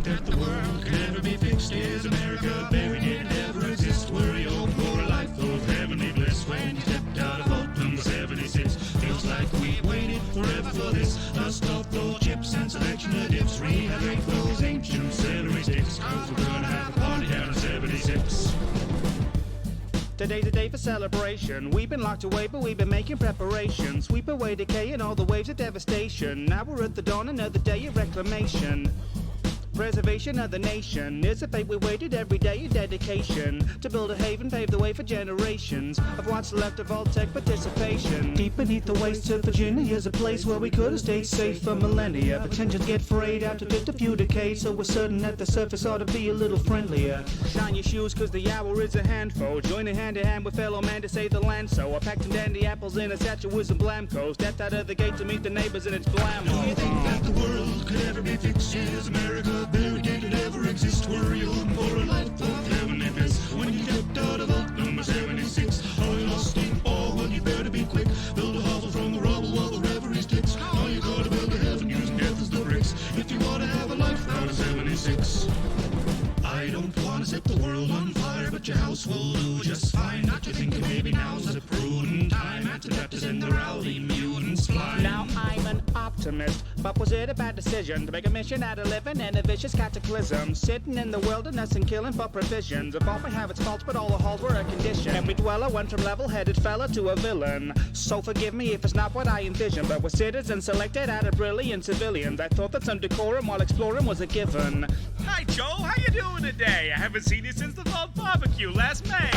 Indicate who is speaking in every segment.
Speaker 1: that the world could ever be fixed. Is America buried in it ever exist? Were you hoping for a life of heavenly bliss when you stepped out of vote number 76? Feels like we waited forever for this. Dust off those chips and selection of dips. Rehydrate those ancient celery sticks, 'cause we're gonna have a party down in 76.
Speaker 2: Today's a day for celebration. We've been locked away, but we've been making preparations. Sweep away decay and all the waves of devastation. Now we're at the dawn, another day of reclamation. Preservation of the nation is a fate we waited every day of dedication. To build a haven, pave the way for generations of what's left of all tech participation. Deep beneath the wastes of Virginia is a place where we could have stayed safe for millennia. But tensions get frayed after just a few decades, so we're certain that the surface ought to be a little friendlier. Shine your shoes, 'cause the hour is a handful. Joining hand in hand with fellow man to save the land. So I packed some dandy apples in a satchel with some blamcos. Stepped out of the gate to meet the neighbors and it's blam.
Speaker 1: Do you think that the world could ever be fixed? Is America buried? Did it ever exist? Were you hoping for a life of heavenly bliss when you stepped out of vote number 76? Are you lost in awe? Well, you better be quick. Build a hovel from the rubble while the reverie sticks. Now you gotta build a heaven using death as the bricks if you wanna have a life out of 76. I don't wanna set the world on fire, but your house will do just fine. Not you thinking maybe now's a prudent time. Anti-Baptists and the rowdy mutants fly.
Speaker 2: Now I'm an optimist, but was it a bad decision to make a mission out of living in a vicious cataclysm? Sitting in the wilderness and killing for provisions. Evolving have its faults, but all the halls were a condition. Every dweller went from level-headed fella to a villain. So forgive me if it's not what I envisioned, but we're citizens selected out of brilliant civilians. I thought that some decorum while exploring was a given.
Speaker 3: Hi, Joe. How you doing today? I haven't seen you since the fall barbecue last May.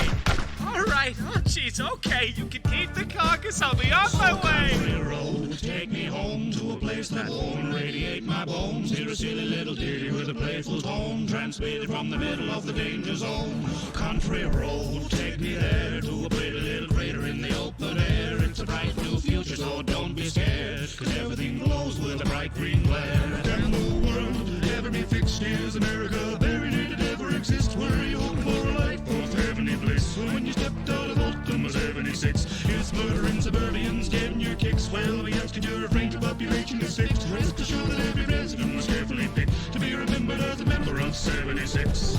Speaker 3: All right. Oh, jeez. Okay, you can keep the carcass. I'll be on my way.
Speaker 1: Country road, take me home to a place that won't radiate my bones. Hear a silly little ditty with a playful tone, transmitted from the middle of the danger zone. Country road, take me there to a pretty little crater in the open air. It's a bright new future, so don't be scared, 'cause everything glows with a bright green glare. Can the world ever be fixed? Is America buried? Did it ever exist? Were you hoping for a life of heavenly bliss when you stepped out of vote number 76? Is murdering suburbians getting your kicks? Well, we ask you to refrain to population is fixed. Rest assured that every resident was carefully picked to be remembered as a member of 76.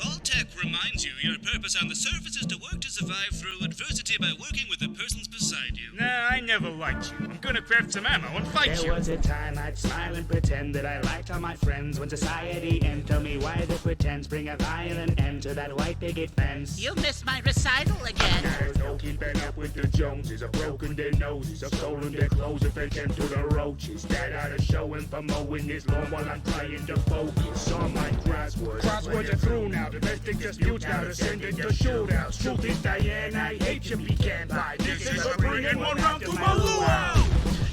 Speaker 4: Vault-Tec reminds you your purpose on the surface is to work to survive through adversity by working with the persons beside you.
Speaker 3: Nah, I never liked you. I'm gonna craft some ammo and fight
Speaker 2: There
Speaker 3: you.
Speaker 2: was a time I'd smile and pretend that I liked all my friends. When society entered me, why the pretense? Bring a violent end to that white picket fence.
Speaker 5: You missed my recital again.
Speaker 2: There's no keeping up with the Joneses. I've broken their noses, I've stolen their clothes and fed them to the roaches. That ought to show him for mowing this lawn while I'm trying to focus on my crosswords. Crosswords are through now, domestic disputes now descending to shootouts. Truth is, Diane, I hate you pecan pie. This is a bringing one round to my luau.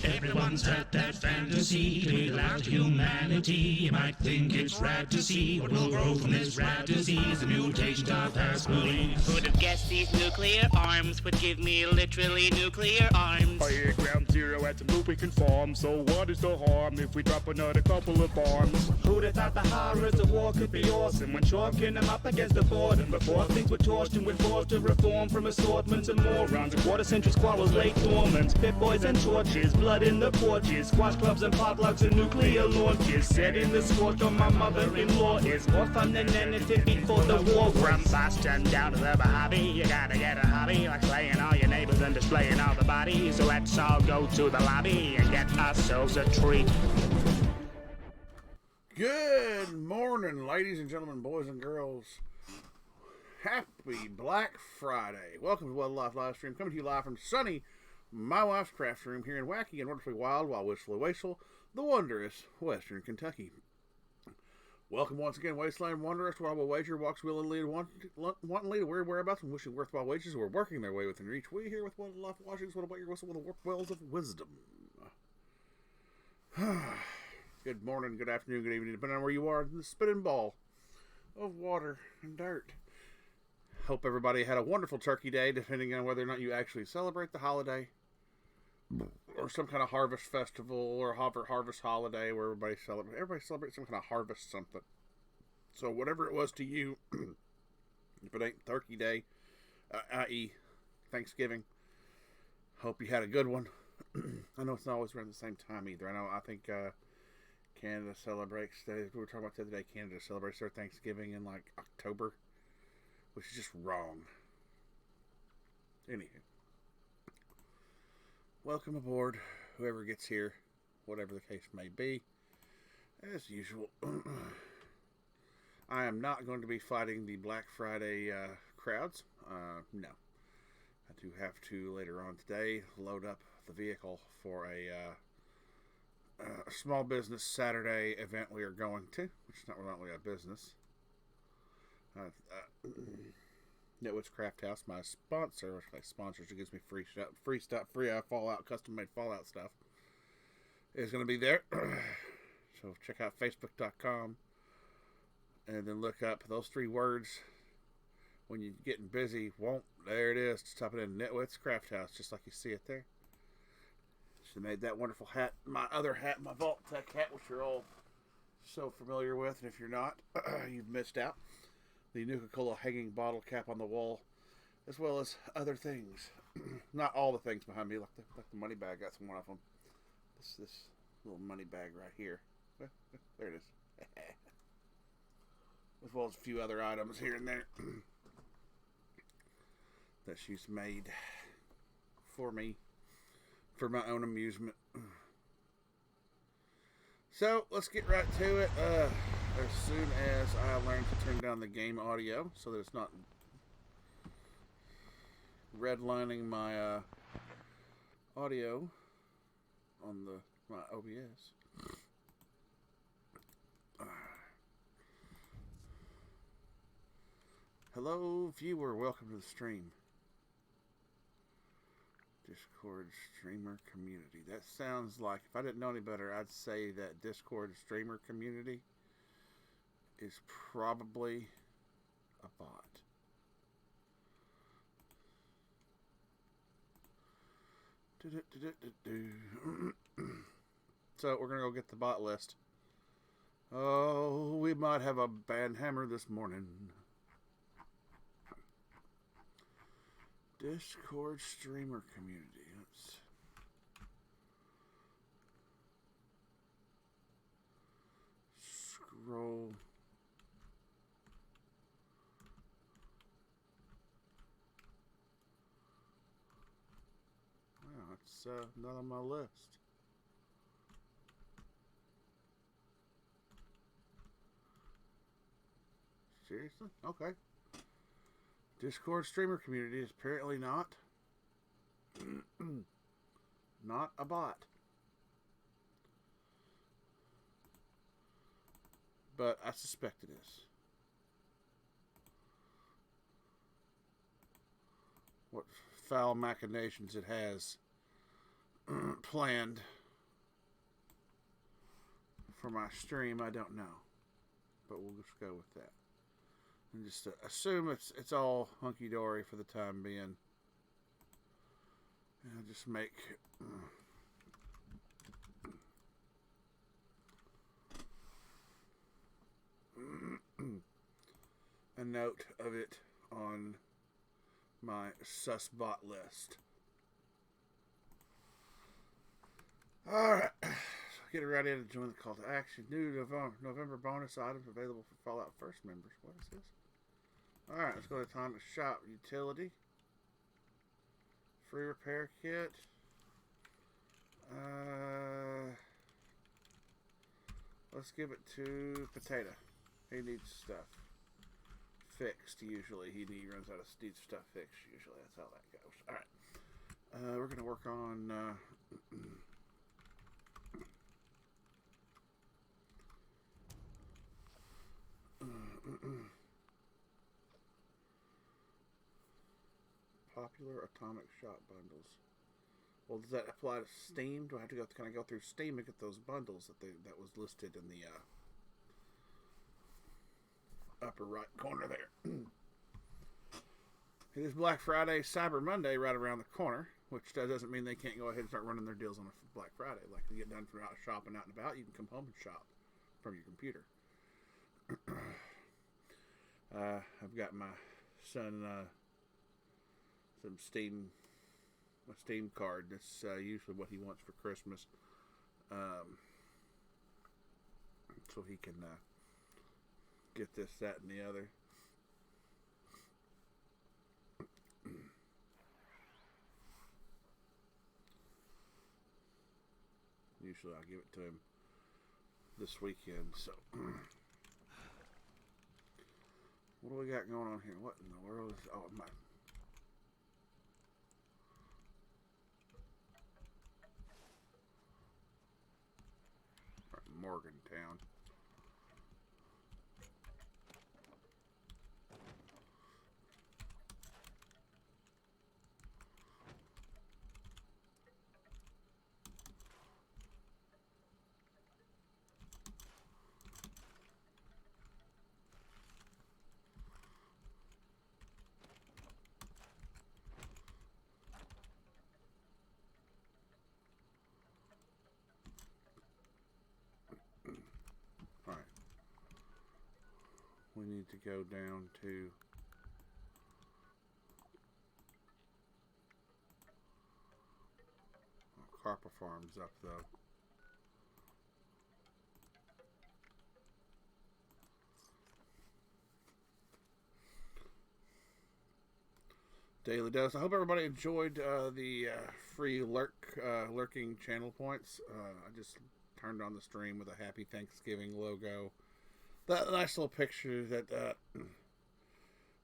Speaker 1: Everyone's had that fantasy to be allowed humanity. You might think it's rad to see what will grow from this rad disease, the mutation of Asperly.
Speaker 5: Who'd have guessed these nuclear arms would give me literally nuclear arms?
Speaker 2: I hear ground zero at the lubricant farm, so what is the harm if we drop another couple of bombs? Who'd have thought the horrors of war could be awesome when chalking them up against the boredom? Before things were torched and we're forced to reform from assortments and morons. A quarter-century squabbles lay dormant, pit boys and torches, blood in the porches, squash clubs and potlucks and nuclear launches. Setting the scorch on my mother-in-law is more fun than anything before the war. From Boston down to the Mojave, you gotta get a hobby, like slaying all your neighbors and displaying all the bodies. So let's all go to the lobby and get ourselves a treat.
Speaker 6: Good morning, ladies and gentlemen, boys and girls. Happy Black Friday. Welcome to Wild Life Livestream, coming to you live from sunny my wife's craft room here in wacky and wonderfully wild, while wistfully wasteful, the wondrous Western Kentucky. Welcome once again, Wasteland Wanderers, to our wager walks willingly to wantonly to weird whereabouts and wishing worthwhile wages who are working their way within reach. We here with Wild Life Washings, what about your whistle with the warp wells of wisdom? Good morning, good afternoon, good evening, depending on where you are in the spinning ball of water and dirt. Hope everybody had a wonderful Turkey Day, depending on whether or not you actually celebrate the holiday, or some kind of harvest festival, or harvest holiday where everybody celebrates some kind of harvest something. So whatever it was to you, if it ain't Turkey Day, i.e. Thanksgiving, hope you had a good one. I know it's not always around the same time either. I think Canada celebrates, we were talking about the other day, Canada celebrates their Thanksgiving in like October, which is just wrong. Anywho, welcome aboard, whoever gets here, whatever the case may be. As usual, I am not going to be fighting the Black Friday crowds. No. I do have to, later on today, load up the vehicle for a small business Saturday event we are going to, which is not really a business. Nitwit's Craft House, my sponsor, which my sponsors, who gives me free Fallout, custom-made Fallout stuff, is going to be there. So check out Facebook.com and then look up those 3 words. When you're getting busy, there it is. Just type it in, Nitwit's Craft House, just like you see it there. She made that wonderful hat, my other hat, my Vault Tech hat, which you're all so familiar with. And if you're not, you've missed out. The Nuka-Cola hanging bottle cap on the wall, as well as other things. Not all the things behind me, like the money bag. That's one of them. This little money bag right here. There it is. As well as a few other items here and there that she's made for me, for my own amusement. So, let's get right to it. As soon as I learn to turn down the game audio so that it's not redlining my audio on my OBS. Hello, viewer. Welcome to the stream. Discord streamer community. That sounds like, if I didn't know any better, I'd say that Discord streamer community is probably a bot. So we're gonna go get the bot list. Oh, we might have a band hammer this morning. Discord streamer community. Let's scroll. Wow, it's not on my list. Seriously? Okay. Discord streamer community is apparently not a bot. But I suspect it is. What foul machinations it has planned for my stream, I don't know. But we'll just go with that. And just assume it's all hunky-dory for the time being. And I'll just make a note of it on my susbot list. Alright. Get ready to join the call to action. New November bonus items available for Fallout First members. What is this? Alright, let's go to Atomic Shop. Utility. Free repair kit. Let's give it to Potato. He needs stuff fixed usually. He runs out of needs stuff fixed usually. That's how that goes. Alright. We're going to work on... Popular Atomic Shop bundles. Well, does that apply to Steam? Do I have to kind of go through Steam and get those bundles that was listed in the upper right corner there? It is Black Friday, Cyber Monday right around the corner, which doesn't mean they can't go ahead and start running their deals on a Black Friday. Like, you get done from out shopping out and about, you can come home and shop from your computer. I've got my son a Steam card. That's usually what he wants for Christmas. so he can get this, that, and the other. Usually I'll give it to him this weekend. So, what do we got going on here? What in the world is? Oh, my. Morgantown. Alright. We need to go down to Carper Farms up though. Daily Dose. I hope everybody enjoyed the free lurking channel points. I just turned on the stream with a Happy Thanksgiving logo. That nice little picture that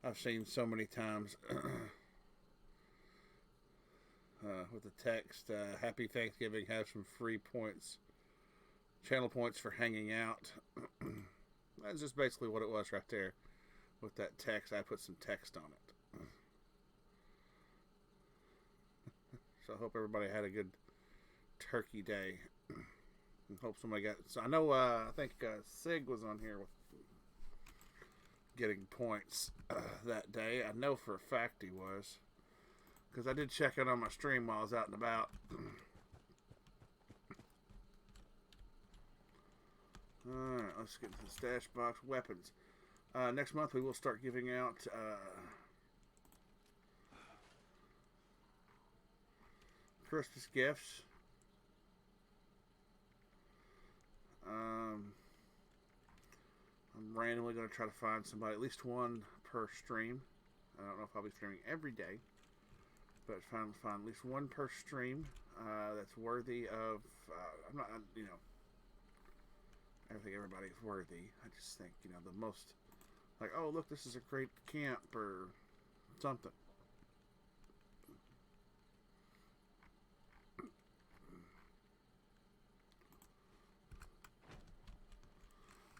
Speaker 6: I've seen so many times with the text, Happy Thanksgiving, have some free points, channel points for hanging out. That's just basically what it was right there with that text. I put some text on it. So I hope everybody had a good turkey day. And hope somebody got. So I know. I think Sig was on here with getting points that day. I know for a fact he was, because I did check it on my stream while I was out and about. All right, let's get to the stash box. Weapons. Next month we will start giving out. Christmas gifts. I'm randomly going to try to find somebody, at least one per stream. I don't know if I'll be streaming every day, but find at least one per stream that's worthy of. I'm not, I think everybody's worthy. I just think, the most, like, oh, look, this is a great camp or something.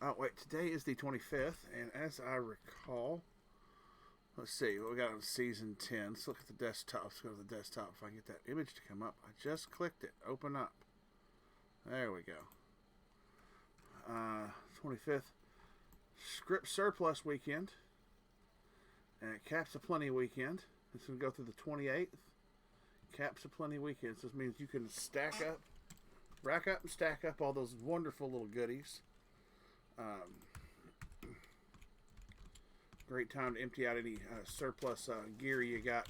Speaker 6: Oh, wait, today is the 25th, and as I recall, let's see what we got on season 10. Let's look at the desktop. Let's go to the desktop if I can get that image to come up. I just clicked it. Open up. There we go. 25th, Script Surplus weekend, and Caps of Plenty weekend. It's going to go through the 28th. Caps of Plenty weekend. So this means you can rack up and stack up all those wonderful little goodies. Great time to empty out any surplus gear you got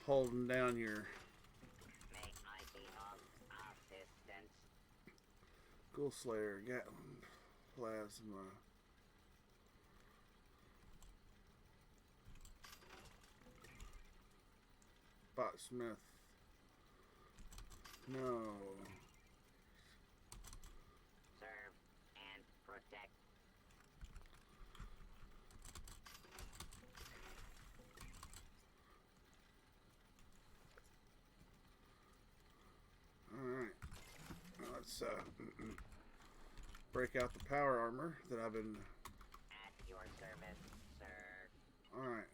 Speaker 6: holding down your Ghoul Slayer, Gatling, Plasma, Botsmith, no. Alright, let's break out the power armor that I've been.
Speaker 7: At your service, sir.
Speaker 6: Alright.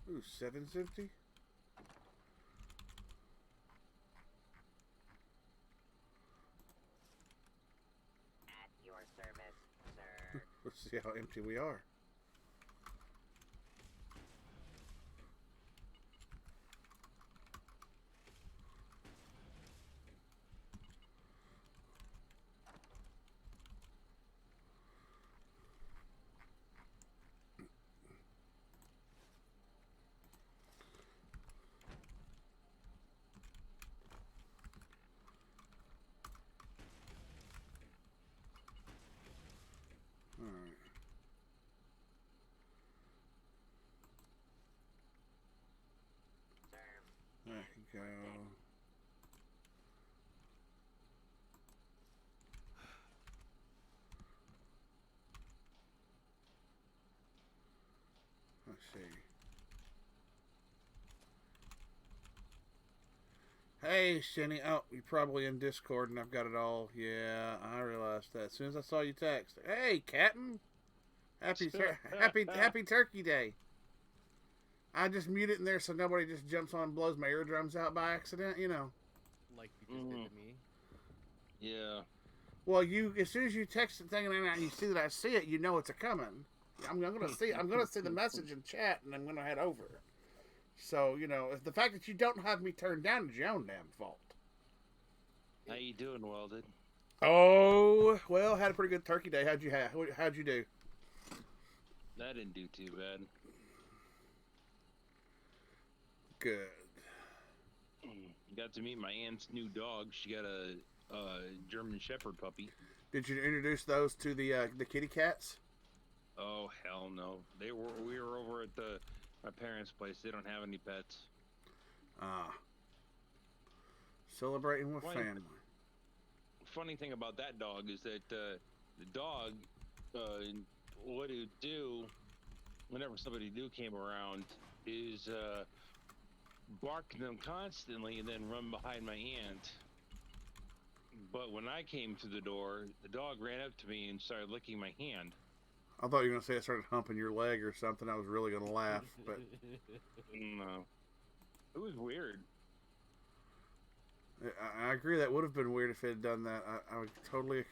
Speaker 6: Ooh, 750?
Speaker 7: At your service, sir.
Speaker 6: Let's see how empty we are. There you go. Let's see. Hey, Shinny. Oh, you're probably in Discord and I've got it all. Yeah, I realized that as soon as I saw you text. Hey, Captain. Happy Turkey Day. I just mute it in there so nobody just jumps on and blows my eardrums out by accident, you know.
Speaker 8: Like you just did to me.
Speaker 9: Yeah.
Speaker 6: Well, you as soon as you text the thing and you see that I see it, you know it's a coming. I'm gonna see the message in chat and I'm gonna head over. So, you know, if the fact that you don't have me turned down is your own damn fault.
Speaker 9: How you doing, Welded?
Speaker 6: Oh, well, had a pretty good turkey day. How'd you do?
Speaker 9: I didn't do too bad.
Speaker 6: Good.
Speaker 9: Got to meet my aunt's new dog. She got a German Shepherd puppy.
Speaker 6: Did you introduce those to the kitty cats?
Speaker 9: Oh hell no! We were over at my parents' place. They don't have any pets.
Speaker 6: Ah. Celebrating with family.
Speaker 9: Funny thing about that dog is that the dog, what it would do whenever somebody new came around is bark them constantly and then run behind my aunt. But when I came through the door, the dog ran up to me and started licking my hand.
Speaker 6: I thought you were going to say it started humping your leg or something. I was really going to laugh, but...
Speaker 9: No. It was weird.
Speaker 6: I agree that would have been weird if it had done that. I would totally...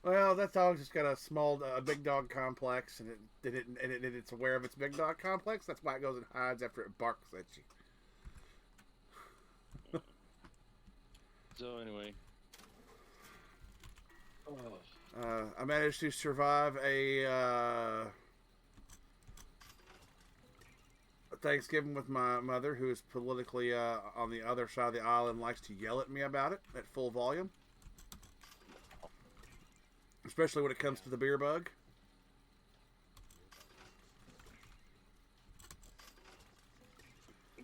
Speaker 6: Well, that dog's just got a big dog complex, and it's aware of its big dog complex. That's why it goes and hides after it barks at you.
Speaker 9: So anyway,
Speaker 6: I managed to survive a Thanksgiving with my mother, who is politically on the other side of the aisle and likes to yell at me about it at full volume. Especially when it comes to the beer bug.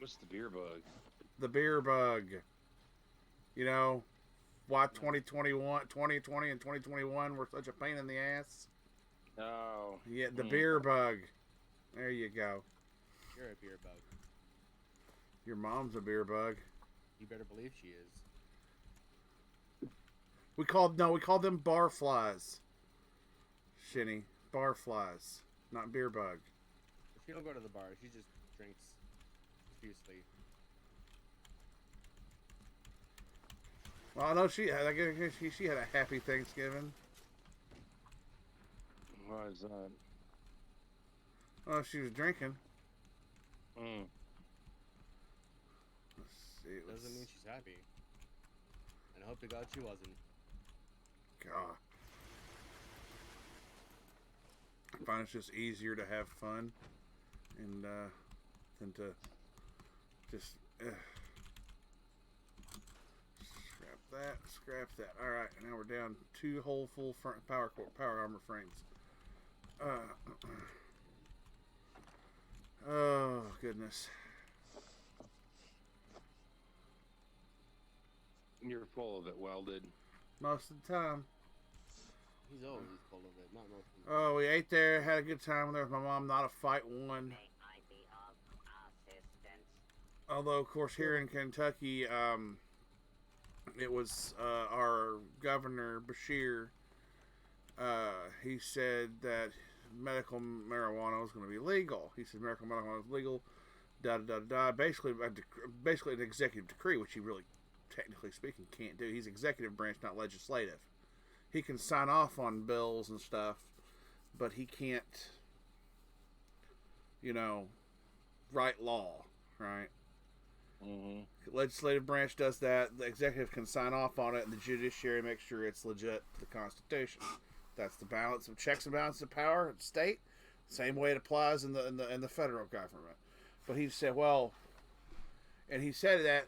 Speaker 9: what's the beer bug?
Speaker 6: The beer bug. You know, why 2020 and 2021 were such a pain in the ass.
Speaker 9: Oh.
Speaker 6: Yeah, the beer bug. There you go.
Speaker 8: You're a beer bug.
Speaker 6: Your mom's a beer bug.
Speaker 8: You better believe she is.
Speaker 6: We called them bar flies. Shinny. Bar flies. Not beer bug.
Speaker 8: She don't go to the bar. She just drinks profusely.
Speaker 6: Well, I know she had a happy Thanksgiving.
Speaker 9: Why is that?
Speaker 6: Oh, she was drinking.
Speaker 9: Mm.
Speaker 6: Let's see.
Speaker 8: Doesn't mean she's happy. And I hope to God she wasn't.
Speaker 6: God. I find it's just easier to have fun and than to just scrap that. All right, now we're down 2 whole full front power armor frames. Oh goodness.
Speaker 9: You're full of it, Welded.
Speaker 6: Most of the time.
Speaker 8: He's always full of it, not most of it.
Speaker 6: Oh, we ate there, had a good time there with my mom. Not a fight won.
Speaker 7: May I be of assistance?
Speaker 6: Although, of course, here in Kentucky, it was our governor, Bashir. He said that medical marijuana was going to be legal. He said medical marijuana is legal. Da da da da. Basically an executive decree, which he really, technically speaking, can't do. He's executive branch, not legislative. He can sign off on bills and stuff, but he can't, write law, right?
Speaker 9: Mm-hmm.
Speaker 6: The legislative branch does that. The executive can sign off on it, and the judiciary makes sure it's legit to the Constitution. That's the balance of checks and balances of power at the state. Same way it applies in the federal government. But he said, and he said that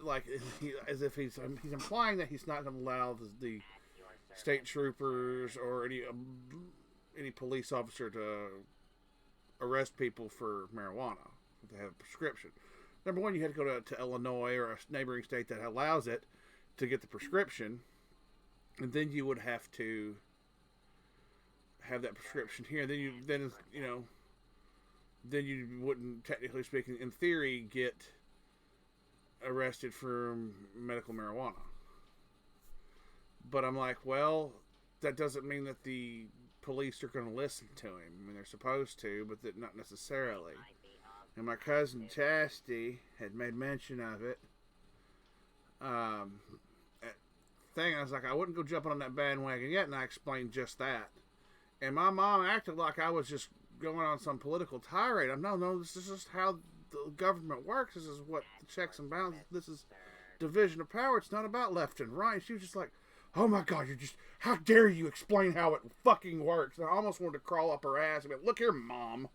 Speaker 6: as if he's implying that he's not going to allow the state troopers or any police officer to arrest people for marijuana, to have a prescription. Number one, you had to go to Illinois or a neighboring state that allows it to get the prescription, and then you would have to have that prescription here. Then you wouldn't, technically speaking, in theory, get arrested for medical marijuana. But I'm like, well, that doesn't mean that the police are going to listen to him. I mean, they're supposed to, but that not necessarily. And my cousin Chastity had made mention of it. I was like, I wouldn't go jumping on that bandwagon yet, and I explained just that. And my mom acted like I was just going on some political tirade. No, this is just how the government works. This is what the checks and balances. This is division of power. It's not about left and right. She was just like, oh my God, how dare you explain how it fucking works? And I almost wanted to crawl up her ass and be like, look here, Mom.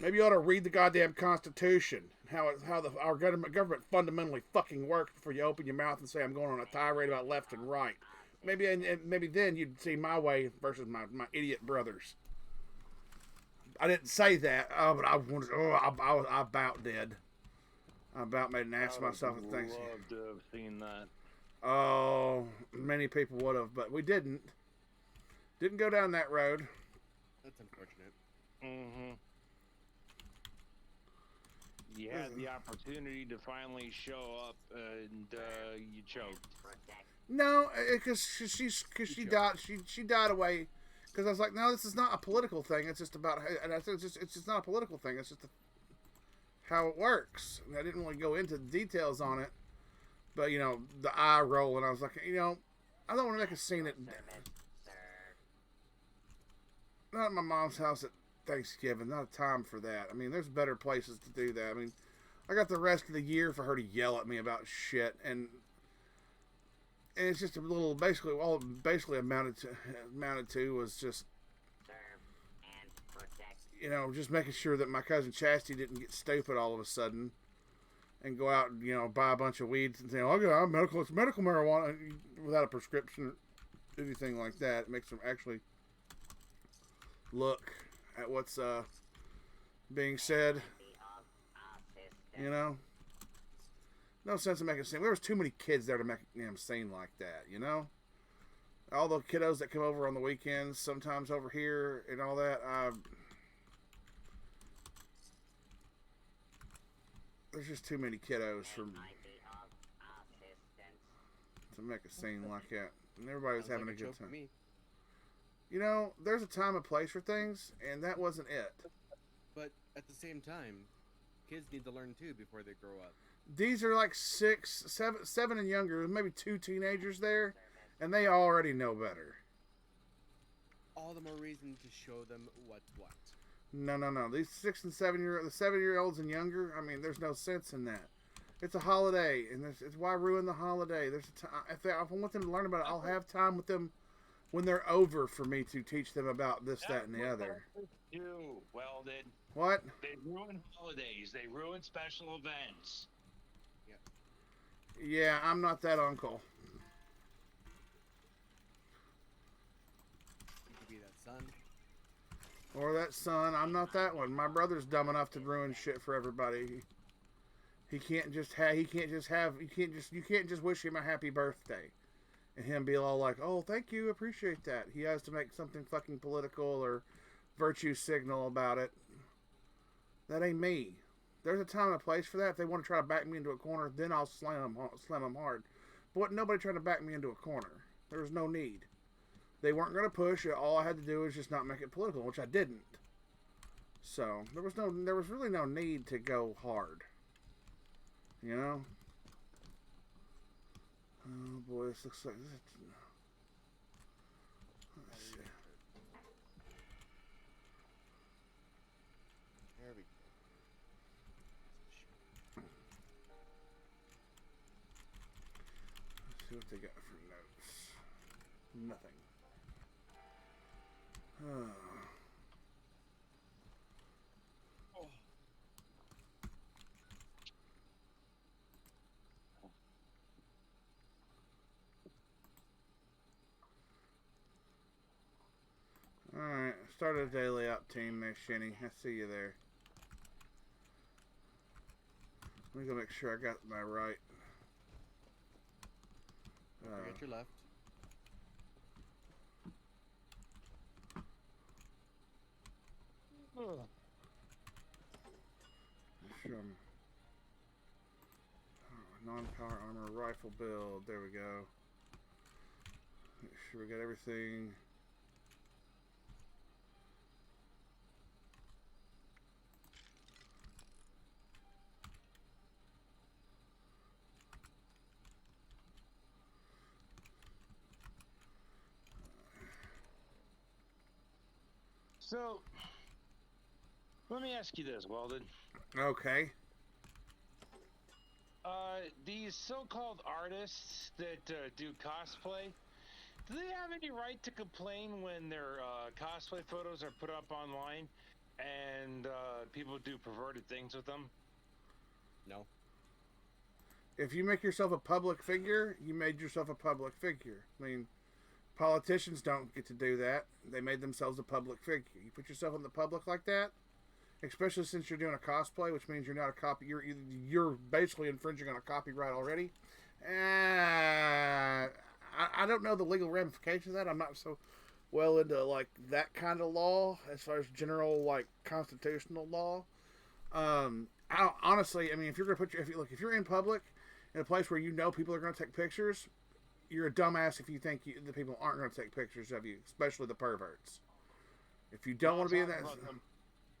Speaker 6: Maybe you ought to read the goddamn Constitution. How our government fundamentally fucking works before you open your mouth and say I'm going on a tirade about left and right. Maybe then you'd see my way versus my idiot brothers. I didn't say that. Oh, but I about did. I about made an ass of myself at things.
Speaker 9: I would love to have seen that.
Speaker 6: Oh, many people would have, but we didn't. Didn't go down that road.
Speaker 8: That's unfortunate.
Speaker 9: Mm-hmm. You had the opportunity to finally show up, and you choked.
Speaker 6: No, because she died away. Because I was like, no, this is not a political thing. It's just about, and I said, it's just not a political thing. It's just how it works. And I didn't really go into the details on it, but the eye roll, and I was like, I don't want to make a scene not at my mom's house at Thanksgiving. Not a time for that. I mean, there's better places to do that. I mean, I got the rest of the year for her to yell at me about shit, and it's just a little, basically, all it basically amounted to was just, just making sure that my cousin Chastity didn't get stupid all of a sudden and go out and, buy a bunch of weed and say, oh, yeah, it's medical marijuana without a prescription or anything like that. It makes them actually look at what's being said. No sense in making a scene. There was too many kids there to make a damn scene like that, All the kiddos that come over on the weekends, sometimes over here and all that. There's just too many kiddos to make a scene like that. And everybody was having a good time. There's a time and place for things, and that wasn't it.
Speaker 8: But at the same time, kids need to learn too before they grow up.
Speaker 6: These are like 6, 7 and younger, maybe 2 teenagers there, and they already know better.
Speaker 8: All the more reason to show them what's what.
Speaker 6: No. These 6 and 7-year-olds and younger, I mean, there's no sense in that. It's a holiday, and it's why ruin the holiday. There's a time, if I want them to learn about it, I'll have time with them when they're over for me to teach them about this, that, and the other.
Speaker 9: You, Weldon.
Speaker 6: What?
Speaker 9: They ruin holidays. They ruin special events.
Speaker 6: Yeah, I'm not that uncle.
Speaker 8: You could be that son.
Speaker 6: Or that son. I'm not that one. My brother's dumb enough to ruin shit for everybody. You can't just wish him a happy birthday. And him be all like, oh, thank you, appreciate that. He has to make something fucking political or virtue signal about it. That ain't me. There's a time and a place for that. If they want to try to back me into a corner, then I'll slam them hard. But nobody trying to back me into a corner. There was no need. They weren't going to push it. All I had to do was just not make it political, which I didn't. So there was really no need to go hard. Oh boy, this looks like this. Let's see.
Speaker 8: There we go.
Speaker 6: Let's see what they got for notes. Nothing. Alright, start a daily up team there, Shinny. I see you there. Let me go make sure I got my right.
Speaker 8: Forget your left.
Speaker 6: Non-power armor rifle build. There we go. Make sure we got everything.
Speaker 9: So, let me ask you this, Weldon.
Speaker 6: Okay.
Speaker 9: These so-called artists that do cosplay, do they have any right to complain when their cosplay photos are put up online and people do perverted things with them?
Speaker 8: No.
Speaker 6: If you make yourself a public figure, you made yourself a public figure. I mean, politicians don't get to do that. They made themselves a public figure. You put yourself in the public like that, especially since you're doing a cosplay, which means you're not a copy. You're basically infringing on a copyright already. I don't know the legal ramifications of that. I'm not so well into like that kind of law as far as general like constitutional law. Honestly, I mean, if you're gonna if you're in public in a place where you know people are gonna take pictures, you're a dumbass if you think the people aren't gonna take pictures of you, especially the perverts. If you don't want to be in that.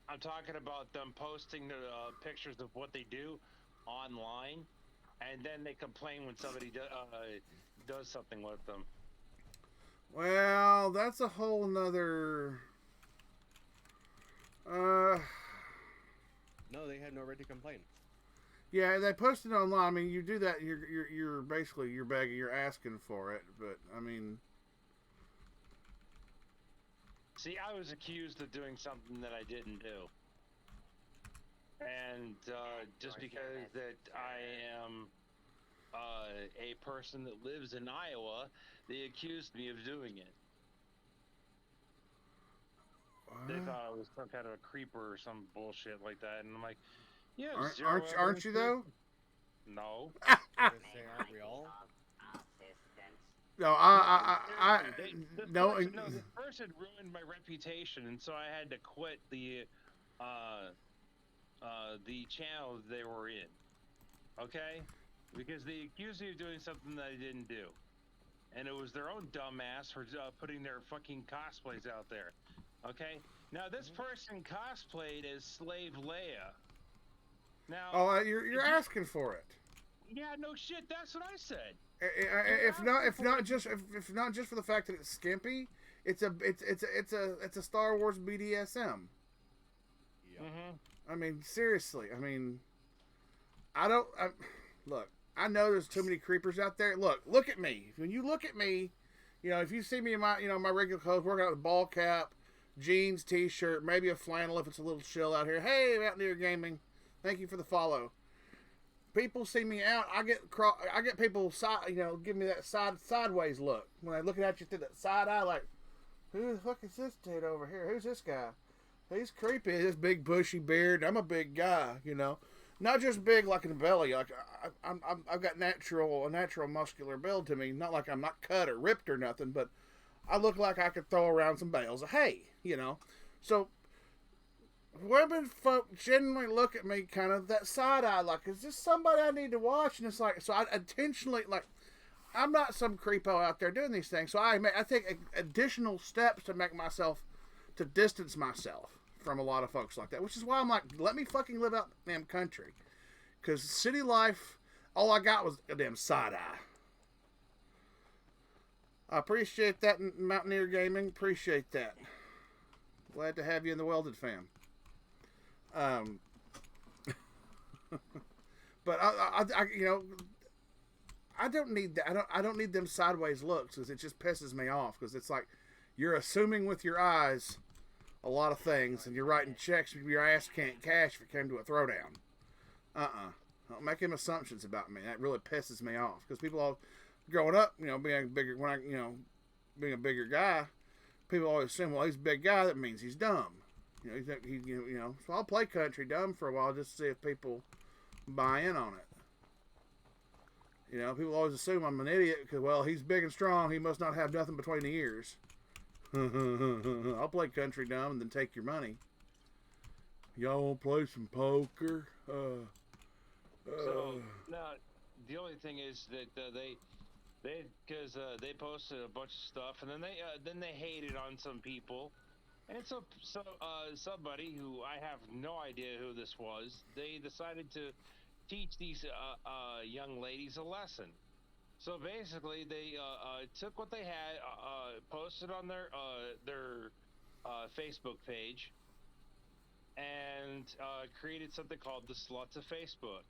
Speaker 9: I'm talking about them posting the pictures of what they do online, and then they complain when somebody does something with them.
Speaker 6: Well, that's a whole nother.
Speaker 8: No, they have no right to complain.
Speaker 6: Yeah, they post it online. I mean, you do that. You're basically you're begging. You're asking for it. But I mean.
Speaker 9: See, I was accused of doing something that I didn't do. And just because that I am a person that lives in Iowa, they accused me of doing it. They thought I was some kind of a creeper or some bullshit like that. And I'm like, yeah,
Speaker 6: aren't you though?
Speaker 9: No.
Speaker 8: Aren't we all?
Speaker 6: No, no.
Speaker 9: No, this person ruined my reputation, and so I had to quit the channel they were in. Okay, because they accused me of doing something that I didn't do, and it was their own dumbass for putting their fucking cosplays out there. Okay, now this person cosplayed as Slave Leia. Now,
Speaker 6: you're asking for it.
Speaker 9: Yeah, no shit. That's what I said.
Speaker 6: If not just for the fact that it's skimpy, it's a Star Wars BDSM.
Speaker 8: Yeah.
Speaker 9: Mm-hmm.
Speaker 6: I mean, seriously. I mean, look. I know there's too many creepers out there. Look at me. When you look at me, you know, if you see me in my my regular clothes, working out with a ball cap, jeans, t-shirt, maybe a flannel if it's a little chill out here. Hey, Mountaineer Gaming, thank you for the follow. People see me out. I get people give me that sideways look when they're looking at you through that side eye, like, who the fuck is this dude over here? Who's this guy? He's creepy. This big bushy beard. I'm a big guy, you know, not just big like in the belly. Like I've got a natural muscular build to me. Not like I'm not cut or ripped or nothing, but I look like I could throw around some bales of hay, you know. So women folk generally look at me kind of that side eye, like, is this somebody I need to watch? And it's like, so I intentionally, like, I'm not some creepo out there doing these things. So I take additional steps to make myself, to distance myself from a lot of folks like that, which is why I'm like, let me fucking live out the damn country. Because city life, all I got was a damn side eye. I appreciate that, Mountaineer Gaming. Appreciate that. Glad to have you in the Welded fam. But I don't need that. I don't need them sideways looks, because it just pisses me off. Because it's like you're assuming with your eyes a lot of things, and you're writing checks with your ass can't cash if it came to a throwdown. Don't make them assumptions about me. That really pisses me off, because people all growing up, you know, being a bigger guy, people always assume, well, he's a big guy, that means he's dumb. You know, so I'll play country dumb for a while just to see if people buy in on it. You know, people always assume I'm an idiot because, well, he's big and strong. He must not have nothing between the ears. I'll play country dumb and then take your money. Y'all want to play some poker?
Speaker 9: So now the only thing is that they posted a bunch of stuff, and then they hated on some people, and somebody who I have no idea who this was. They decided to teach these young ladies a lesson. So basically, they took what they had, posted on their Facebook page, and created something called the Sluts of Facebook.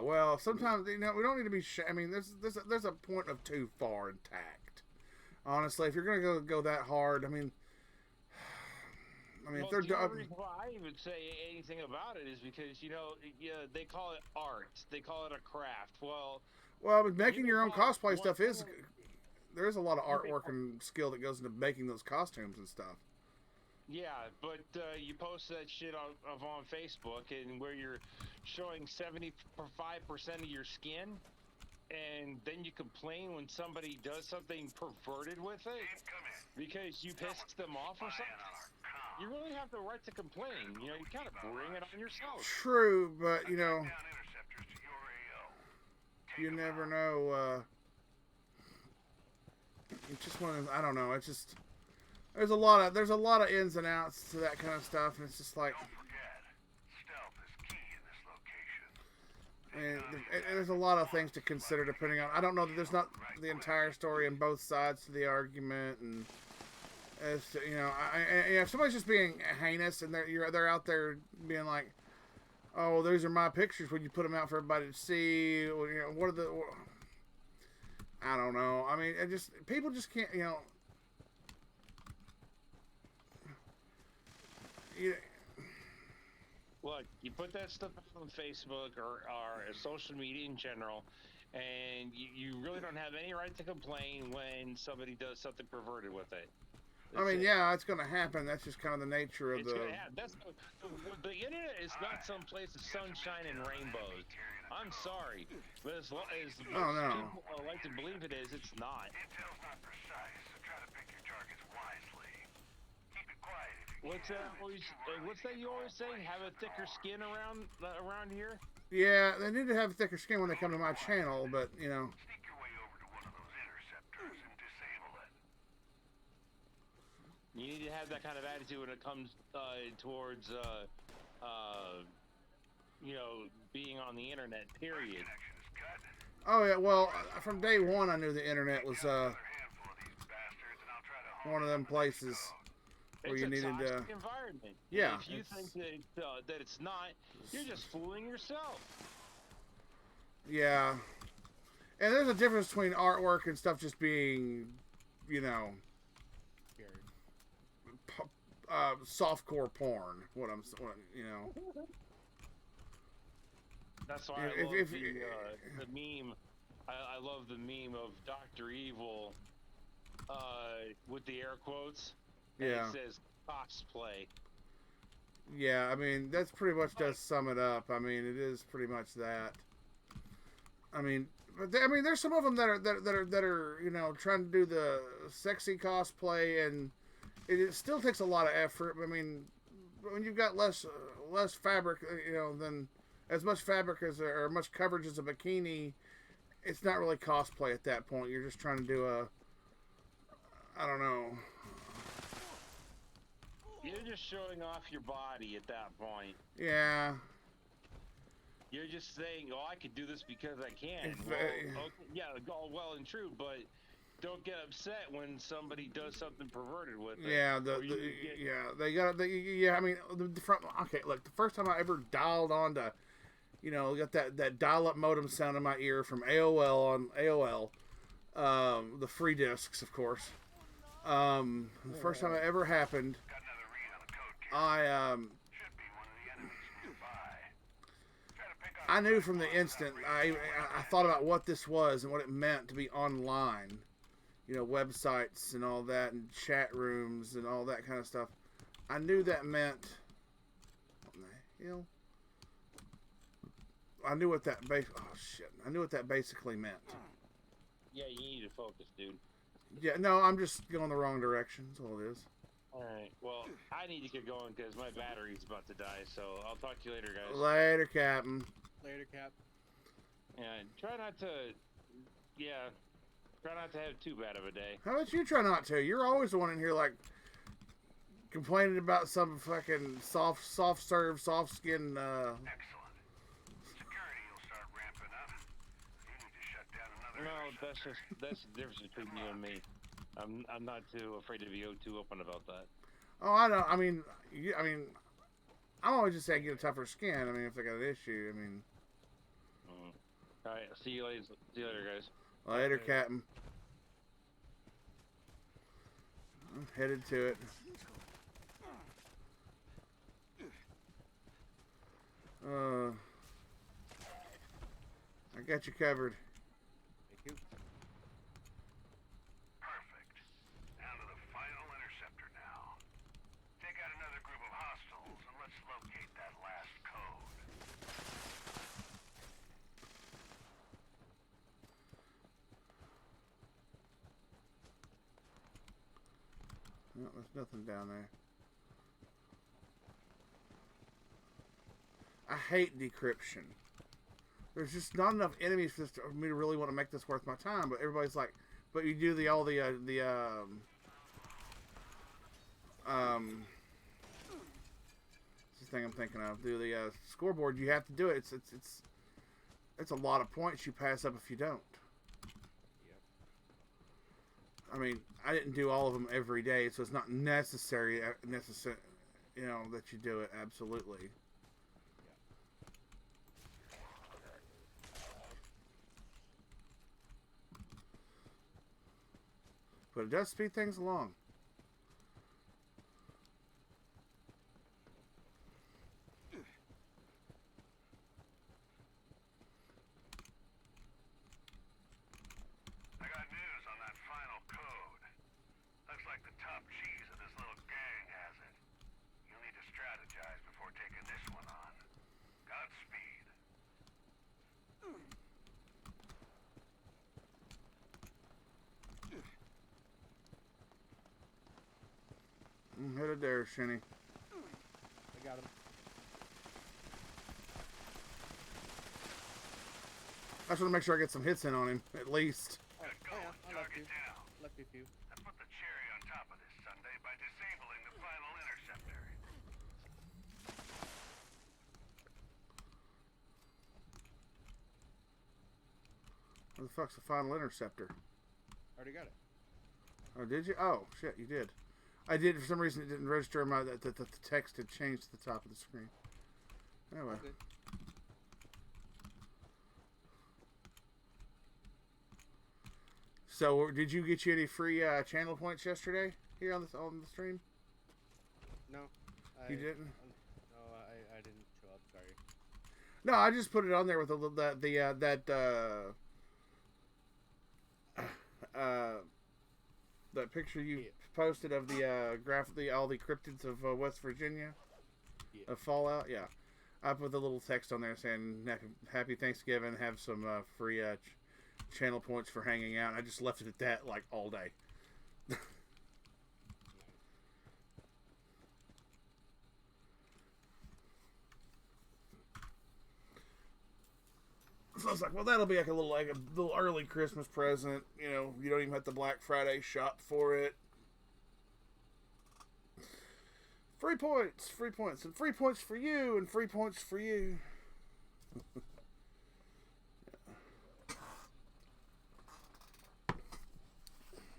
Speaker 6: Well, sometimes, you know, we don't need to be. I mean, there's a point of too far in tact. Honestly, if you're gonna go that hard, I mean,
Speaker 9: Well,
Speaker 6: if they're
Speaker 9: the only reason why I even say anything about it is because, you know, they call it art. They call it a craft. Well,
Speaker 6: but making your own cosplay stuff is. There's a lot of artwork and skill that goes into making those costumes and stuff.
Speaker 9: Yeah, but you post that shit on Facebook, and where you're showing 75% of your skin, and then you complain when somebody does something perverted with it because you pissed them off or something. You really have the right to complain. You know, you kind of bring it on yourself.
Speaker 6: True, but you know, you never know. It's just one of, I don't know. It's just there's a lot of ins and outs to that kind of stuff, and it's just like. And there's a lot of things to consider depending on. I don't know that there's not the entire story in both sides to the argument, and as to, you know, if somebody's just being heinous and they're out there being like, oh, those are my pictures. Would you put them out for everybody to see? Or, you know, what are the? I don't know. I mean, people just can't. You know.
Speaker 9: Look, you put that stuff on Facebook or social media in general, and you really don't have any right to complain when somebody does something perverted with it.
Speaker 6: I mean, yeah, it's going to happen. That's just kind of the nature of
Speaker 9: the internet is not some place of sunshine and rainbows. I'm sorry, but as people like to believe it is, it's not.
Speaker 1: Intel's not precise, so try to pick your targets wisely. Keep it quiet.
Speaker 9: What's that you always say? Have a thicker skin around here?
Speaker 6: Yeah, they need to have thicker skin when they come to my channel, but you know.
Speaker 1: Sneak your way over to one of those interceptors and disable it.
Speaker 9: You need to have that kind of attitude when it comes towards you know, being on the internet. Period.
Speaker 6: Oh yeah, well, from day one I knew the internet was one of them places. Where
Speaker 9: it's
Speaker 6: you needed
Speaker 9: to environment.
Speaker 6: Yeah.
Speaker 9: If you think that it's not, you're just fooling yourself.
Speaker 6: Yeah. And there's a difference between artwork and stuff just being, you know, softcore porn. You know.
Speaker 9: That's why I love the meme. I love the meme of Dr. Evil with the air quotes. And
Speaker 6: yeah.
Speaker 9: It says cosplay.
Speaker 6: Yeah, I mean that's pretty much does sum it up. I mean it is pretty much that. I mean, but there's some of them that are you know trying to do the sexy cosplay, and it still takes a lot of effort. I mean, when you've got less fabric, you know, than as much fabric as or much coverage as a bikini, it's not really cosplay at that point. You're just trying to do I don't know.
Speaker 9: You're just showing off your body at that point.
Speaker 6: Yeah.
Speaker 9: You're just saying, "Oh, I could do this because I can." Yeah, all well and true, but don't get upset when somebody does something perverted with it.
Speaker 6: Yeah, I mean, okay, look, the first time I ever dialed on to, you know, got that dial-up modem sound in my ear from AOL on AOL, the free discs, of course. The first time it ever happened. I knew from the instant I thought about what this was and what it meant to be online, you know, websites and all that, and chat rooms and all that kind of stuff. I knew that meant, what the hell? I knew what that I knew what that basically meant.
Speaker 9: Yeah, you need to focus, dude.
Speaker 6: Yeah, no, I'm just going the wrong direction. That's all it is.
Speaker 9: Alright, well, I need to get going because my battery's about to die, so I'll talk to you later, guys.
Speaker 6: Later, Captain.
Speaker 8: Later, Cap.
Speaker 9: Yeah, try not to have too bad of a day.
Speaker 6: How about you try not to? You're always the one in here, like, complaining about some fucking soft serve, soft skin,
Speaker 1: Excellent. Security will start ramping up. You need to shut down another
Speaker 9: No, that's the difference between you and me. I'm not too afraid to be too open about that.
Speaker 6: Oh, I know. I mean, I'm always just saying get a tougher skin. I mean, if they got an issue, I mean.
Speaker 9: All right, see you later, guys.
Speaker 6: Later, Captain. I'm headed to it. I got you covered.
Speaker 8: Thank you.
Speaker 1: Perfect. Down to the final interceptor now. Take out another group of hostiles and let's locate that last code.
Speaker 6: No, there's nothing down there. I hate decryption. There's just not enough enemies for me to really want to make this worth my time. But everybody's like, but you do what's the thing I'm thinking of? Do the scoreboard? You have to do it. It's a lot of points you pass up if you don't.
Speaker 8: Yep.
Speaker 6: I mean, I didn't do all of them every day, so it's not necessary, you know, that you do it. Absolutely. But it does speed things along.
Speaker 1: I got news on that final code. Looks like the top cheese of this little gang has it. You'll need to strategize before taking this one on. Godspeed.
Speaker 6: I'm headed there, Shinny.
Speaker 8: I got him.
Speaker 6: I just want to make sure I get some hits in on him, at least.
Speaker 8: Oh,
Speaker 1: Good
Speaker 8: yeah,
Speaker 1: going.
Speaker 8: I left
Speaker 1: Target
Speaker 8: you.
Speaker 1: down.
Speaker 8: Left you a few.
Speaker 1: I put the cherry on top of this Sunday by disabling the final interceptor.
Speaker 6: Where the fuck's the final interceptor?
Speaker 8: Already got it.
Speaker 6: Oh, did you? Oh, shit, you did. I did. For some reason, it didn't register in my that the text had changed to the top of the screen. Anyway.
Speaker 8: Good.
Speaker 6: So, did you get you any free channel points yesterday here on the stream?
Speaker 8: No.
Speaker 6: You didn't?
Speaker 8: No, I didn't show up. Sorry.
Speaker 6: No, I just put it on there with that picture you posted of the all the cryptids of West Virginia, of Fallout. Yeah, I put the little text on there saying Happy Thanksgiving. Have some free channel points for hanging out. I just left it at that like all day. So I was like, well, that'll be like a little early Christmas present. You know, you don't even have to Black Friday shop for it. Free points, and free points for you, and free points for you.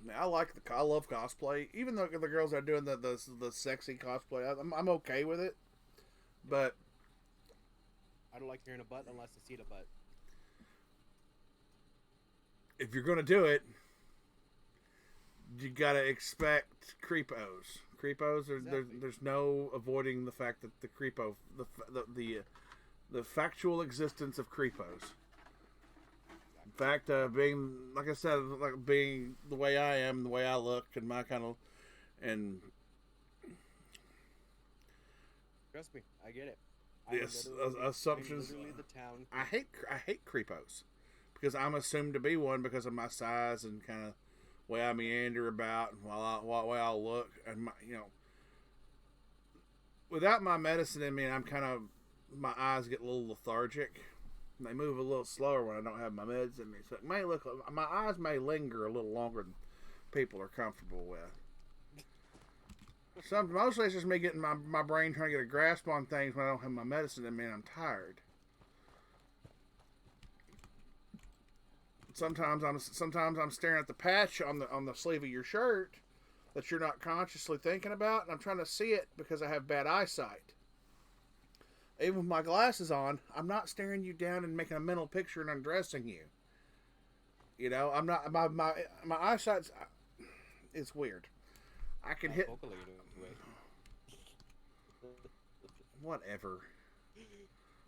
Speaker 6: Man, I love cosplay. Even though the girls are doing the sexy cosplay, I'm okay with it. But
Speaker 8: I don't like hearing a butt unless I see the butt.
Speaker 6: if you're gonna do it, you gotta expect creepos.
Speaker 8: Exactly.
Speaker 6: There's no avoiding the fact that the factual existence of creepos. In fact, being like I said, like being the way I am, the way I look, and my kind of, and
Speaker 8: Trust me, I get it.
Speaker 6: assumptions.
Speaker 8: I'm literally the town.
Speaker 6: I hate creepos because I'm assumed to be one because of my size and kind of way I meander about and way I look and without my medicine in me, my eyes get a little lethargic. They move a little slower when I don't have my meds in me. So my eyes may linger a little longer than people are comfortable with. Mostly it's just me getting my brain trying to get a grasp on things when I don't have my medicine in me and I'm tired. Sometimes I'm staring at the patch on the sleeve of your shirt that you're not consciously thinking about, and I'm trying to see it because I have bad eyesight. Even with my glasses on, I'm not staring you down and making a mental picture and undressing you. You know, I'm not my eyesight's it's weird. I can hit whatever.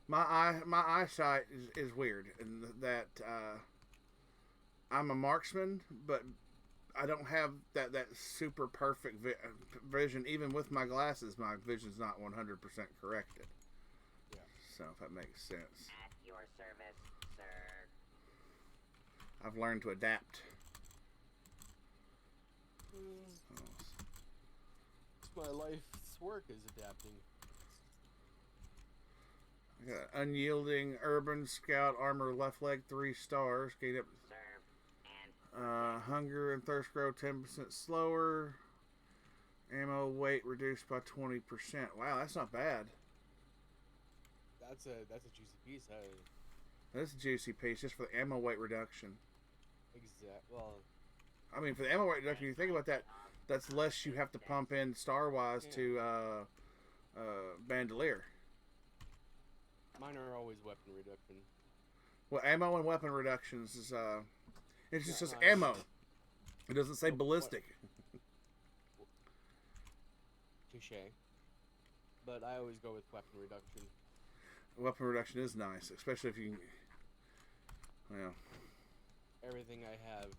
Speaker 6: My eyesight is weird, and that I'm a marksman, but I don't have that super perfect vision. Even with my glasses, my vision's not 100% corrected. Yeah. So if that makes sense.
Speaker 7: At your service, sir.
Speaker 6: I've learned to adapt.
Speaker 8: It's my life's work is adapting.
Speaker 6: I got unyielding urban scout armor left leg 3 stars. Gain up. Hunger and thirst grow 10% slower. Ammo weight reduced by 20%. Wow, that's not bad.
Speaker 8: That's a juicy piece.
Speaker 6: That's a juicy piece just for the ammo weight reduction.
Speaker 8: Well,
Speaker 6: I mean, for the ammo weight reduction, you think about that. That's less you have to pump in star-wise to Bandolier.
Speaker 8: Mine are always weapon reduction.
Speaker 6: Well, ammo and weapon reductions is it's just says ammo. It doesn't say ballistic.
Speaker 8: Touche. But I always go with weapon reduction.
Speaker 6: Weapon reduction is nice, especially if you. Well.
Speaker 8: Everything I have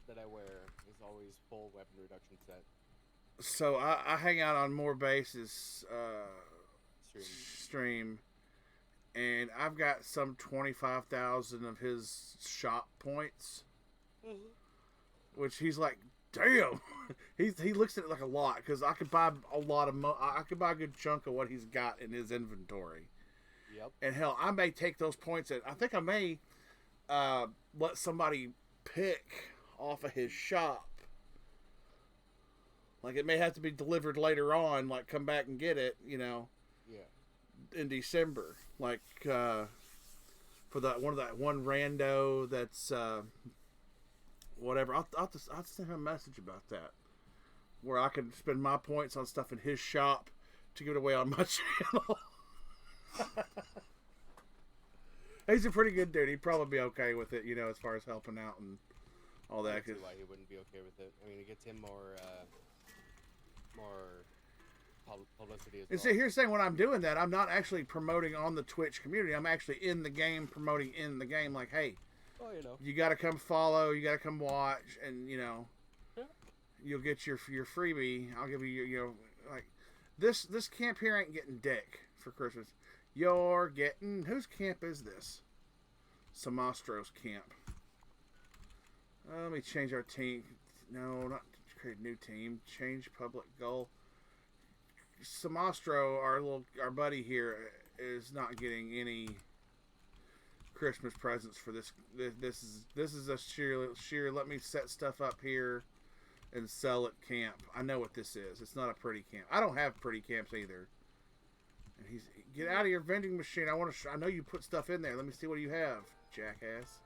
Speaker 8: that I wear is always full weapon reduction set.
Speaker 6: So I hang out on more bases stream, and I've got some 25,000 of his shop points, which he's like, damn. he looks at it like a lot because I could buy a lot of I could buy a good chunk of what he's got in his inventory.
Speaker 8: Yep.
Speaker 6: And hell, I may take those points. I think I may let somebody pick off of his shop. Like it may have to be delivered later on. Like come back and get it. You know.
Speaker 8: Yeah.
Speaker 6: In December, like for that one rando that's whatever. I'll send him a message about that, where I can spend my points on stuff in his shop to give it away on my channel. He's a pretty good dude. He'd probably be okay with it, you know, as far as helping out and all that.
Speaker 8: I don't see why he wouldn't be okay with it. I mean, it gets him more publicity as well.
Speaker 6: And see, here's the thing: when I'm doing that, I'm not actually promoting on the Twitch community. I'm actually in the game, promoting in the game. Like, hey, you got to come follow, you got to come watch, and you know, you'll get your freebie. I'll give you like this camp here ain't getting dick for Christmas. You're getting whose camp is this? Samastro's camp. Let me change our team. No, not create a new team. Change public goal. Samastro, our buddy here, is not getting any Christmas presents for this. This is a sheer. Let me set stuff up here and sell at camp. I know what this is. It's not a pretty camp. I don't have pretty camps either. And he's get out of your vending machine. I know you put stuff in there. Let me see what you have, jackass.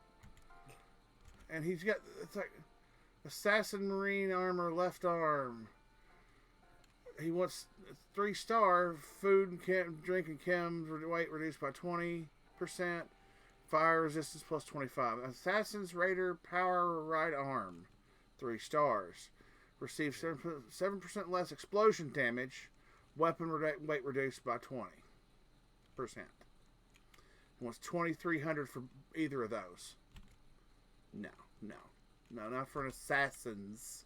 Speaker 6: And he's got it's like assassin marine armor left arm. He wants 3-star food and drink and chems weight reduced by 20%. Fire resistance plus 25. Assassin's Raider power right arm, 3 stars. Receive 7% less explosion damage. Weapon weight reduced by 20%. Wants 2,300 for either of those. No, not for an assassin's.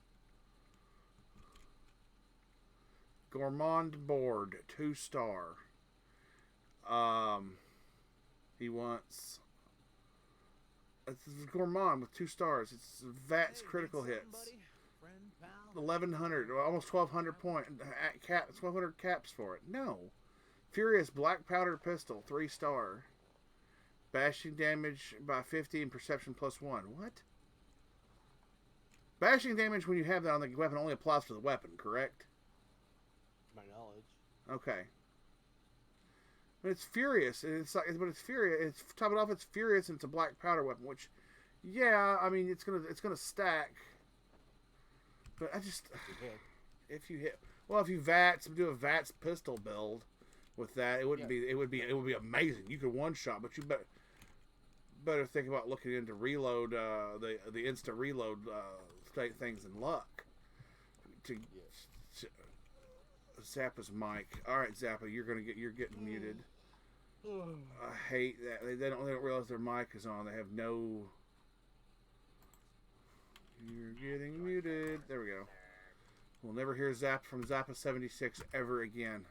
Speaker 6: Gourmand board, 2-star. He wants. It's Gourmand with 2 stars. It's VATS critical hits. 1,100, or almost 1,200 cap, 1,200 caps for it. No. Furious black powder pistol, 3-star. Bashing damage by 50 and perception +1. What? Bashing damage when you have that on the weapon only applies to the weapon, correct?
Speaker 8: To my knowledge.
Speaker 6: Okay. But it's furious, and it's like, but it's furious. It's top it off. It's furious, and it's a black powder weapon. Which, yeah, I mean, it's gonna stack. But I just, if you hit, well, if you do a VATS pistol build with that, it wouldn't be. It would be amazing. You could one shot, but you better think about looking into reload, the instant reload things in luck to Zappa's mic. All right, Zappa, you're getting muted. I hate that they don't realize their mic is on. They have no. You're getting muted. There we go. We'll never hear Zappa from Zappa 76 ever again.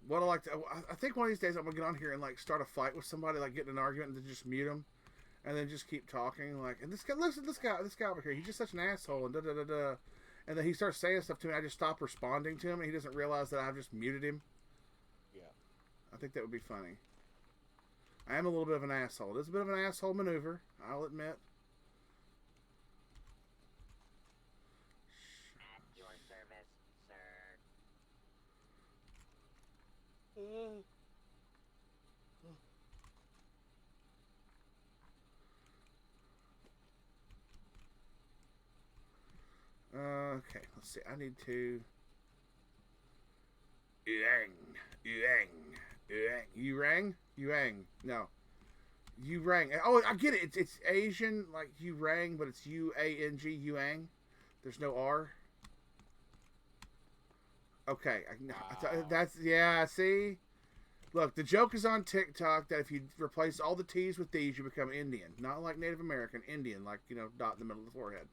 Speaker 6: What I think one of these days I'm gonna get on here and like start a fight with somebody, like get in an argument and then just mute them. And then just keep talking, like, and this guy, listen, this guy over here, he's just such an asshole, and da-da-da-da. And then he starts saying stuff to me, I just stop responding to him, and he doesn't realize that I've just muted him.
Speaker 8: Yeah.
Speaker 6: I think that would be funny. I am a little bit of an asshole. It is a bit of an asshole maneuver, I'll admit.
Speaker 7: At your service, sir.
Speaker 6: Okay, let's see. I need to. You rang? No. You rang. Oh, I get it. It's Asian, like you rang, but it's UANG, Yuang. There's no R. Okay, that's yeah. See, look, the joke is on TikTok that if you replace all the T's with D's, you become Indian, not like Native American, Indian, like dot in the middle of the forehead.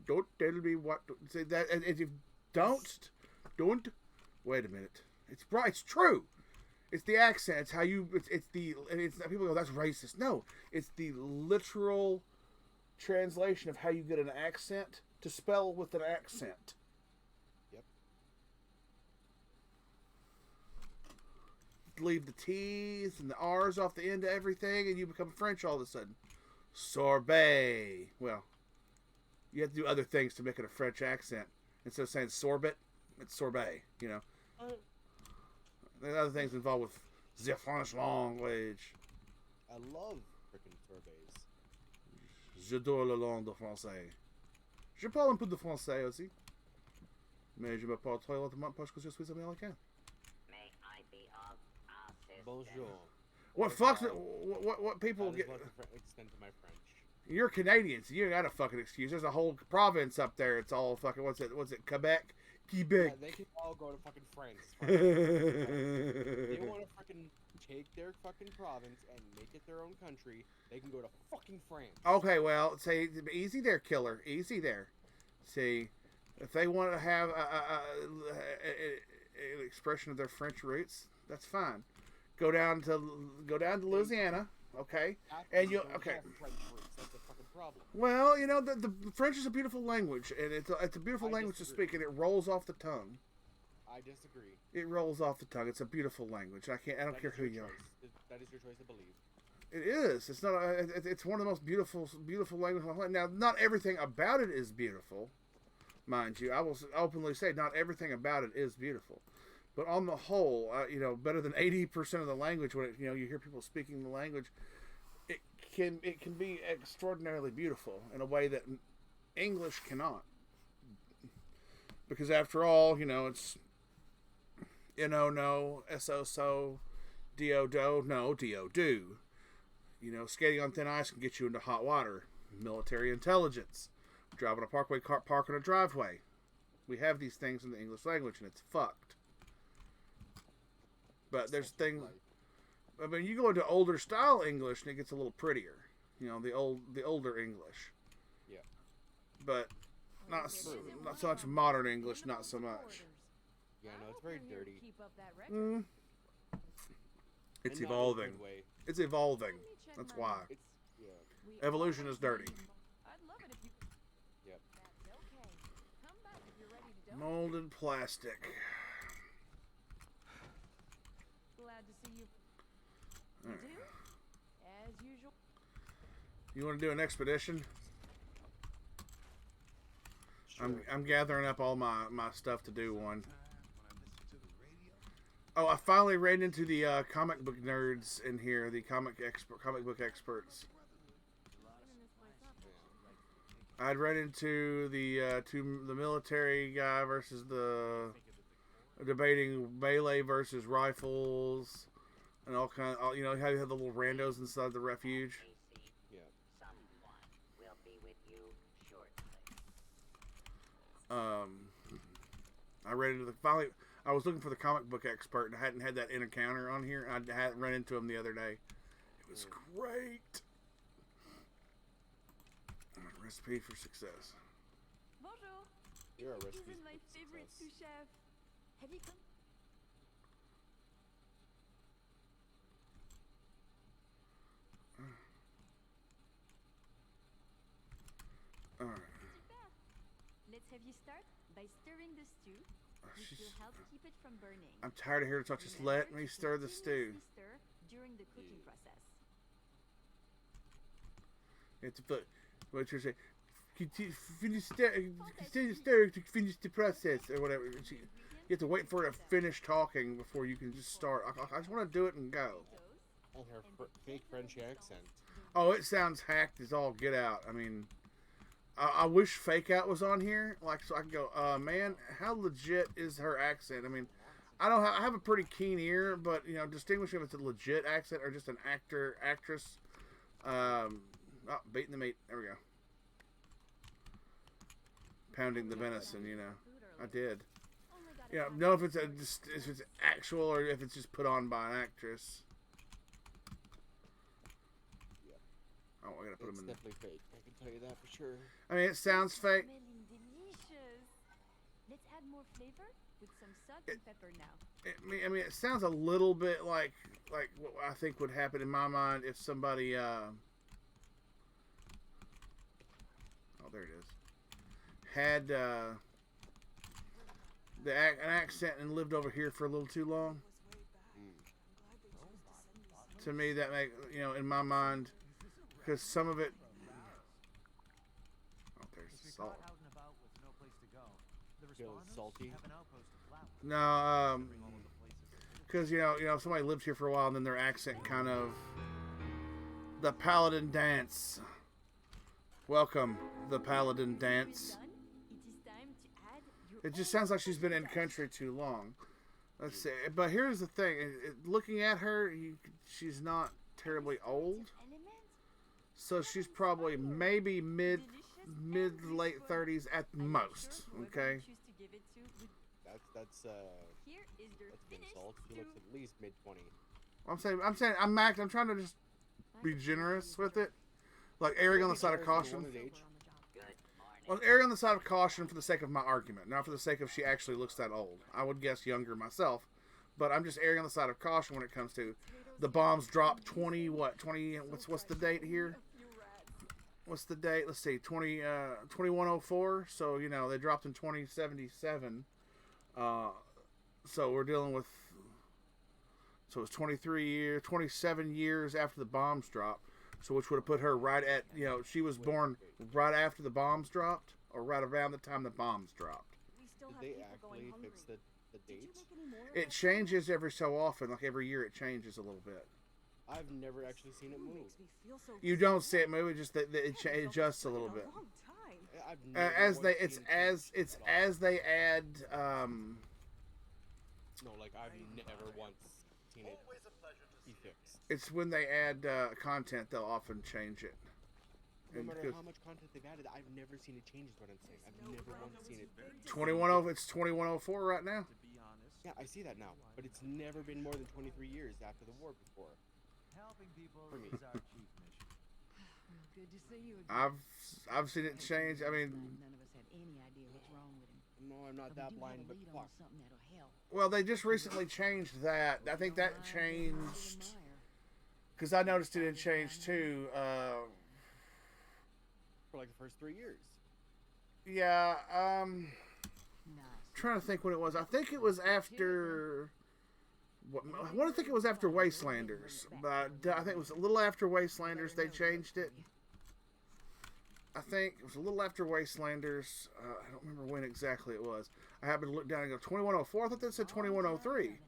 Speaker 6: Don't tell me what to say that, and if you don't wait a minute. It's right. It's true. It's the accent. It's how you. It's people go, that's racist. No, it's the literal translation of how you get an accent to spell with an accent.
Speaker 8: Yep.
Speaker 6: Leave the T's and the R's off the end of everything, and you become French all of a sudden. Sorbet. Well, you have to do other things to make it a French accent. Instead of saying sorbet, it's sorbet, There's other things involved with the French language.
Speaker 8: I love frickin' sorbets.
Speaker 6: J'adore la langue de français. Je parle un peu de français aussi. Mais je me parle très lentement parce que je suis américain.
Speaker 7: May I be of assistance?
Speaker 8: Bonjour.
Speaker 6: What people
Speaker 8: That
Speaker 6: get...
Speaker 8: is what the extent of my French.
Speaker 6: You're Canadian, so you got a fucking excuse. There's a whole province up there. It's all fucking... What's it? Quebec?
Speaker 8: Yeah,
Speaker 6: Quebec.
Speaker 8: they can all go to fucking France. If they want to fucking take their fucking province and make it their own country, they can go to fucking France.
Speaker 6: Okay, well, say, easy there, killer. Easy there. See, if they want to have an expression of their French roots, that's fine. Go down to Louisiana, okay? And you okay?
Speaker 8: French roots. That's a fucking problem.
Speaker 6: Well, the French is a beautiful language, and it's a beautiful language to speak, and it rolls off the tongue.
Speaker 8: I disagree.
Speaker 6: It rolls off the tongue. It's a beautiful language. I don't care who you are.
Speaker 8: That is your choice to believe.
Speaker 6: It is. It's not. It's one of the most beautiful languages. Now, not everything about it is beautiful, mind you. I will openly say not everything about it is beautiful, but on the whole, better than 80% of the language. When you hear people speaking the language, it can be extraordinarily beautiful in a way that English cannot. Because after all, it's no, so, do, no, do. Skating on thin ice can get you into hot water. Military intelligence. Driving a parkway car, park on a driveway. We have these things in the English language, and it's fucked. But there's things... I mean, you go into older style English, and it gets a little prettier. The older English.
Speaker 8: Yeah.
Speaker 6: But not so much modern English, not so much.
Speaker 8: Yeah, no, it's very dirty.
Speaker 6: Mm. It's
Speaker 8: And not in a
Speaker 6: evolving.
Speaker 8: good way.
Speaker 6: It's evolving. That's why.
Speaker 8: It's yeah.
Speaker 6: Evolution is dirty.
Speaker 8: Yep.
Speaker 6: Molded plastic.
Speaker 10: Glad to see you.
Speaker 6: Alright.
Speaker 10: As usual.
Speaker 6: You want to do an expedition?
Speaker 8: Sure.
Speaker 6: I'm gathering up all my stuff to do one. Oh, I finally ran into the comic book nerds in here, the comic book experts. I'd run into the military guy versus the debating melee versus rifles and all kind of, you know how you have the little randos inside the refuge.
Speaker 8: Yeah.
Speaker 7: Someone will be with you shortly.
Speaker 6: I ran into finally. I was looking for the comic book expert and I hadn't had that encounter on here. I hadn't run into him the other day. It was great. Recipe for success.
Speaker 10: Bonjour.
Speaker 8: You're a
Speaker 10: This
Speaker 8: recipe
Speaker 10: is my
Speaker 8: for
Speaker 10: favorite
Speaker 8: success.
Speaker 10: sous chef. Have you come?
Speaker 6: All right.
Speaker 10: Super. Let's have you start by stirring the stew, which will help keep it from burning.
Speaker 6: I'm tired of hearing talk. Just
Speaker 10: Remember
Speaker 6: let me
Speaker 10: to
Speaker 6: stir the stew.
Speaker 10: continuously Stir during the cooking process.
Speaker 6: It's what you're saying. Finish stir to finish the process or whatever. You have to wait for her to finish talking before you can just start. I just want to do it and go.
Speaker 8: And her fake French accent.
Speaker 6: Oh, it sounds hacked as all get out. I mean, I wish Fake Out was on here, like so I could go. Man, how legit is her accent? I mean, I have a pretty keen ear, but you know, distinguishing if it's a legit accent or just an actress. Oh, beating the meat. There we go. Pounding the venison. You know, I did. You know if it's if it's actual or if it's just put on by an actress. Oh, I gotta put
Speaker 8: It's
Speaker 6: them in.
Speaker 8: definitely fake. I can tell you that for sure.
Speaker 6: I mean, it sounds fake.
Speaker 10: Smelling delicious. Let's add more flavor with some salt and pepper now.
Speaker 6: I mean, it sounds a little bit like what I think would happen in my mind if somebody. Oh, there it is. Had an accent and lived over here for a little too long. To me, that in my mind, because some of it. Oh, there's salt.
Speaker 8: Feels salty.
Speaker 6: No, because you know, if somebody lived here for a while and then their accent kind of. The Paladin dance. Welcome, the Paladin dance.
Speaker 10: Done. It is time to add your
Speaker 6: It just sounds like she's been in country too long. Let's see. But here's the thing: looking at her, she's not terribly old. So she's probably maybe mid late 30s at most. Okay.
Speaker 8: That's
Speaker 10: Here is your
Speaker 8: an
Speaker 10: finished
Speaker 8: insult. She looks at least mid-20.
Speaker 6: I'm trying to just be generous with it, like erring on the side of caution. Well, erring on the side of caution for the sake of my argument, not for the sake of she actually looks that old. I would guess younger myself, but I'm just erring on the side of caution when it comes to the bombs dropped 20. What's the date here? What's the date? Let's see, 2104. So you know they dropped in 2077. So we're dealing with. So it's 27 years after the bombs dropped. So which would have put her right at, she was born right after the bombs dropped or right around the time the bombs dropped.
Speaker 8: Did they actually fix the dates?
Speaker 6: It changes every so often. Like every year it changes a little bit.
Speaker 8: I've never actually seen it move.
Speaker 6: You don't see it move, it just that it adjusts a little bit.
Speaker 8: I've never
Speaker 6: As they
Speaker 8: once seen it change at all.
Speaker 6: as they add
Speaker 8: No, like I've never once seen it be fixed.
Speaker 6: it's when they add content they'll often change it.
Speaker 8: No
Speaker 6: And
Speaker 8: matter
Speaker 6: because
Speaker 8: how much content they've added, I've never seen it change. Is what I'm saying. I've never once seen it.
Speaker 6: 2104 it's 2104 right now.
Speaker 8: Yeah, I see that now, but it's never been more than 23 years after the war before.
Speaker 11: Helping people
Speaker 8: For me.
Speaker 11: is our chief mission.
Speaker 10: Good to see you again.
Speaker 6: I've seen it change. I mean,
Speaker 10: None of us have any idea what's wrong with him.
Speaker 8: No, I'm not
Speaker 10: But
Speaker 8: that
Speaker 10: we do have
Speaker 8: blind,
Speaker 10: a
Speaker 8: but
Speaker 10: lead
Speaker 8: fuck.
Speaker 10: on something that'll help.
Speaker 6: well, they just recently changed that. I think that changed because I noticed it had changed too.
Speaker 8: For like the first 3 years.
Speaker 6: Yeah.
Speaker 10: Nice.
Speaker 6: Trying to think when it was. I think it was after. I want to think it was after Wastelanders, but I think it was a little after Wastelanders they changed it. I think it was a little after Wastelanders. I don't remember when exactly it was. I happened to look down and go 2104. I thought that said 2103.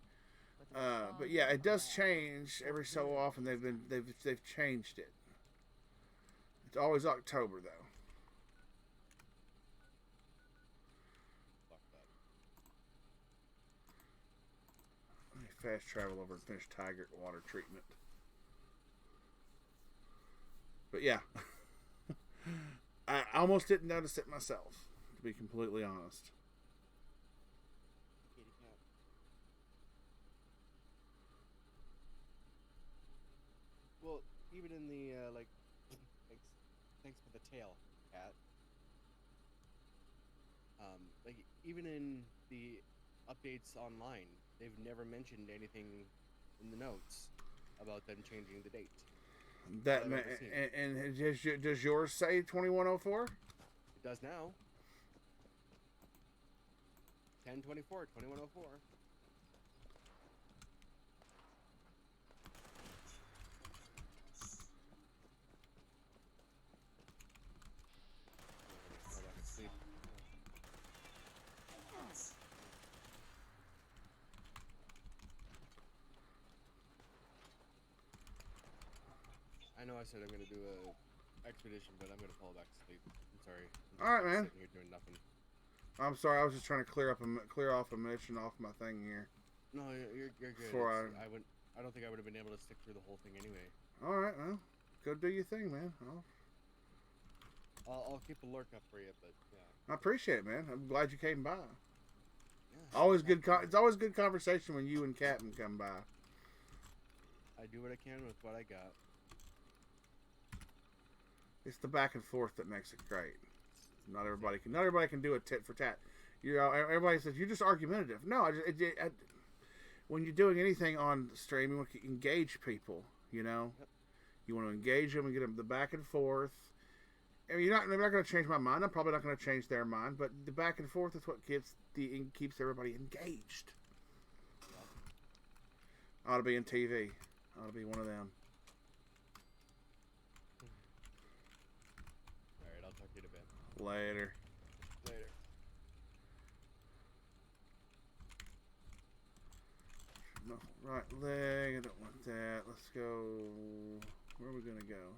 Speaker 6: But yeah, it does change every so often. They've changed it. It's always October though.
Speaker 8: Fuck that.
Speaker 6: Let me fast travel over and finish Tiger water treatment. But yeah. I almost didn't notice it myself, to be completely honest.
Speaker 8: Kitty cat. Well, even in the like, thanks for the tail, cat. Like even in the updates online, they've never mentioned anything in the notes about them changing the date.
Speaker 6: That
Speaker 8: I've ever seen.
Speaker 6: and does yours say 2104?
Speaker 8: It does now. 10/24, 2104. Go back and sleep. I know I said I'm gonna do a expedition, but I'm gonna fall back to sleep. I'm sorry. I'm
Speaker 6: All right, man.
Speaker 8: Sitting here doing nothing.
Speaker 6: I'm sorry, I was just trying to clear off a mission off my thing here.
Speaker 8: No, you're good.
Speaker 6: Before
Speaker 8: I don't think I would have been able to stick through the whole thing anyway.
Speaker 6: All right, well, go do your thing, man.
Speaker 8: I'll keep a lurk up for you, but yeah.
Speaker 6: I appreciate it, man. I'm glad you came by.
Speaker 8: Yeah,
Speaker 6: Always good. It's always good conversation when you and Captain come by.
Speaker 8: I do what I can with what I got.
Speaker 6: It's the back and forth that makes it great. Not everybody can do a tit for tat. Everybody says you're just argumentative. No, when you're doing anything on stream, you want to engage people. You know,
Speaker 8: Yep.
Speaker 6: you want to engage them and get them the back and forth. I mean, they're not going to change my mind. I'm probably not going to change their mind, but the back and forth is what keeps everybody engaged. Ought to be in TV. Ought to be one of them.
Speaker 8: Alright, I'll talk to you in a bit.
Speaker 6: Later.
Speaker 8: Later.
Speaker 6: No, right leg. I don't want that. Let's go. Where are we going to go?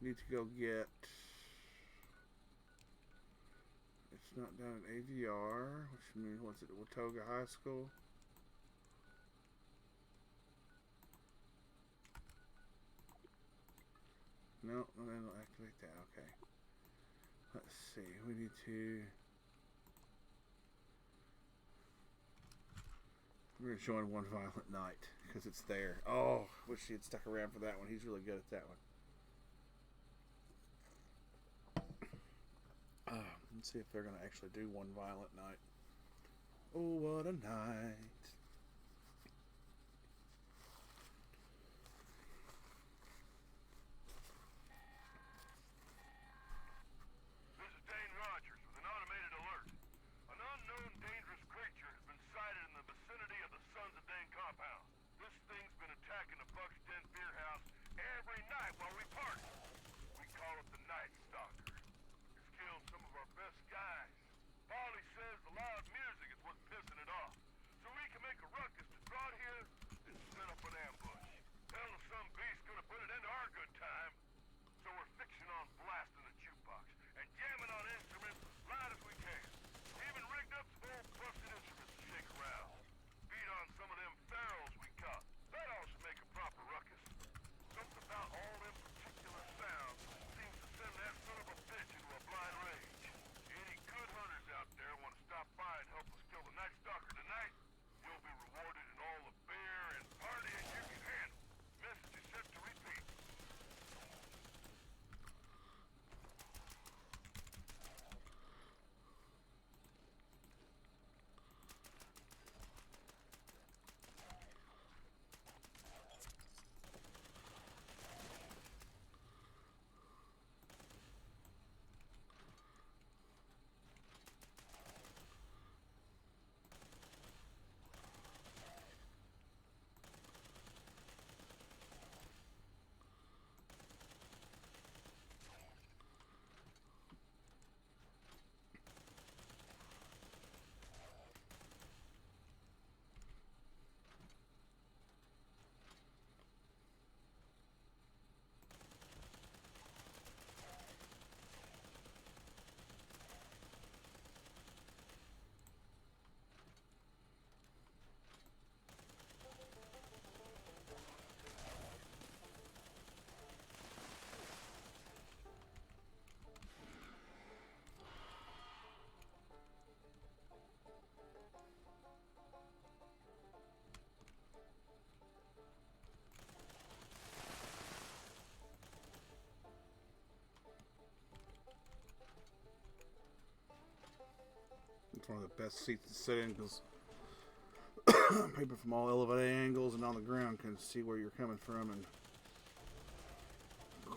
Speaker 6: Need to go get. It's not down at AVR, which means what's it? Watoga High School. No, that'll activate that. Okay. Let's see. We need to. We're gonna join One Violent Night because it's there. Oh, wish he had stuck around for that one. He's really good at that one. Let's see if they're gonna actually do One Violent Night. Oh, what a night!
Speaker 11: This is Dane Rogers with an automated alert. An unknown dangerous creature has been sighted in the vicinity of the Sons of Dane compound. This thing's been attacking the Buck's Den beer house every night while we party. We call it the Night Stalker. It's killed some of our best guys. Polly says the loud music is what's pissing it off. So we can make a ruckus to draw it here and set up an ambush. Hell, if some beast's gonna put it into our good time. So we're fixing on blasting the jukebox and jamming on instruments as loud as we can. Even rigged up some old busted instruments to shake around. Beat on some of them ferals we caught. That all should make a proper ruckus. Something about all them particular sounds seems to send that son of a bitch into a blind rage. Any good hunters out there want to stop by and help
Speaker 6: one of the best seats to sit in because people from all elevated angles and on the ground can see where you're coming from and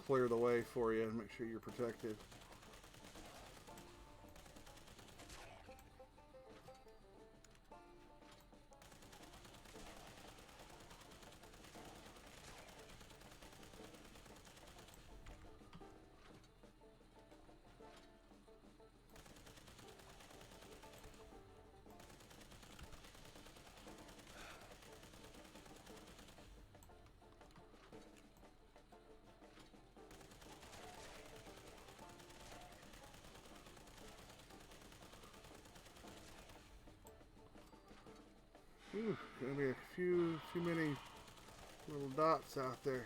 Speaker 6: clear the way for you and make sure you're protected. Ooh, gonna be a few many little dots out there.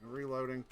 Speaker 6: Reloading.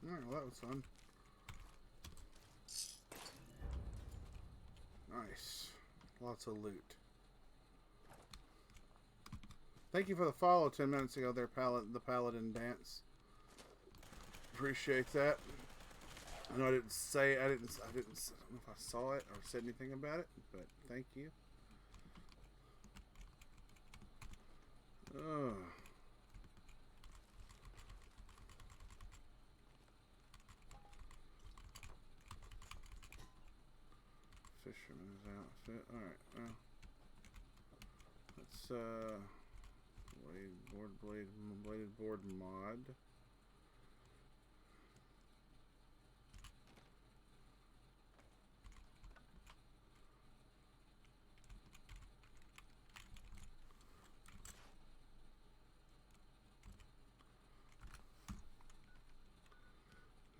Speaker 6: Alright, well that was fun. Nice. Lots of loot. Thank you for the follow 10 minutes ago there, the Paladin Dance. Appreciate that. I know I don't know if I saw it or said anything about it, but thank you. Oh. Fisherman's outfit. Alright, well. Let's bladed board mod.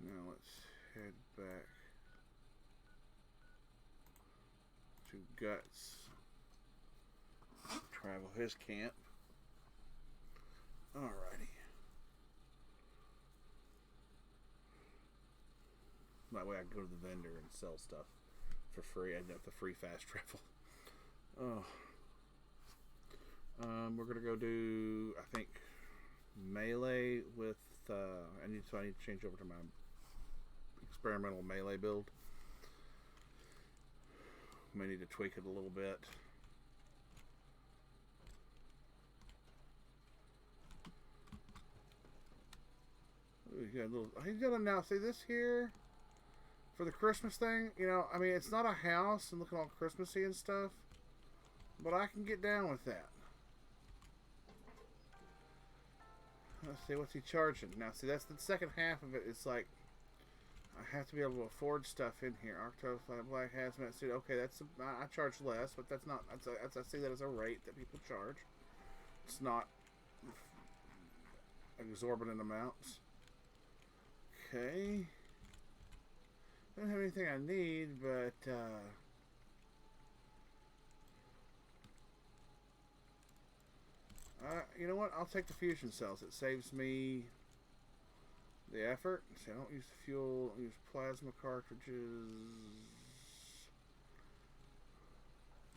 Speaker 6: Now let's head back to Guts. Travel his camp. Alrighty. That way I can go to the vendor and sell stuff for free. I have the free fast travel. Oh. We're gonna go do, I think, melee with. I need to change over to my experimental melee build. May need to tweak it a little bit. Ooh, you got a little. He's gonna now see this here for the Christmas thing. You know, I mean, it's not a house and looking all Christmassy and stuff, but I can get down with that. Let's see, what's he charging? Now, see, that's the second half of it. It's like, I have to be able to afford stuff in here. Octo Black Hazmat Suit. Okay, I charge less, but that's not, I see that as a rate that people charge. It's not exorbitant amounts. Okay. I don't have anything I need, but, you know what? I'll take the fusion cells. It saves me the effort. See, I don't use fuel. I use plasma cartridges.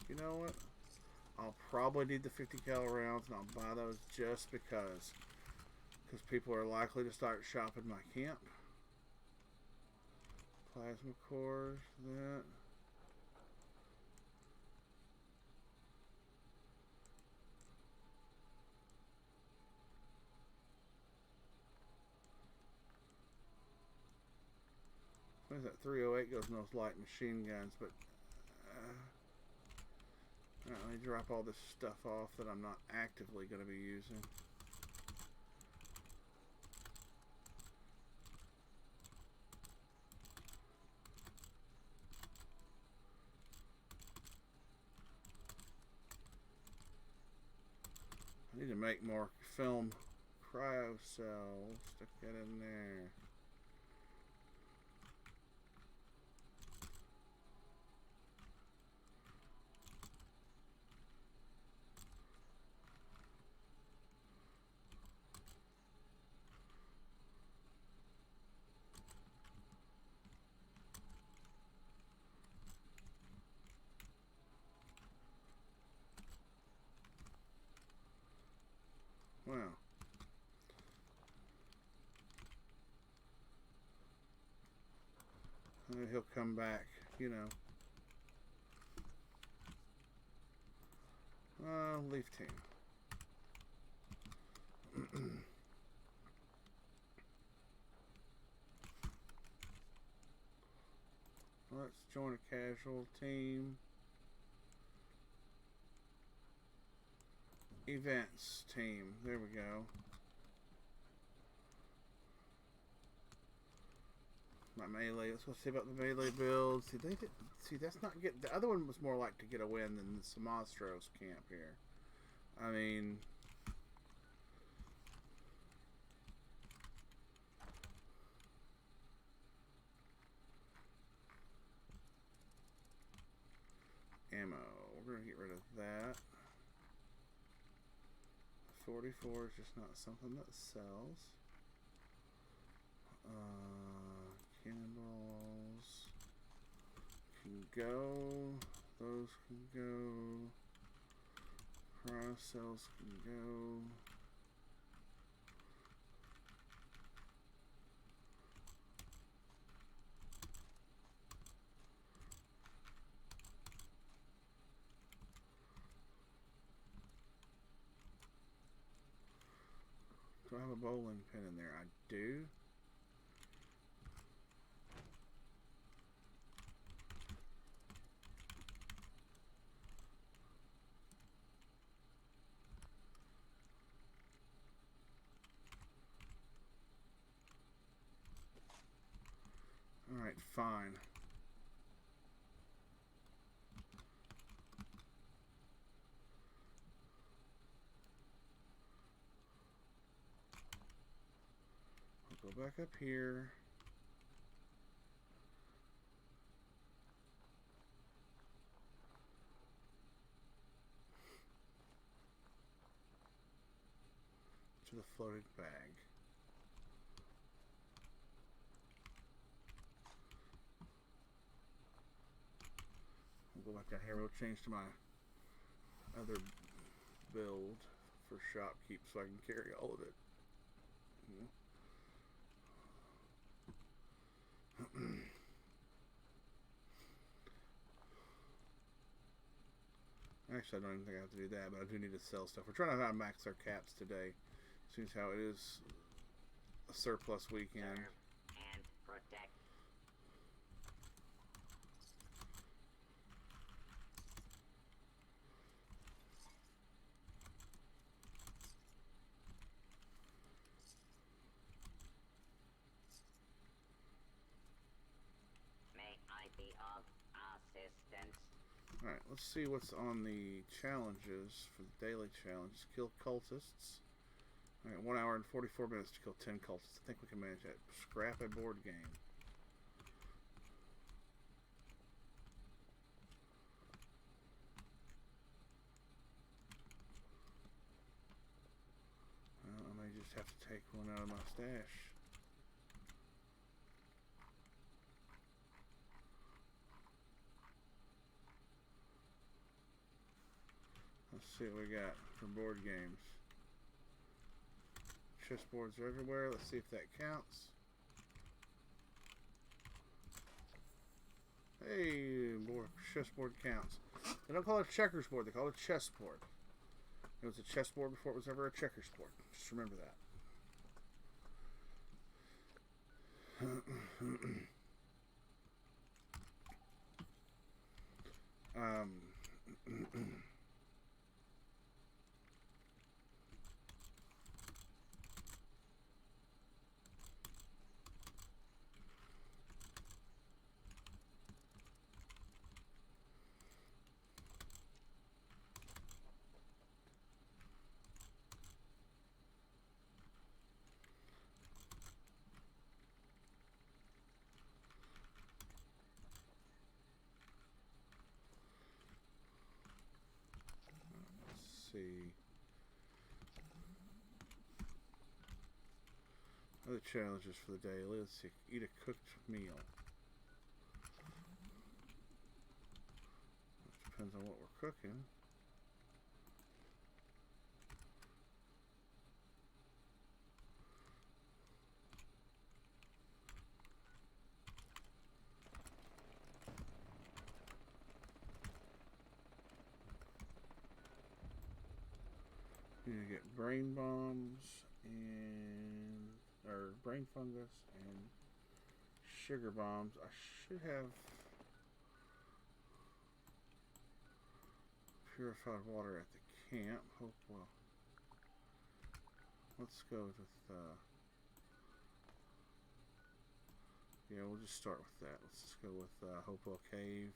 Speaker 6: You know what? I'll probably need the 50 cal rounds, and I'll buy those just because people are likely to start shopping my camp. Plasma cores, that. What is that? 308 goes in those light machine guns, but let me drop all this stuff off that I'm not actively going to be using. Need to make more film cryo cells. Stick that in there. Wow. He'll come back, you know. Leaf team. Let's join a casual team. Events team. There we go. My melee. Let's go see about the melee build. See, they did. See, that's not get. The other one was more like to get a win than the Samastros camp here. I mean, ammo. We're gonna get rid of that. 44 is just not something that sells. Cannonballs can go. Those can go. Cryo cells can go. Do I have a bowling pin in there? I do. Alright, fine. I'll go back up here. To the floating bag. Go back down here. We'll change to my other build for shopkeep so I can carry all of it. Actually, I don't even think I have to do that, but I do need to sell stuff. We're trying to max our caps today. Seems how it is a surplus weekend.
Speaker 7: And protect.
Speaker 6: Alright, let's see what's on the challenges for the daily challenges. Kill cultists. Alright, 1 hour and 44 minutes to kill 10 cultists. I think we can manage that. Scrap a board game. Well, I may just have to take one out of my stash. Let's see what we got for board games. Chessboards are everywhere. Let's see if that counts. Hey, board, chessboard counts. They don't call it a checkers board. They call it a chessboard. It was a chessboard before it was ever a checkers board. Just remember that. see. Other challenges for the day. Let's see. Eat a cooked meal. Which depends on what we're cooking. You get brain bombs or brain fungus and sugar bombs. I should have purified water at the camp. Hope well. Let's go with yeah, we'll just start with that. Let's just go with Hopewell Cave.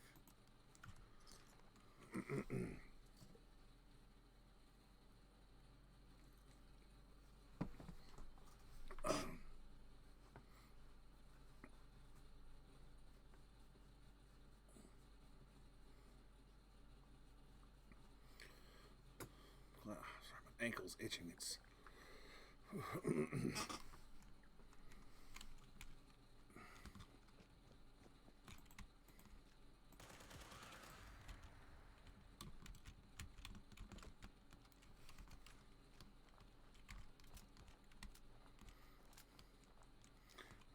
Speaker 6: Sorry, my ankle's itching. It's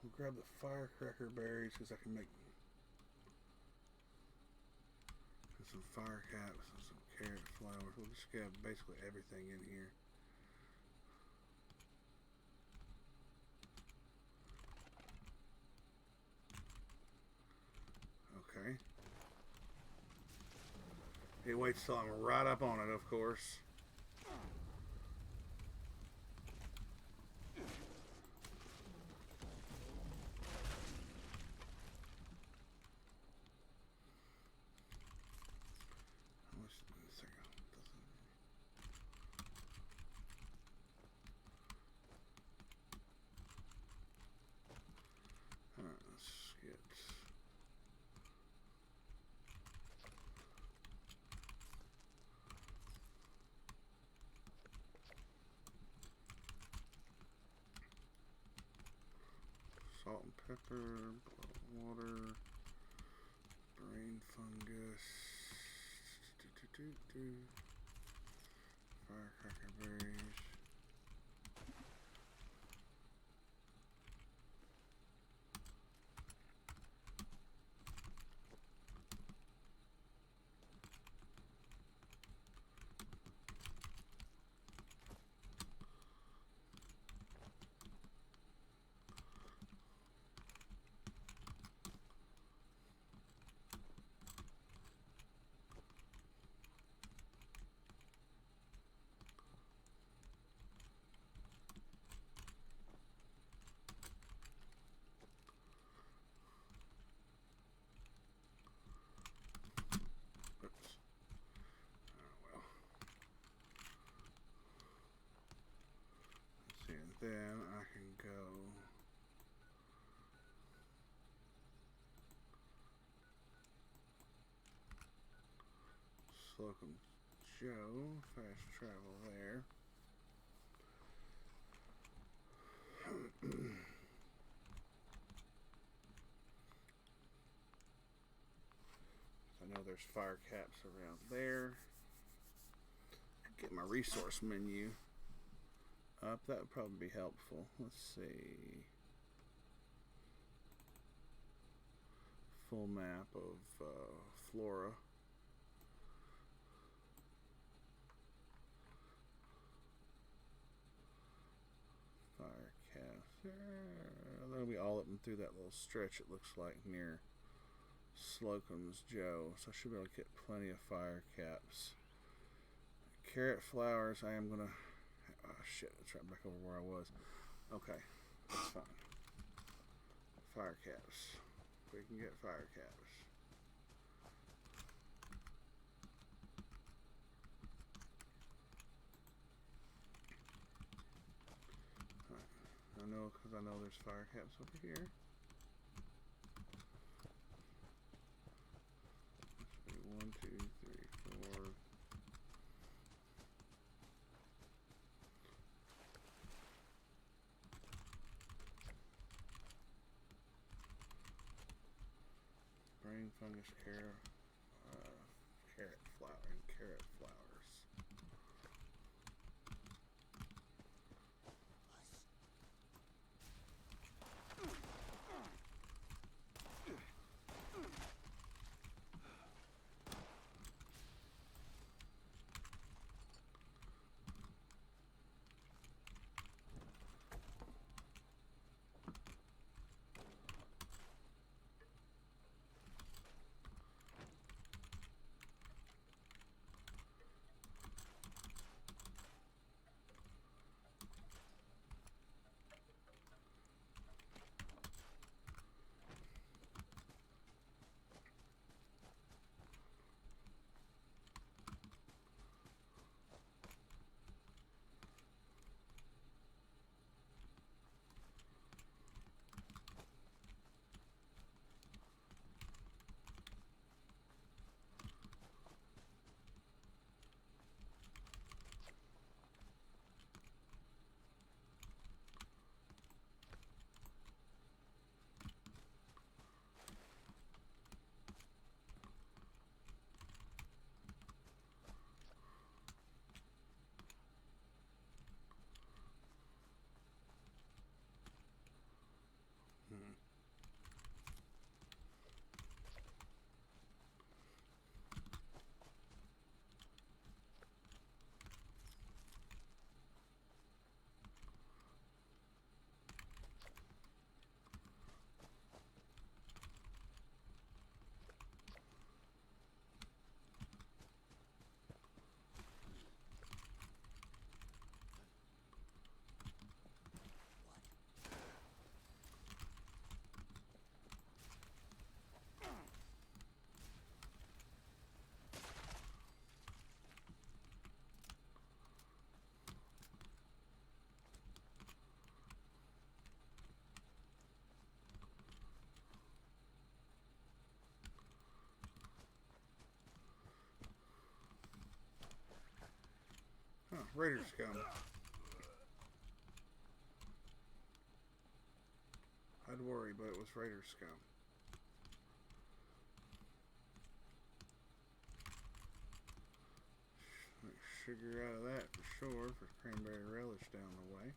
Speaker 6: we'll grab the firecracker berries because I can make some fire caps and some carrot flowers. We'll just grab basically everything in here. Okay. It waits till I'm right up on it, of course. Salt and pepper, water, brain fungus, firecracker berries. Then I can go Slocum Joe, fast travel there. I know there's fire caps around there. Get my resource menu up. That would probably be helpful. Let's see. Full map of flora. Fire caps. That'll be all up and through that little stretch, it looks like, near Slocum's Joe. So I should be able to get plenty of fire caps. Carrot flowers, I am gonna. Oh shit, it's right back over where I was. Okay, that's fine. Fire caps. We can get fire caps. Alright, I know because I know there's fire caps over here. Should be 1, 2, 3, 4. fungus, carrot flower, and carrot flowers. Huh, Raider scum. I'd worry, but it was Raider scum. Sugar out of that for sure, for cranberry relish down the way.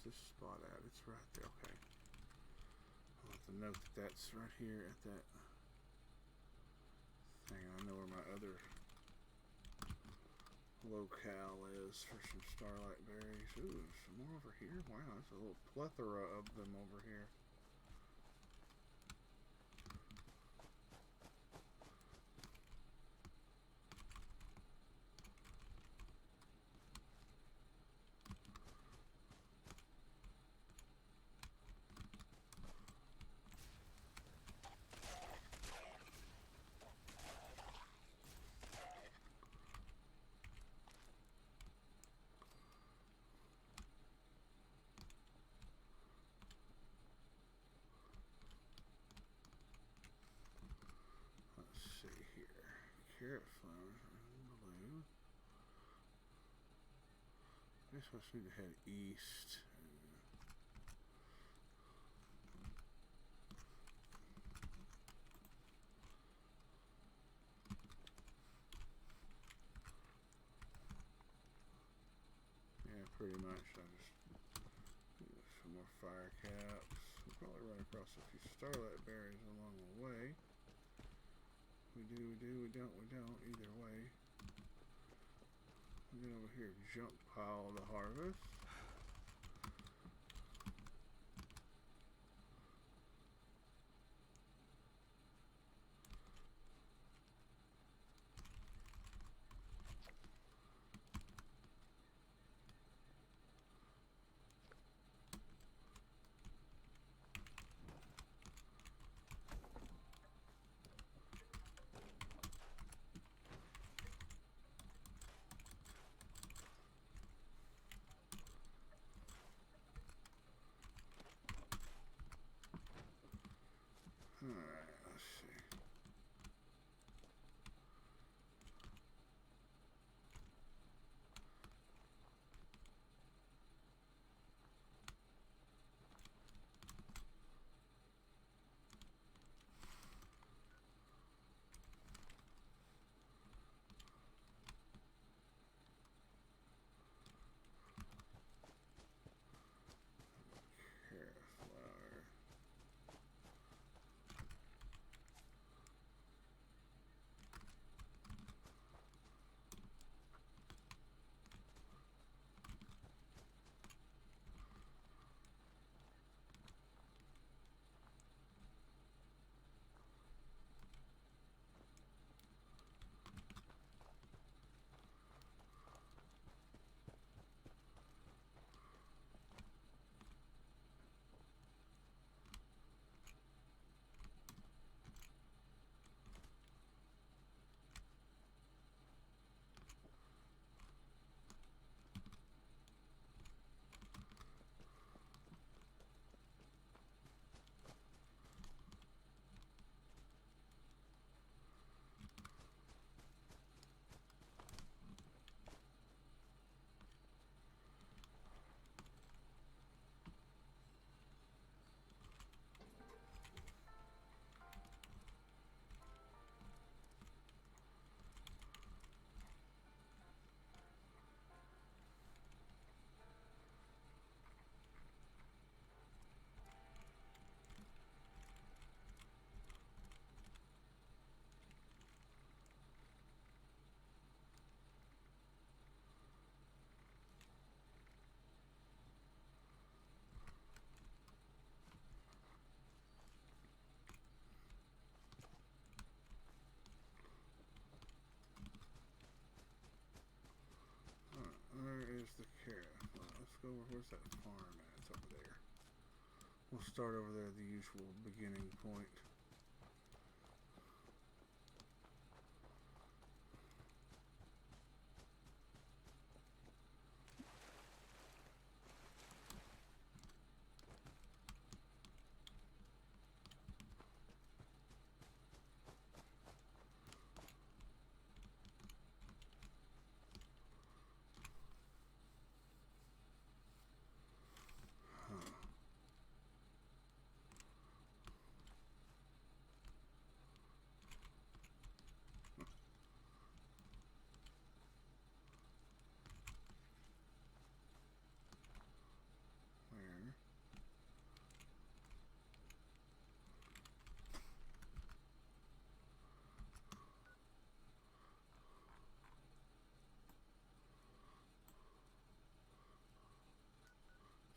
Speaker 6: This spot at? It's right there. Okay. I'll have to note that that's right here at that thing. I know where my other locale is for some starlight berries. Ooh, some more over here. Wow, there's a little plethora of them over here. Carrot flowers are in blue. I guess I just need to head east. Yeah, pretty much. I just need some more fire caps. We'll probably run across a few starlight berries along the way. We don't, either way. And then over here, junk pile to harvest. go over. Where's that farm at? It's over there. We'll start over there at the usual beginning point.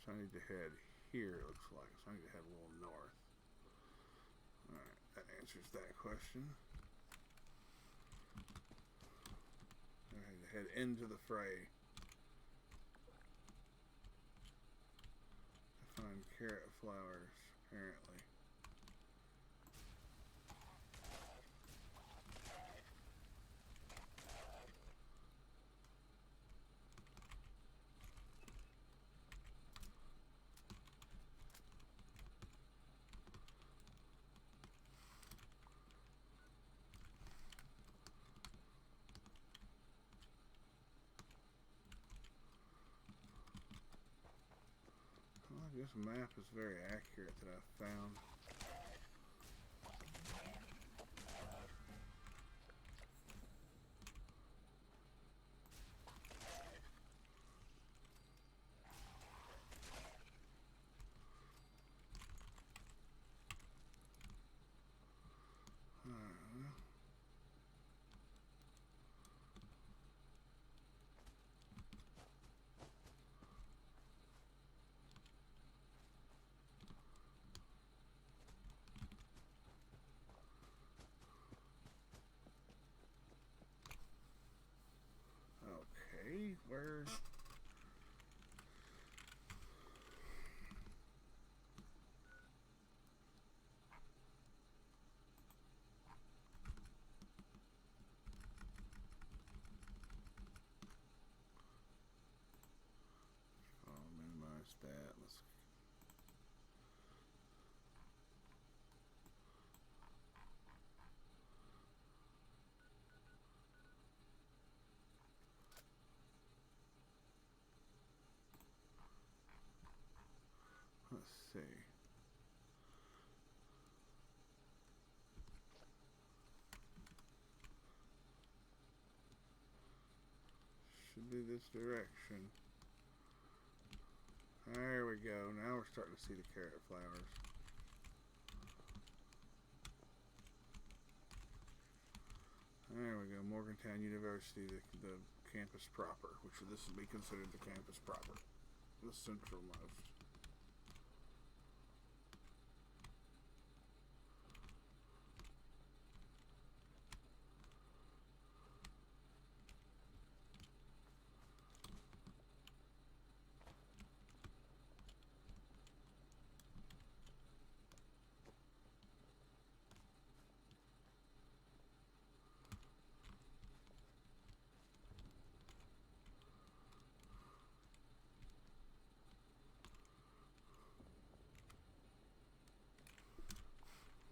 Speaker 6: So I need to head here, it looks like. So I need to head a little north. Alright, that answers that question. I need to head into the fray. To find carrot flowers, apparently. This map is very accurate that I've found. Where? I'll minimize that. Let's. Let's see. Should be this direction. There we go. Now we're starting to see the carrot flowers. There we go. Morgantown University, the campus proper, which this would be considered the campus proper, the centralmost.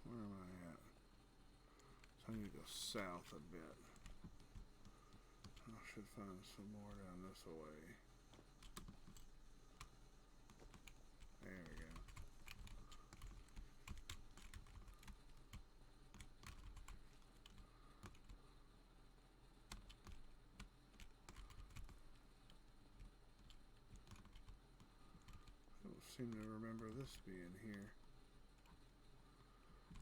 Speaker 6: Where am I at? So I need to go south a bit. I should find some more down this way. There we go. I don't seem to remember this being here.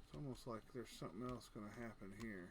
Speaker 6: It's almost like there's something else going to happen here.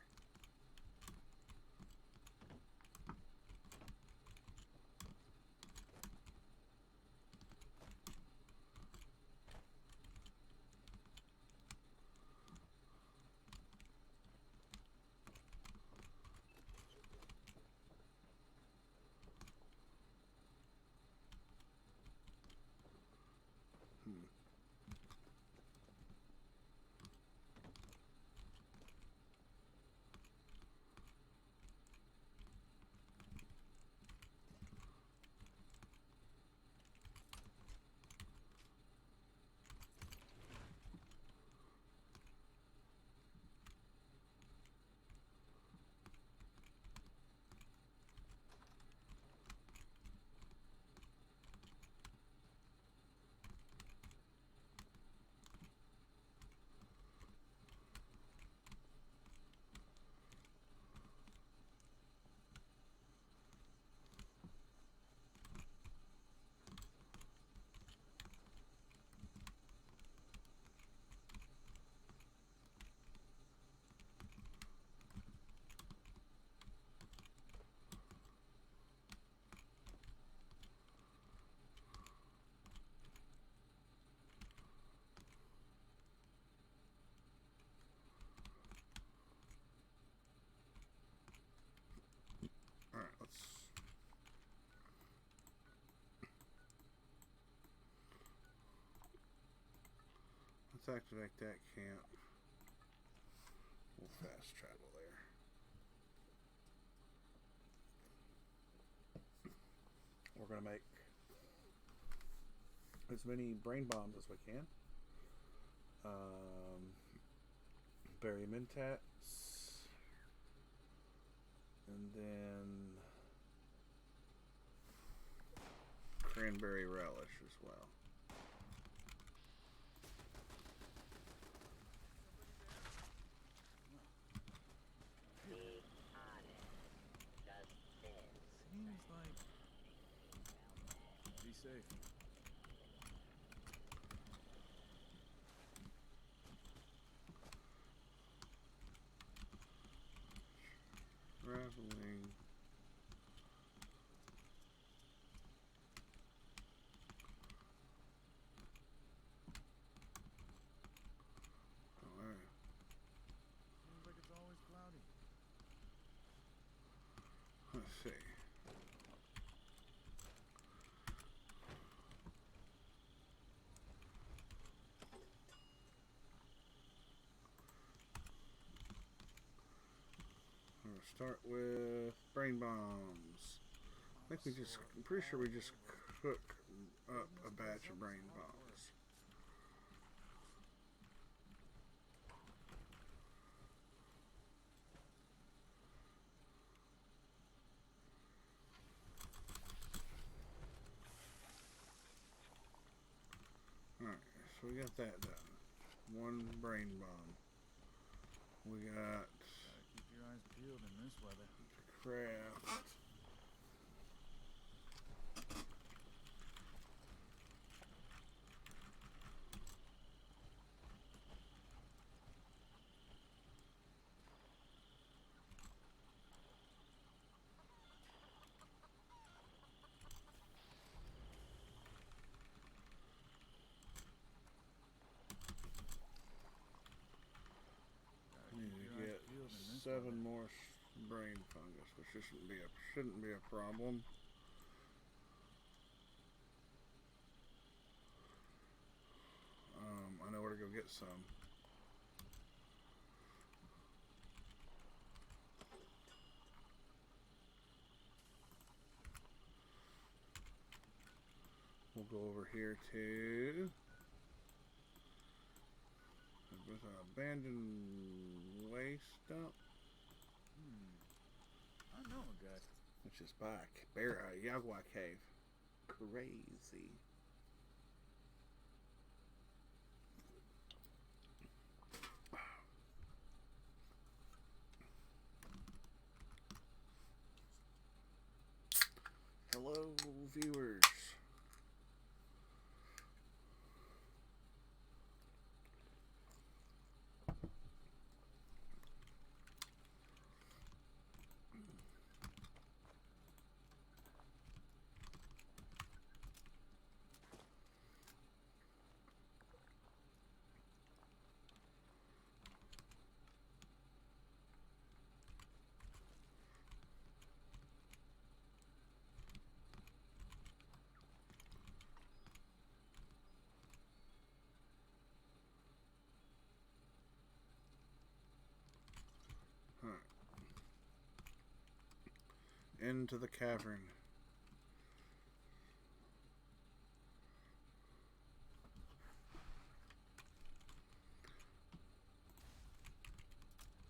Speaker 6: let's activate that camp. We'll fast travel there. We're going to make as many brain bombs as we can. Berry mentats. And then cranberry relish as well.
Speaker 12: Seems like... Be safe.
Speaker 6: Traveling. Alright.
Speaker 12: Seems like it's always cloudy.
Speaker 6: Let's see. I'm gonna start with brain bombs. I think I'm pretty sure we just cook up a batch of brain bombs. Alright, so we got that done. One brain bomb. We got
Speaker 12: Keep your eyes peeled in this weather.
Speaker 6: craft. Need to get 7 more brain fungus, which shouldn't be a problem. I know where to go get some. We'll go over here to with an abandoned waste dump.
Speaker 12: I know a guy.
Speaker 6: Which is by Yagua Cave. Crazy. Hello, viewers. Into the cavern.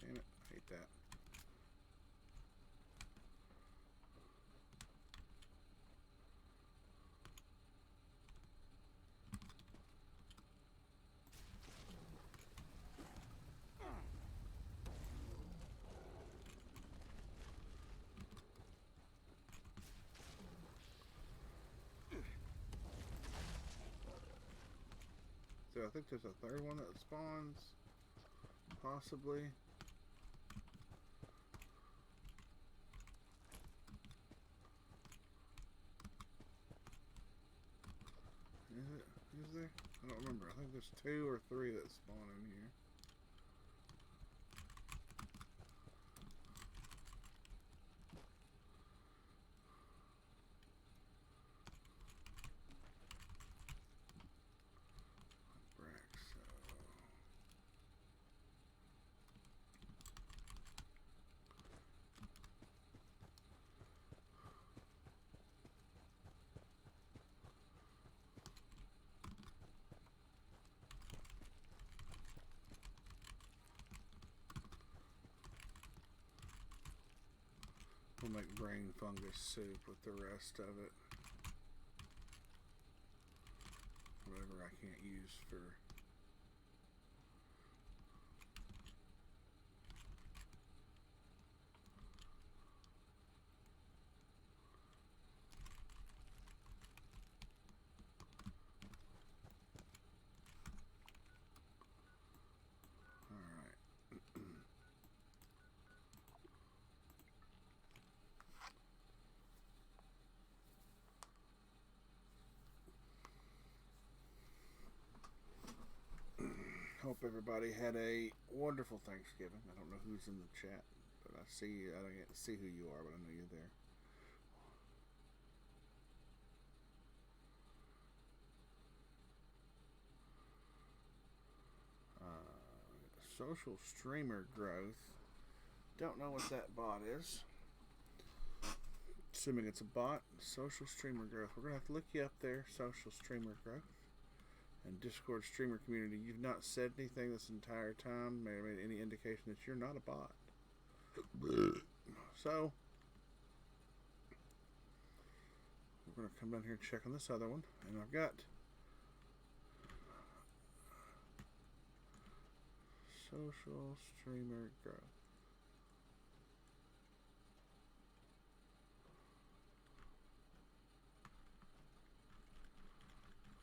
Speaker 6: Damn it, I hate that. So I think there's a third one that spawns, possibly. Is there? I don't remember. I think there's 2 or 3 that spawn in here. will make brain fungus soup with the rest of it. Whatever I can't use for... Hope everybody had a wonderful Thanksgiving. I don't know who's in the chat, but I see you. I don't get to see who you are, but I know you're there. Social streamer growth. Don't know what that bot is. Assuming it's a bot. Social streamer growth. We're gonna have to look you up there. Social streamer growth. And Discord streamer community, you've not said anything this entire time, may have made any indication that you're not a bot. So, we're going to come down here and check on this other one. And I've got social streamer growth.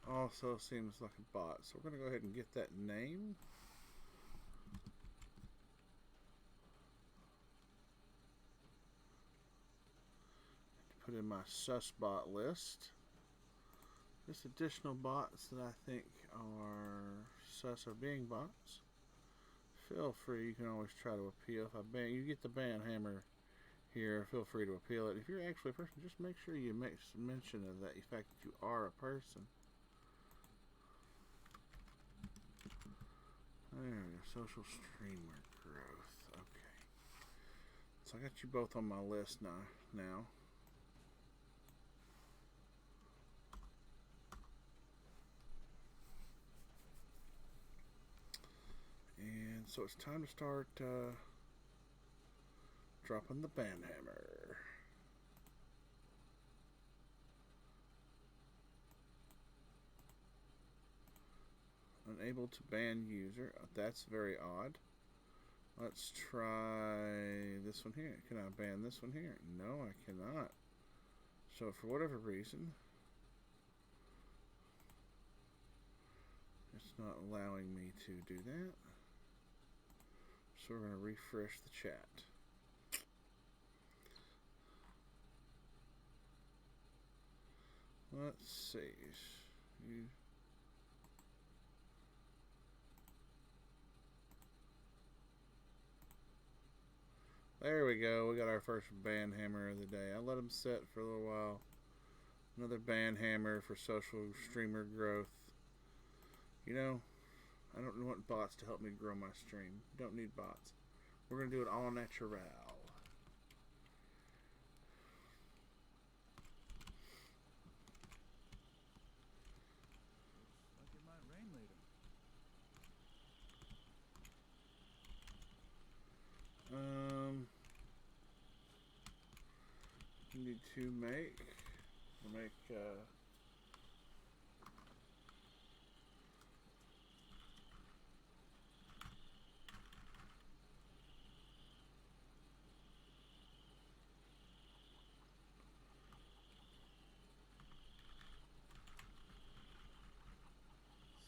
Speaker 6: Also seems like a bot, so we're going to go ahead and get that name. Put in my sus bot list. Just additional bots that I think are sus or being bots. Feel free, you can always try to appeal. If I ban, you get the ban hammer here, feel free to appeal it. If you're actually a person, just make sure you make mention of that, the fact that you are a person. There we go, social streamer growth. Okay. So I got you both on my list now. And so it's time to start dropping the ban hammer. Unable to ban user. That's very odd. Let's try this one here. Can I ban this one here? No, I cannot. So for whatever reason, it's not allowing me to do that. So we're going to refresh the chat. Let's see. There we go. We got our first ban hammer of the day. I let them sit for a little while. Another ban hammer for social streamer growth. You know, I don't want bots to help me grow my stream. Don't need bots. We're going to do it all natural.
Speaker 12: Like it might rain later.
Speaker 6: You need to make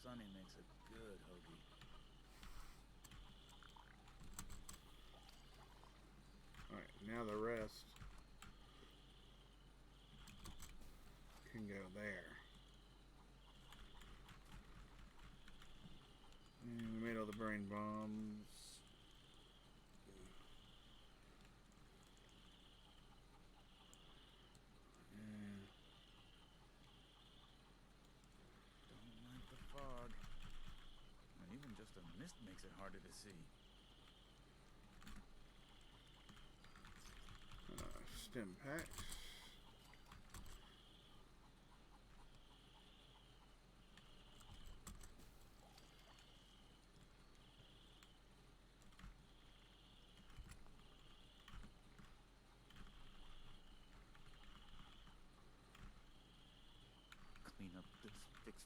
Speaker 12: Sonny makes a good hoagie.
Speaker 6: Alright, now the rest can go there. And we made all the brain bombs. And
Speaker 12: Don't like the fog. And even just a mist makes it harder to see.
Speaker 6: Stim packs.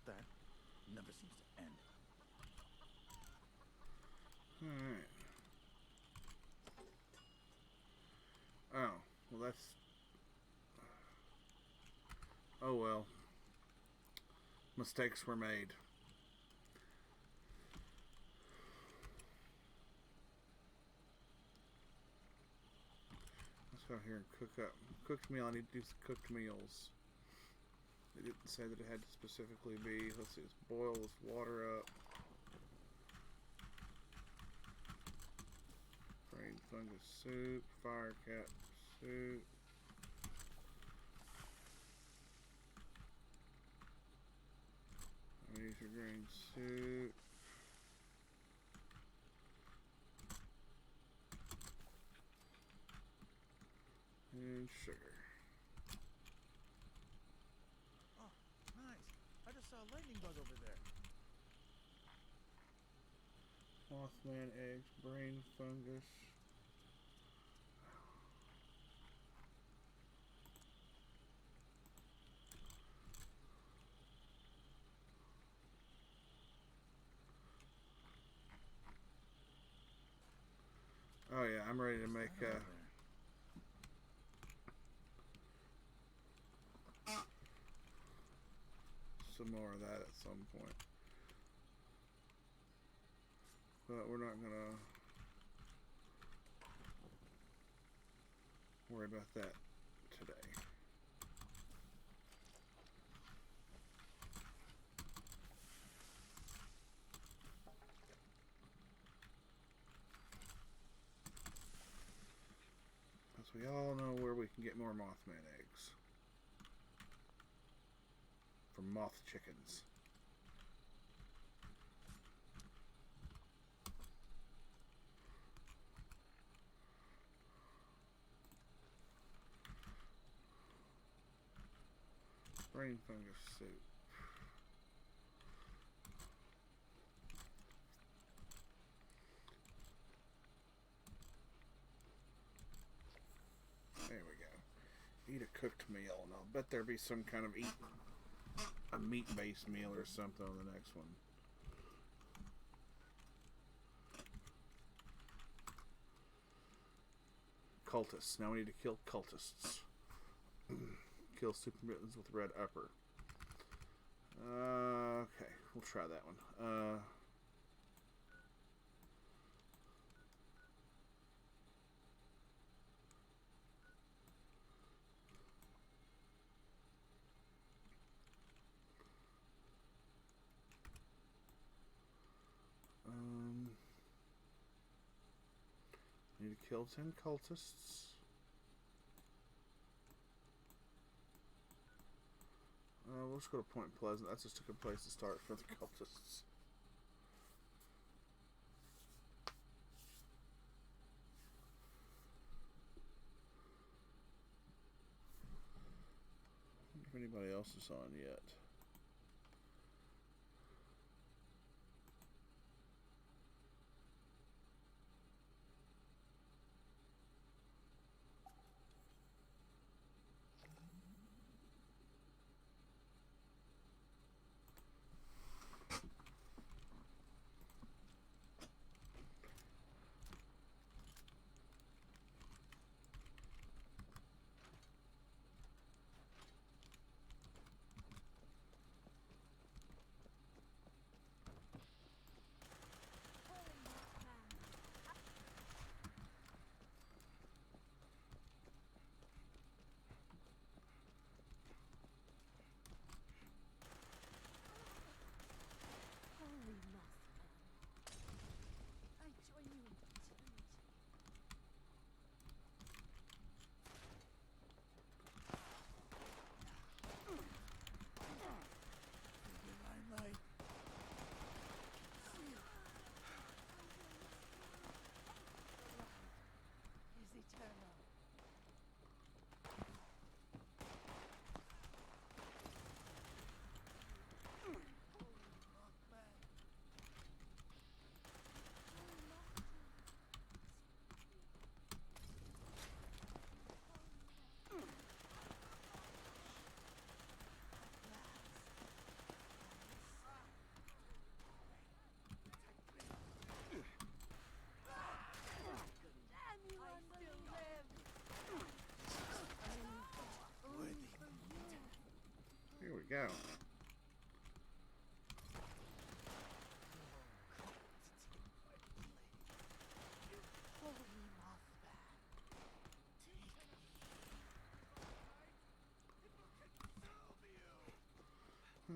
Speaker 12: that never seems to end.
Speaker 6: Alright. Oh, well that's... Oh well. Mistakes were made. Let's go here and cook up. Cooked meal, I need to do some cooked meals. They didn't say that it had to specifically be. Let's see, let's boil this water up. Brain fungus soup, fire cat soup. Razor grain soup. And sugar.
Speaker 12: Oh, nice. I just saw a lightning bug over there.
Speaker 6: Mothman eggs, brain fungus. Oh yeah, I'm ready to make some more of that at some point. But we're not gonna worry about that today. Because we all know where we can get more Mothman eggs. From moth chickens. Brain fungus soup. There we go. Eat a cooked meal, and I'll bet there'll be some kind of a meat-based meal or something on the next one. Cultists. Now we need to kill cultists. Kill super mutants with red upper. Okay, we'll try that one. Need to kill 10 cultists. We'll just go to Point Pleasant. That's just a good place to start for the cultists. I wonder if anybody else is on yet.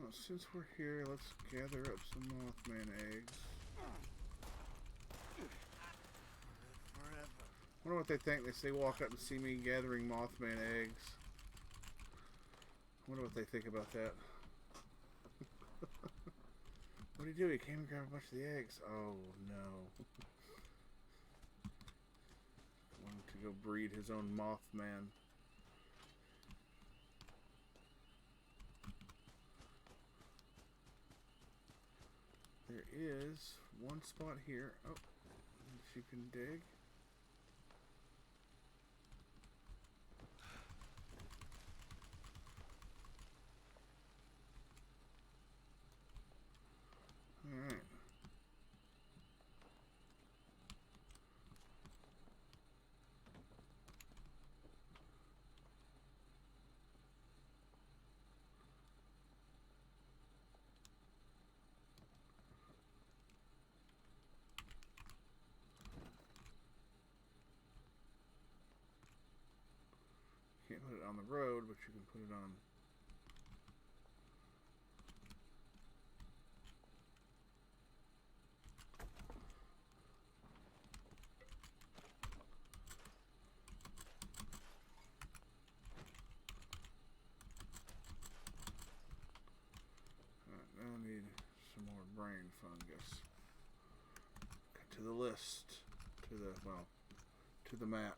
Speaker 6: Well, since we're here, let's gather up some Mothman eggs. I wonder what they think. They walk up and see me gathering Mothman eggs. I wonder what they think about that. What do you do? He came and grabbed a bunch of the eggs. Oh no. Wanted to go breed his own Mothman. There is one spot here. Oh, that you can dig. Alright. Can't put it on the road, but you can put it on. Alright, now I need some more brain fungus. To the list. To the map.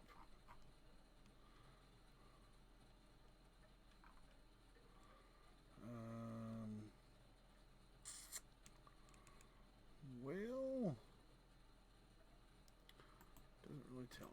Speaker 6: Well, doesn't really tell me.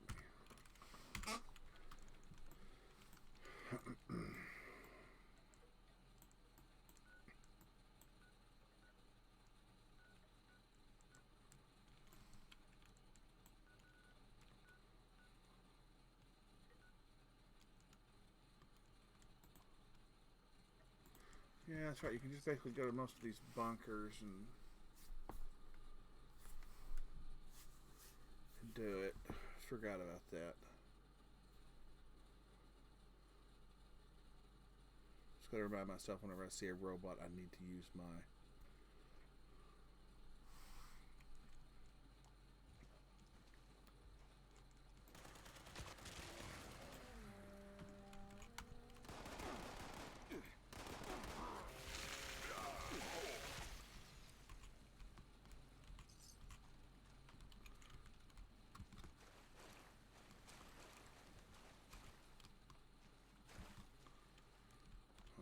Speaker 6: Yeah, that's right. You can just basically go to most of these bunkers and do it. Forgot about that. Just gotta remind myself whenever I see a robot, I need to use my.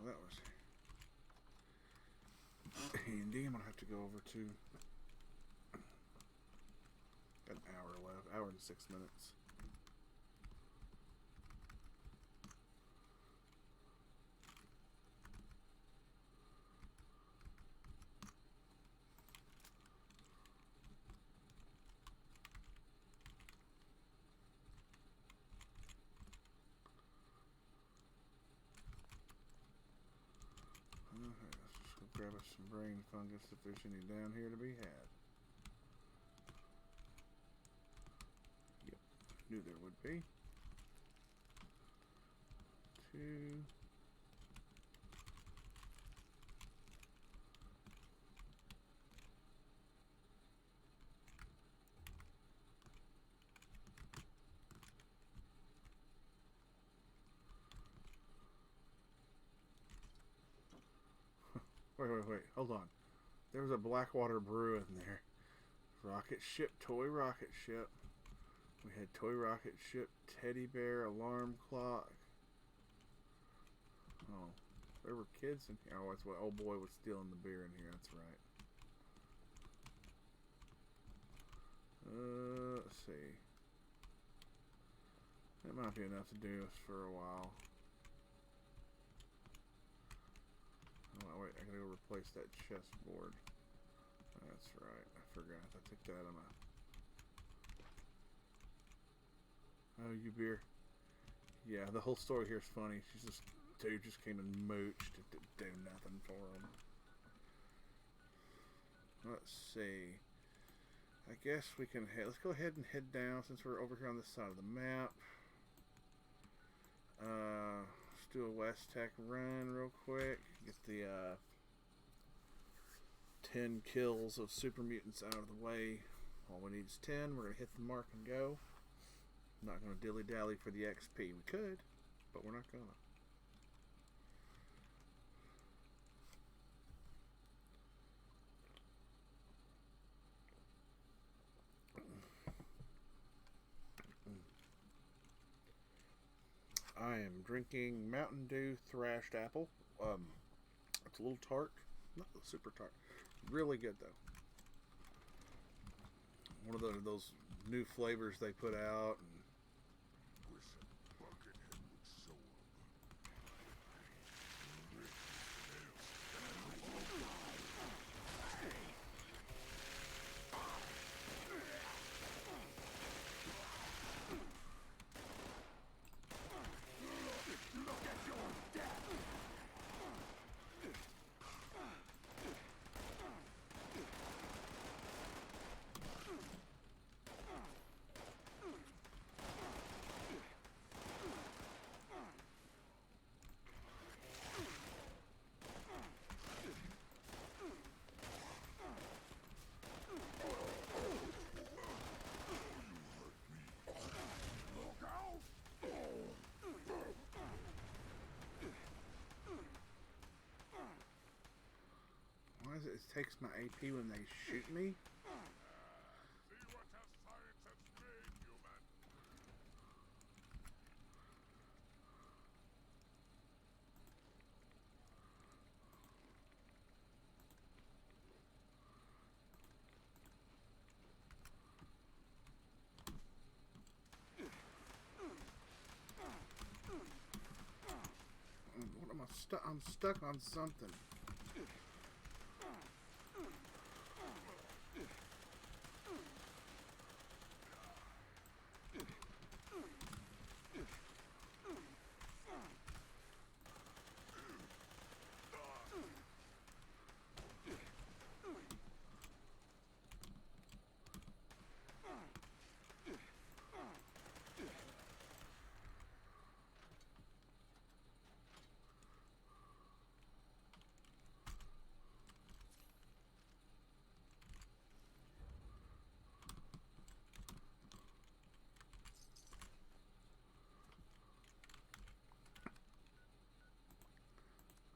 Speaker 6: That was handy. I'm gonna have to go over to. Got an hour left. Hour and 6 minutes. Grab us some brain fungus if there's any down here to be had. Yep, knew there would be. 2. Wait, hold on. There was a Blackwater brew in there. Rocket ship, toy rocket ship. We had toy rocket ship, teddy bear, alarm clock. Oh, there were kids in here. Oh, that's what old boy was stealing the beer in here. That's right. Let's see. That might be enough to do us for a while. Oh, wait, I gotta go replace that chessboard. That's right, I forgot. I took that on my... Oh, you beer. Yeah, the whole story here is funny. She's just... Dude just came and mooched. It didn't do nothing for him. Let's see. I guess we can head... Let's go ahead and head down since we're over here on this side of the map. Let's do a West Tech run real quick. Get the, 10 kills of super mutants out of the way. All we need is 10. We're going to hit the mark and go. I'm not going to dilly-dally for the XP. We could, but we're not going to. I am drinking Mountain Dew Thrashed Apple. It's a little tart. Not super tart. Really good, though. One of those new flavors they put out. Why is it takes my AP when they shoot me? What am I stuck? I'm stuck on something.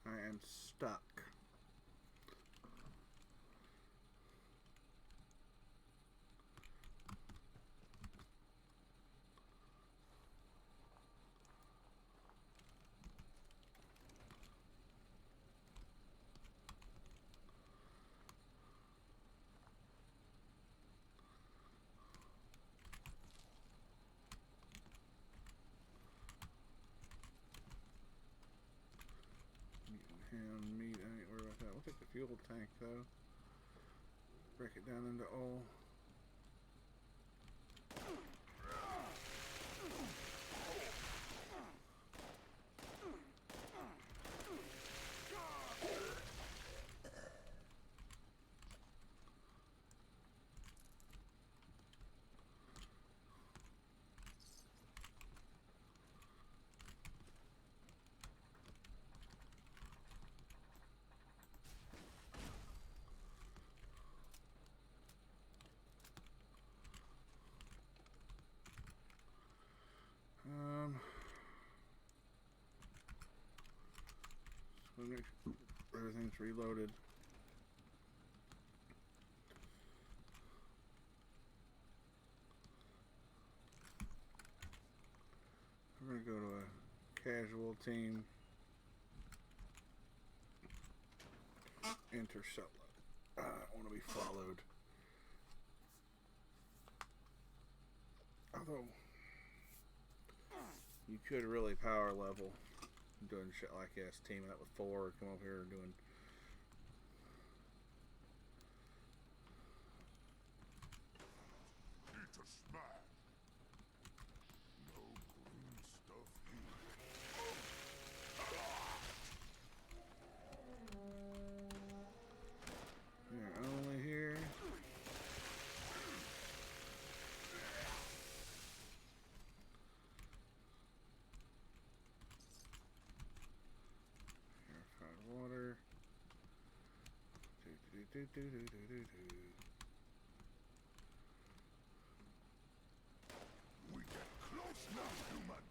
Speaker 6: I am stuck. And meat, I ain't worried about that. We'll take the fuel tank though. Break it down into all. So make sure everything's reloaded. We're gonna go to a casual team. Enter solo. I want to be followed. Although you could really power level doing shit like this, teaming up with 4, come over here and doing.
Speaker 11: Eat a snack. No green stuff here.
Speaker 6: You're only here. Purified water.
Speaker 11: We get close now, human.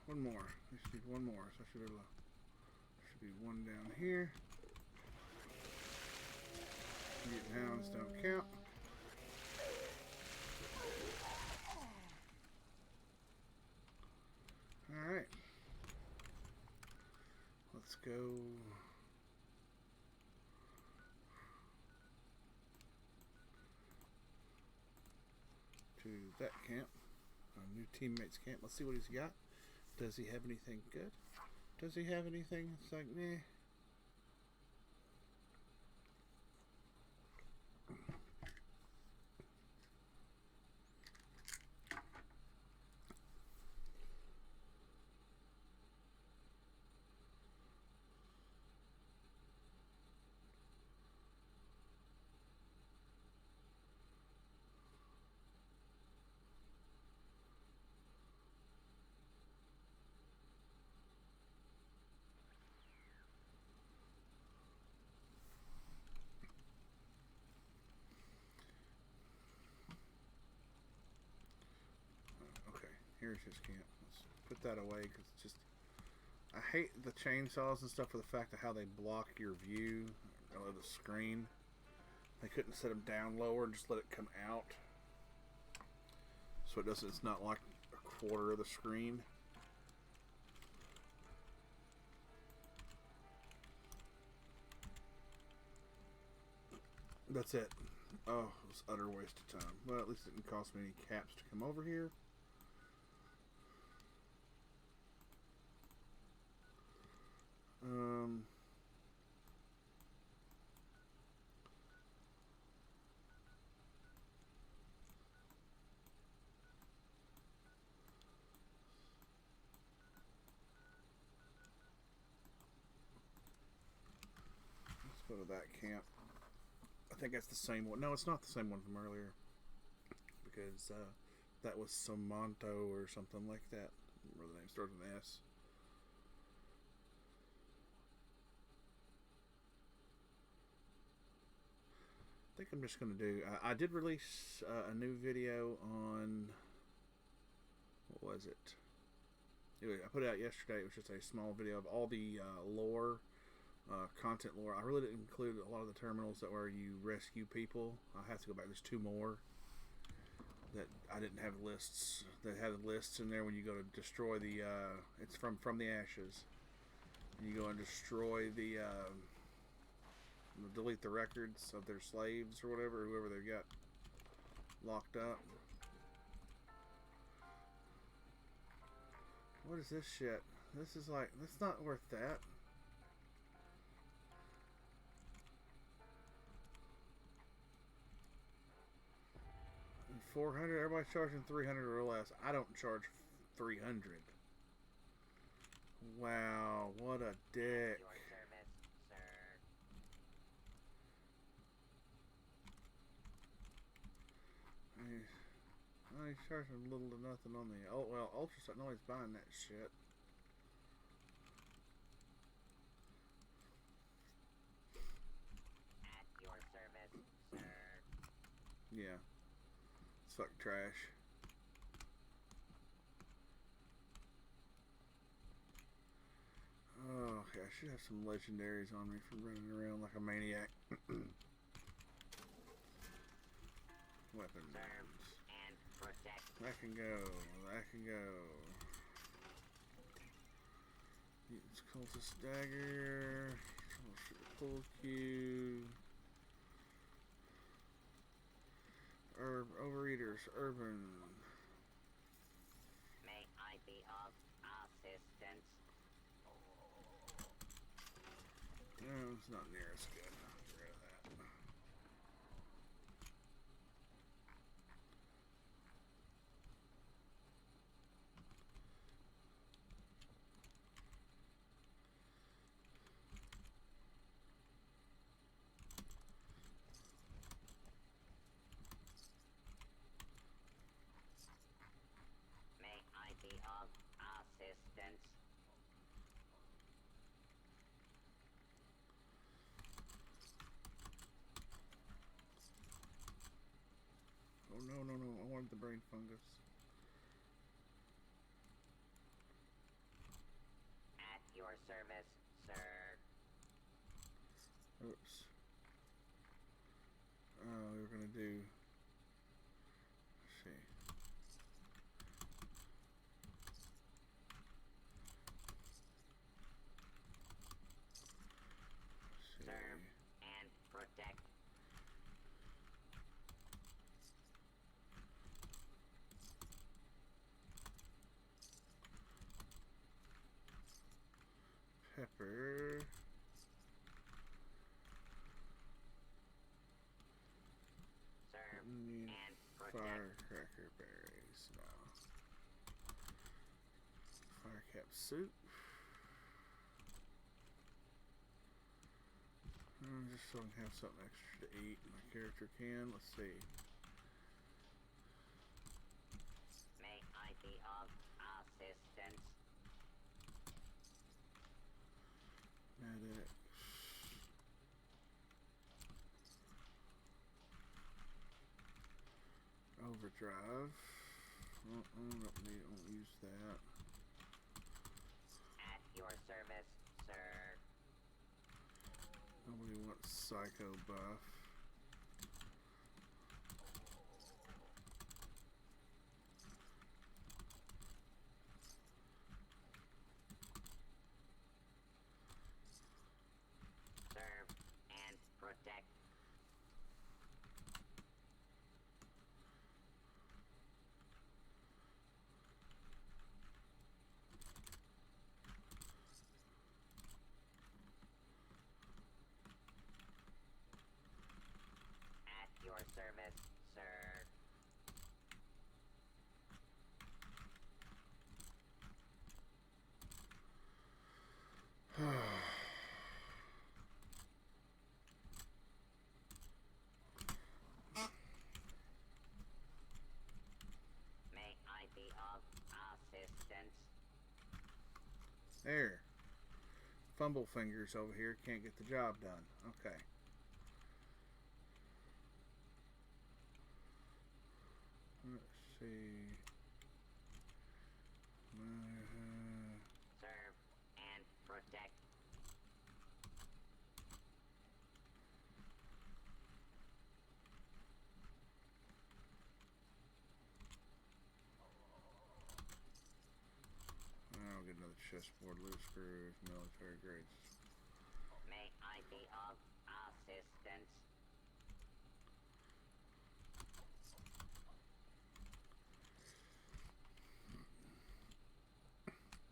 Speaker 6: One more. There should be one more. So I should be one down here. Mutant hounds don't count. Alright. Let's go. To that camp. New teammates camp. Let's see what he's got. Does he have anything good? Does he have anything? It's like, meh. Here's his camp. Let's put that away because it's just, I hate the chainsaws and stuff for the fact of how they block your view of the screen. They couldn't set them down lower and just let it come out, so it doesn't. It's not like a quarter of the screen. That's it. Oh, it was utter waste of time. Well, at least it didn't cost me any caps to come over here. Let's go to that camp. I think that's the same one. No, it's not the same one from earlier, because that was Samanto or something like that. I don't remember the name. Starts with an S. I think I'm just going to do, I did release a new video on, what was it? Anyway, I put it out yesterday. It was just a small video of all the lore, content lore. I really didn't include a lot of the terminals that where you rescue people. I have to go back. There's 2 more that I didn't have lists. That had lists in there when you go to destroy the, it's from the ashes. And you go and destroy the, delete the records of their slaves or whatever, whoever they've got locked up. What is this shit? This is like, that's not worth that. And 400, everybody's charging 300 or less. I don't charge 300. Wow, what a dick. He's charging little to nothing on the, oh well, Ultrasound, nobody's buying that shit.
Speaker 7: At your service, sir.
Speaker 6: Yeah. It's fucking trash. Oh, okay, I should have some legendaries on me for running around like a maniac. Weapons. That can go. That can go. Mutants, cultist dagger. Pull cue. Overeaters, urban.
Speaker 7: May I be of assistance?
Speaker 6: No, it's not near as good. I'll get rid of that. no, no, no. I wanted the brain fungus.
Speaker 7: At your service, sir.
Speaker 6: Oops. We were gonna do. Let's see.
Speaker 7: Serve and protect.
Speaker 6: Pepper.
Speaker 7: Serve
Speaker 6: Need
Speaker 7: and protect.
Speaker 6: firecracker berries. No. Fire cap soup. Just so I can have something extra to eat. My character can. Let's see.
Speaker 7: May I be of assistance?
Speaker 6: Medic. Overdrive. Don't use that.
Speaker 7: At your service, sir.
Speaker 6: Nobody wants psycho buff.
Speaker 7: Serve and protect. At your service, sir. May I be of assistance?
Speaker 6: There. Fumble fingers over here can't get the job done. Okay. Let's see.
Speaker 7: Serve and protect.
Speaker 6: I'll get another chessboard, loose screws, military grades.
Speaker 7: May I be of assistance?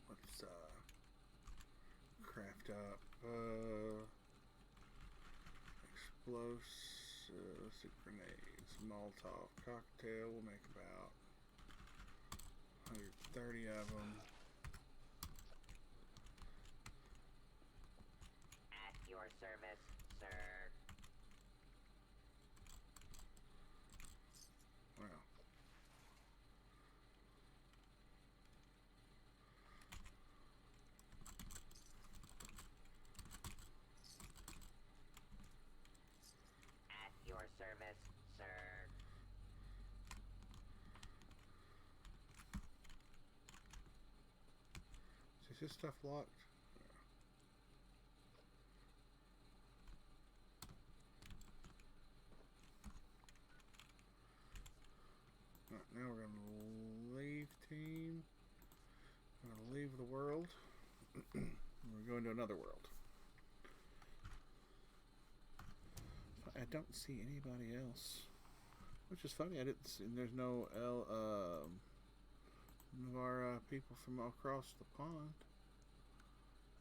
Speaker 6: Let's craft up explosive grenades, Molotov cocktail. We'll make about 130 of them.
Speaker 7: At your service, sir.
Speaker 6: Wow.
Speaker 7: At your service, sir.
Speaker 6: Is this stuff locked? Right, now we're going to leave team. We're going to leave the world. We're going to another world. I don't see anybody else, which is funny. I didn't see, and there's no none of our people from across the pond.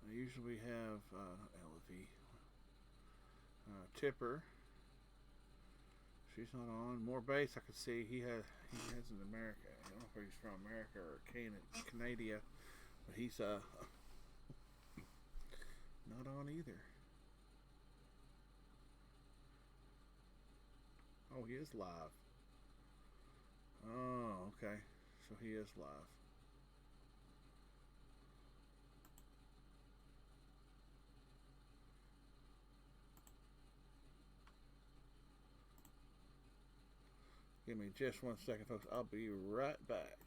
Speaker 6: Usually we have LV, Tipper. She's not on. More base. I could see he has in America. I don't know if he's from America or Canada, but he's not on either. Oh, he is live. Oh, okay. So he is live. Give me just 1 second, folks. I'll be right back.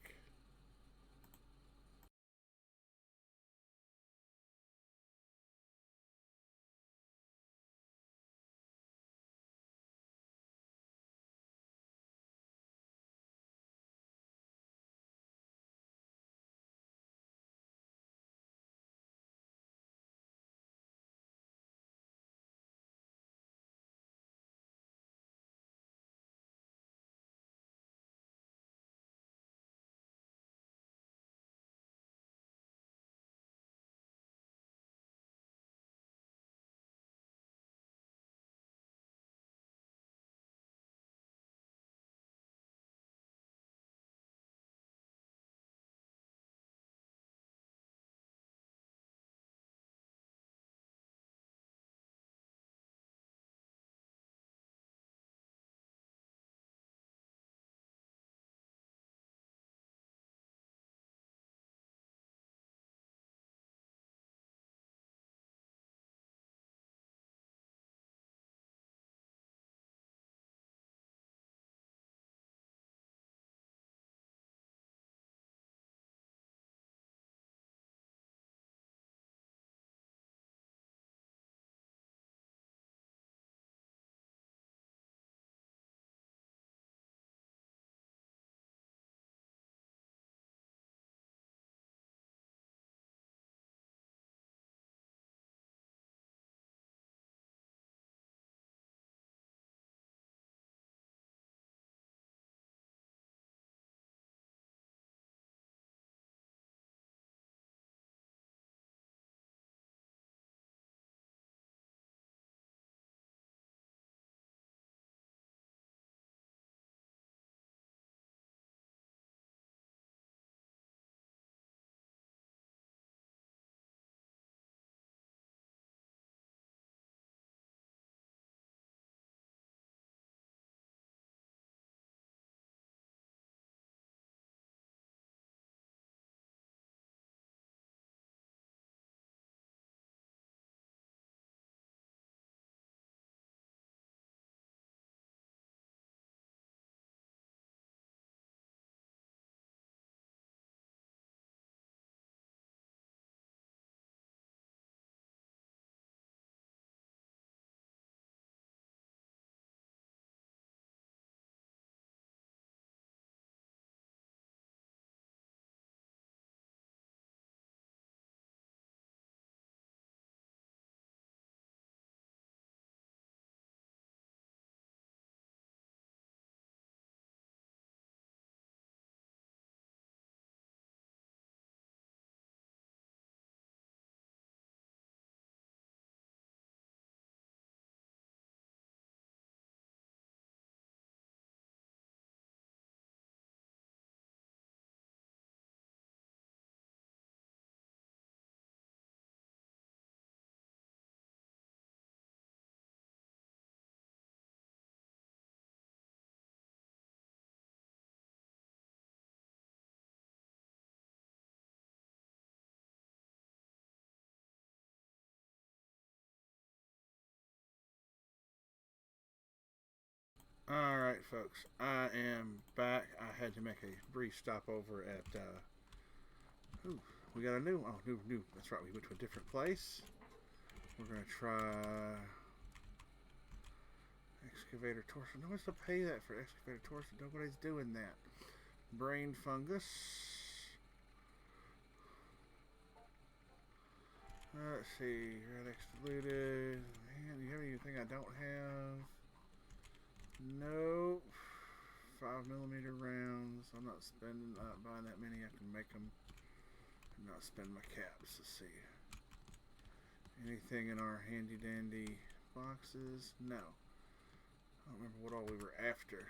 Speaker 6: Alright, folks, I am back. I had to make a brief stopover at, ooh, we got a new, new, that's right, we went to a different place. We're going to try excavator torso. Nobody's to pay that for excavator torso. Nobody's doing that. Brain fungus. Let's see, red excluded. Man, you have anything I don't have? Nope. 5mm rounds. I'm not buying that many. I can make them and not spend my caps. Let's see. Anything in our handy dandy boxes? No. I don't remember what all we were after.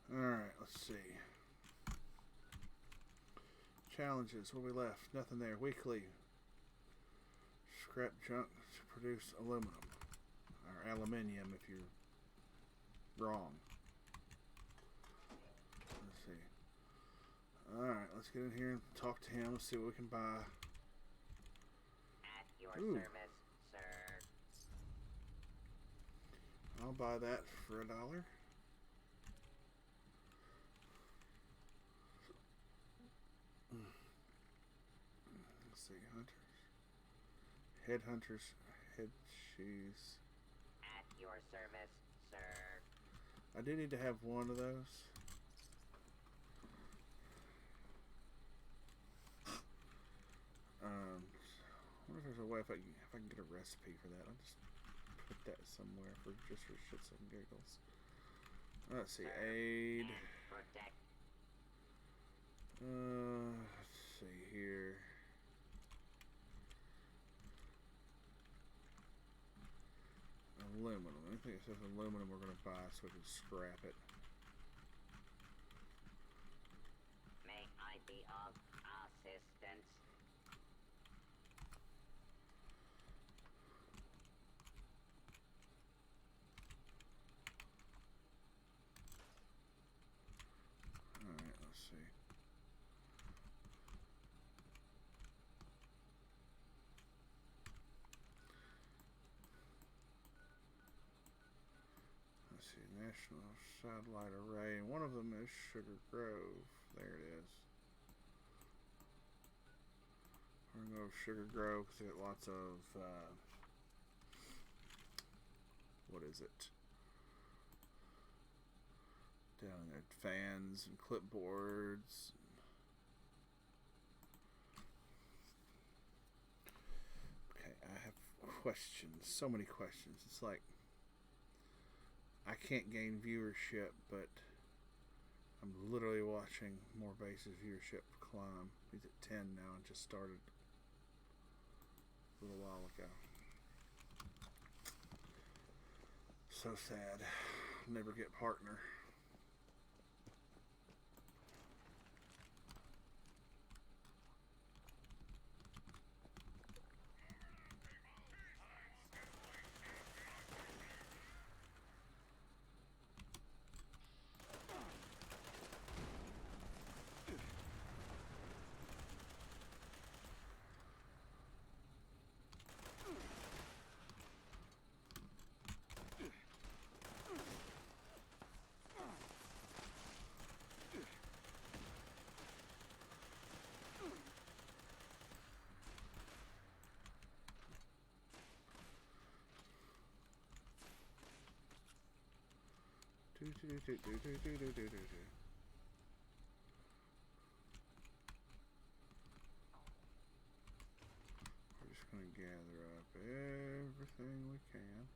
Speaker 6: Alright, let's see. Challenges, what we left? Nothing there. Weekly. Scrap junk to produce aluminum. Or aluminium if you're wrong. Let's see. Alright, let's get in here and talk to him. Let's see what we can buy.
Speaker 7: At your
Speaker 6: Ooh.
Speaker 7: service, sir.
Speaker 6: I'll buy that for $1. Let's see, hunters. Headhunters. Head cheese.
Speaker 7: At your service, sir.
Speaker 6: I do need to have one of those. I wonder if there's a way if I can get a recipe for that. I'll just put that somewhere for just for shits and giggles. Let's see, aid.
Speaker 7: Protect.
Speaker 6: Let's see here. Aluminum. Anything that says aluminum we're gonna buy so we can scrap it.
Speaker 7: May I be of assistance?
Speaker 6: Alright, let's see. Let's see, National Satellite Array, and one of them is Sugar Grove. There it is. We're gonna go with Sugar Grove because they got lots of, what is it? Down there, fans and clipboards. Okay, I have questions. So many questions. It's like I can't gain viewership, but I'm literally watching More Bases viewership climb. He's at 10 now and just started a little while ago. So sad. Never get partner. We're just going to gather up everything we can.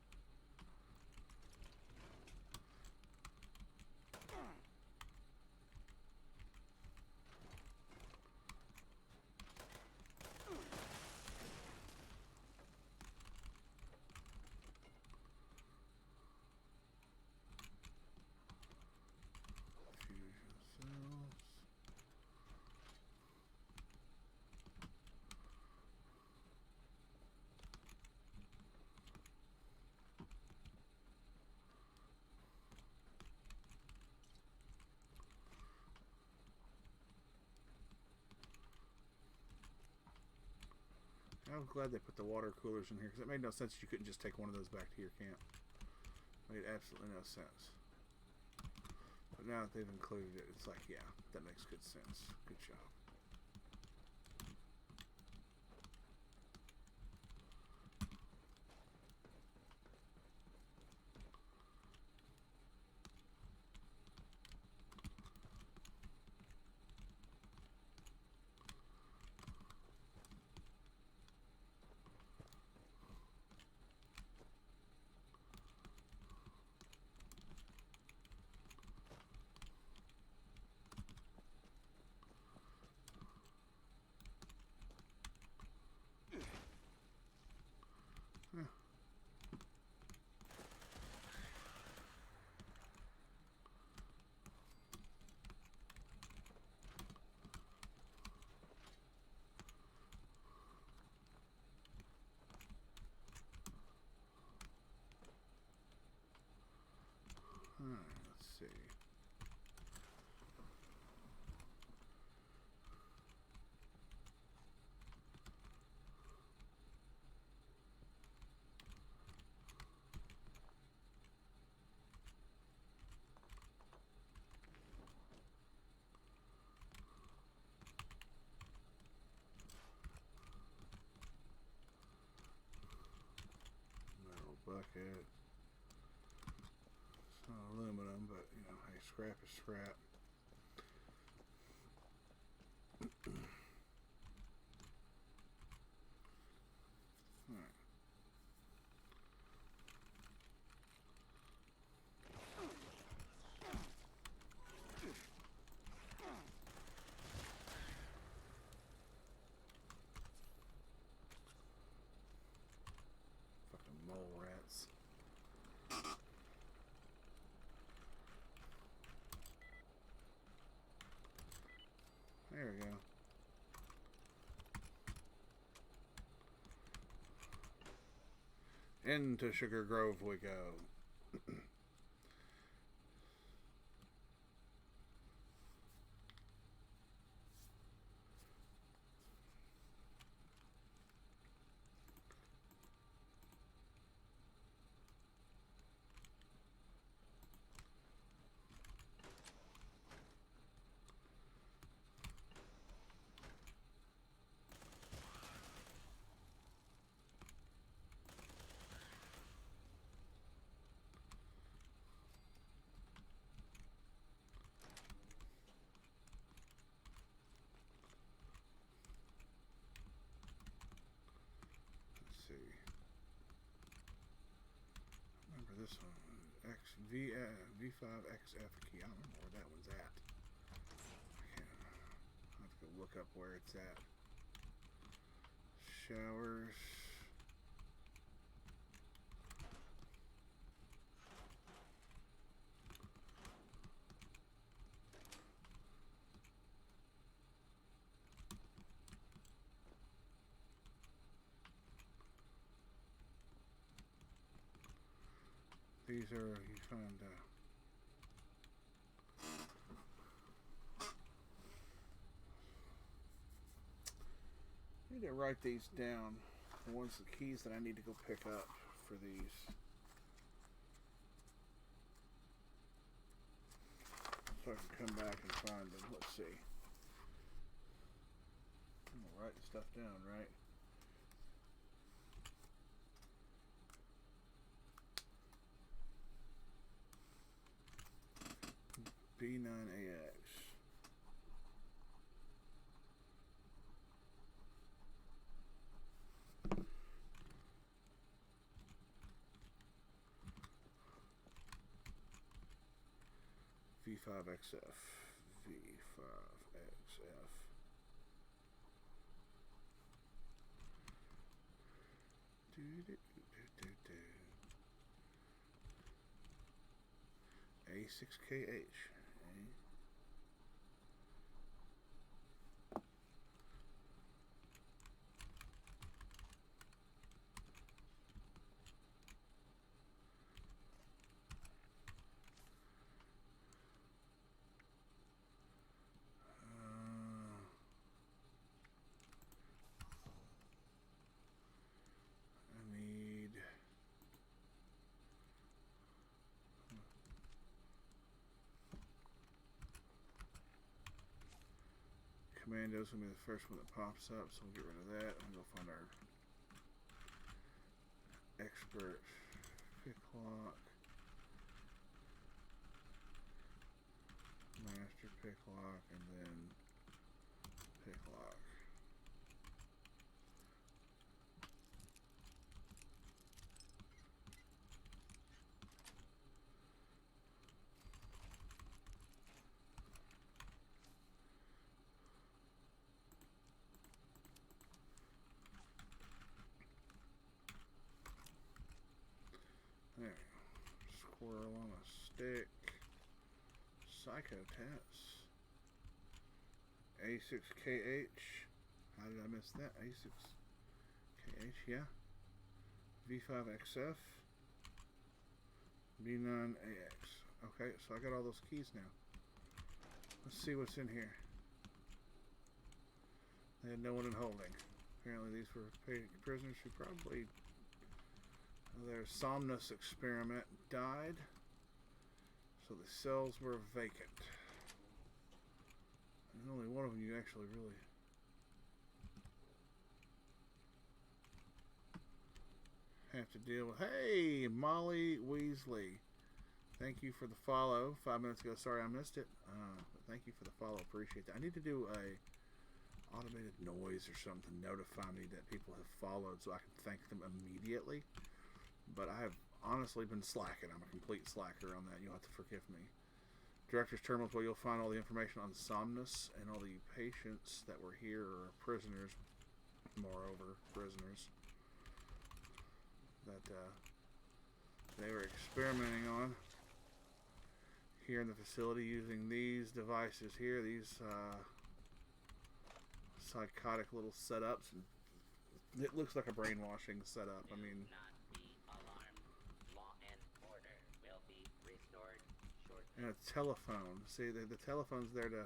Speaker 6: Fusion cells. I'm glad they put the water coolers in here because it made no sense you couldn't just take one of those back to your camp. Made absolutely no sense. But now that they've included it, it's like, yeah, that makes good sense. Good job. see. Metal bucket. It's not aluminum, but you know, hey, scrap is scrap. Alright. Fucking mole rats. There we go. Into Sugar Grove we go. Let's see. Remember this one. V5XF key. I don't remember where that one's at. I'll have to go look up where it's at. Showers. These are, you find, I need to write these down. The ones, the keys that I need to go pick up for these. So I can come back and find them. Let's see. I'm gonna write the stuff down, right? B9AX. V5XF. V5XF. A6KH. I need Commando's gonna be the first one that pops up, so we'll get rid of that and go find our expert pick lock, master pick lock, and then pick lock. There we go. Squirrel on a stick. Psychotats. A6KH. How did I miss that? A6KH, yeah. V5XF. B9AX. Okay, so I got all those keys now. Let's see what's in here. They had no one in holding. Apparently these were prisoners who probably... Their Somnus experiment died. So the cells were vacant. And only one of them you actually really... have to deal with. Hey, Molly Weasley. Thank you for the follow. 5 minutes ago. Sorry I missed it. But thank you for the follow. Appreciate that. I need to do a automated noise or something. Notify me that people have followed so I can thank them immediately. But I have honestly been slacking. I'm a complete slacker on that. You'll have to forgive me. Director's Terminal is where you'll find all the information on Somnus and all the patients that were here or prisoners. Moreover, prisoners. That they were experimenting on here in the facility using these devices here, these psychotic little setups. And it looks like a brainwashing setup. I mean,
Speaker 7: Law and order will be restored shortly.
Speaker 6: and a telephone. See, the telephone's there to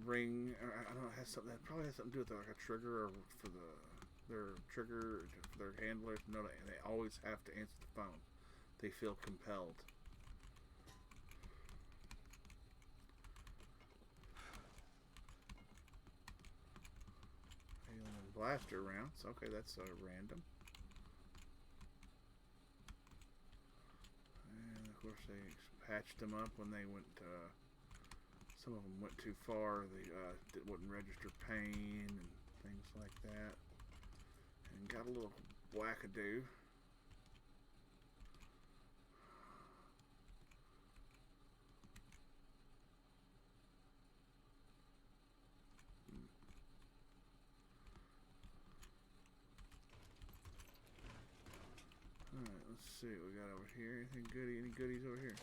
Speaker 6: ring. I don't know. It has something. That probably has something to do with like a trigger or for their trigger for their handlers. No, they always have to answer the phone. They feel compelled. Alien blaster rounds. Okay, that's random. And of course they patched them up when they went. Some of them went too far. They wouldn't register pain and things like that. And got a little wackadoo. Alright, let's see what we got over here. Anything goody? Any goodies over here?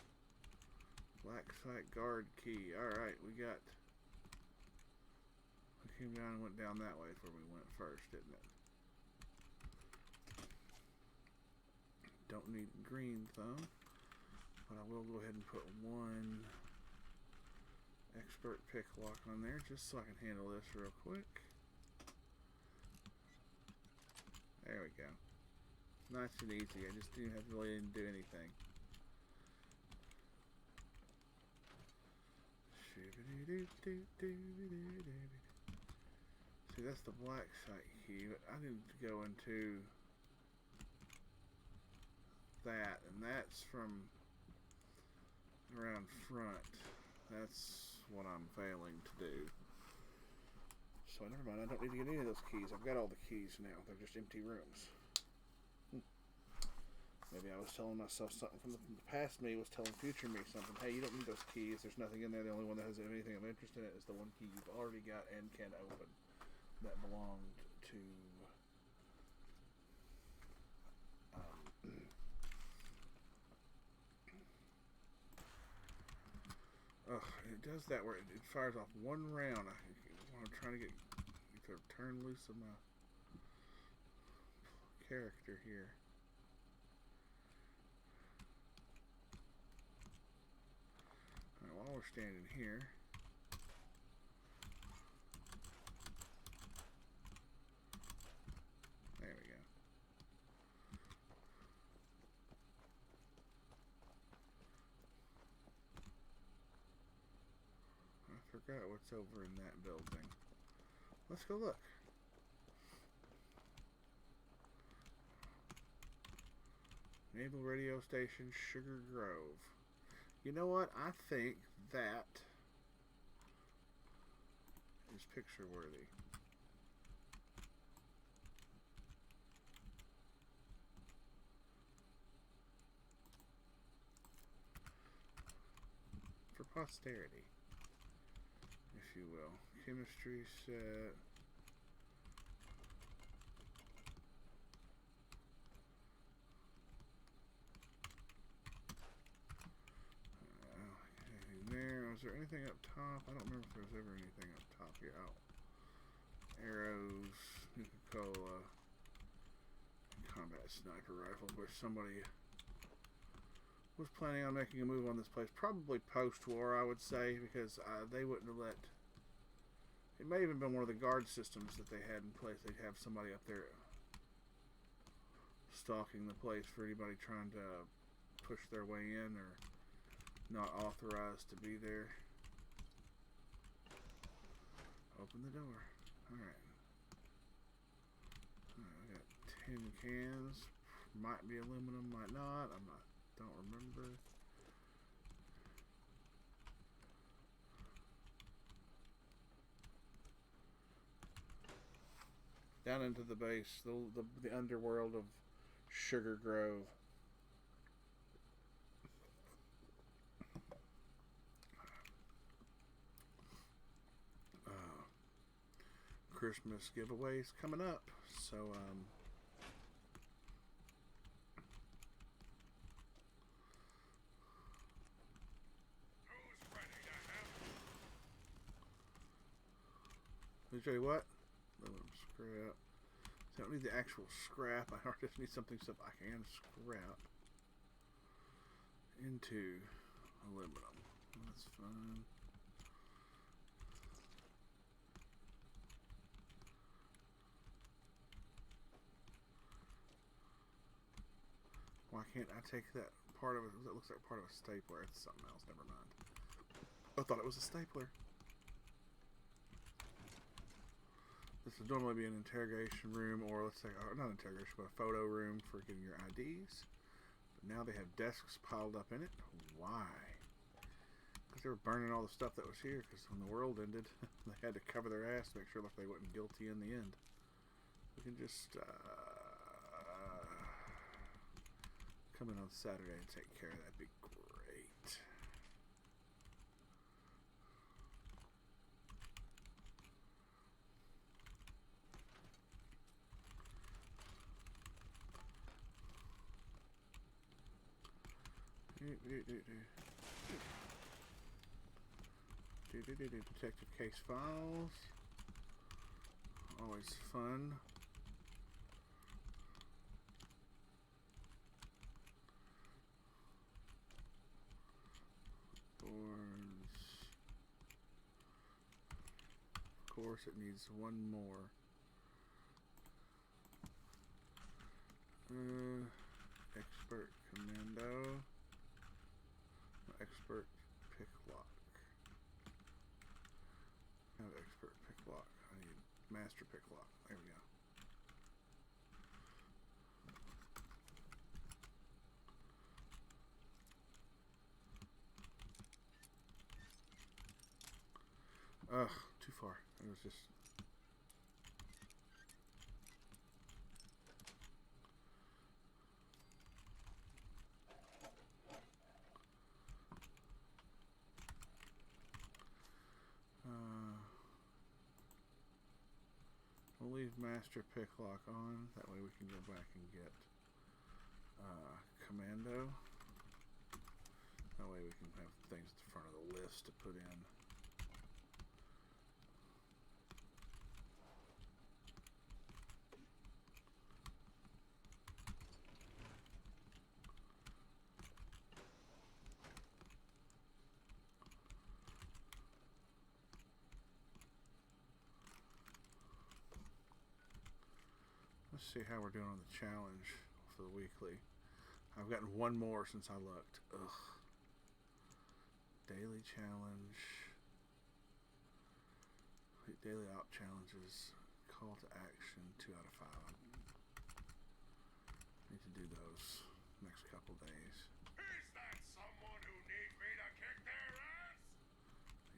Speaker 6: Black site guard key. Alright, we came down and went down that way before we went first, didn't it? Don't need green thumb, but I will go ahead and put one expert pick lock on there just so I can handle this real quick. There we go. Nice and easy. I just didn't have to really do anything. See, that's the black site key, but I need to go into that, and that's from around front. That's what I'm failing to do. So never mind, I don't need to get any of those keys. I've got all the keys now. They're just empty rooms. Maybe I was telling myself something from the past me was telling future me something. Hey, you don't need those keys. There's nothing in there. The only one that has anything of interest in it is the one key you've already got and can open that belonged to it does that where it fires off one round. I'm trying to get to turn loose of my character here. Alright, while we're standing here, there we go. I forgot what's over in that building. Let's go look. Naval Radio Station, Sugar Grove. You know what? I think that is picture worthy. For posterity, if you will. Chemistry set. There. Was there anything up top? I don't remember if there was ever anything up top here. Oh. Arrows, Nuka-Cola, combat sniper rifle, where somebody was planning on making a move on this place, probably post-war, I would say, because they wouldn't have let. It may have even been one of the guard systems that they had in place. They'd have somebody up there stalking the place for anybody trying to push their way in or not authorized to be there. Open the door. Alright. I got tin cans. Might be aluminum, might not. Don't remember. Down into the base, the underworld of Sugar Grove. Christmas giveaways coming up, so let me tell you what. Scrap. I don't need the actual scrap. I just need something so I can scrap into aluminum. That's fine. Why can't I take that part of it? It looks like part of a stapler. It's something else. Never mind. I thought it was a stapler. This would normally be an interrogation room, or let's say, not interrogation, but a photo room for getting your IDs. But now they have desks piled up in it. Why? Because they were burning all the stuff that was here, because when the world ended, they had to cover their ass to make sure like they weren't guilty in the end. We can just come in on Saturday and take care of that. That'd be great. Detective case files. Always fun. Boards. Of course, it needs one more. Expert commando. Expert pick lock. I have expert pick lock. I need master pick lock. There we go. Ugh, too far. It was just. We'll leave master pick lock on. That way we can go back and get commando. That way we can have things at the front of the list to put in. Let's see how we're doing on the challenge for the weekly. I've gotten one more since I looked. Ugh. Daily challenge. Daily op challenges. Call to action. 2 out of 5. Need to do those next couple days.
Speaker 11: Is that someone who needs me to kick their ass?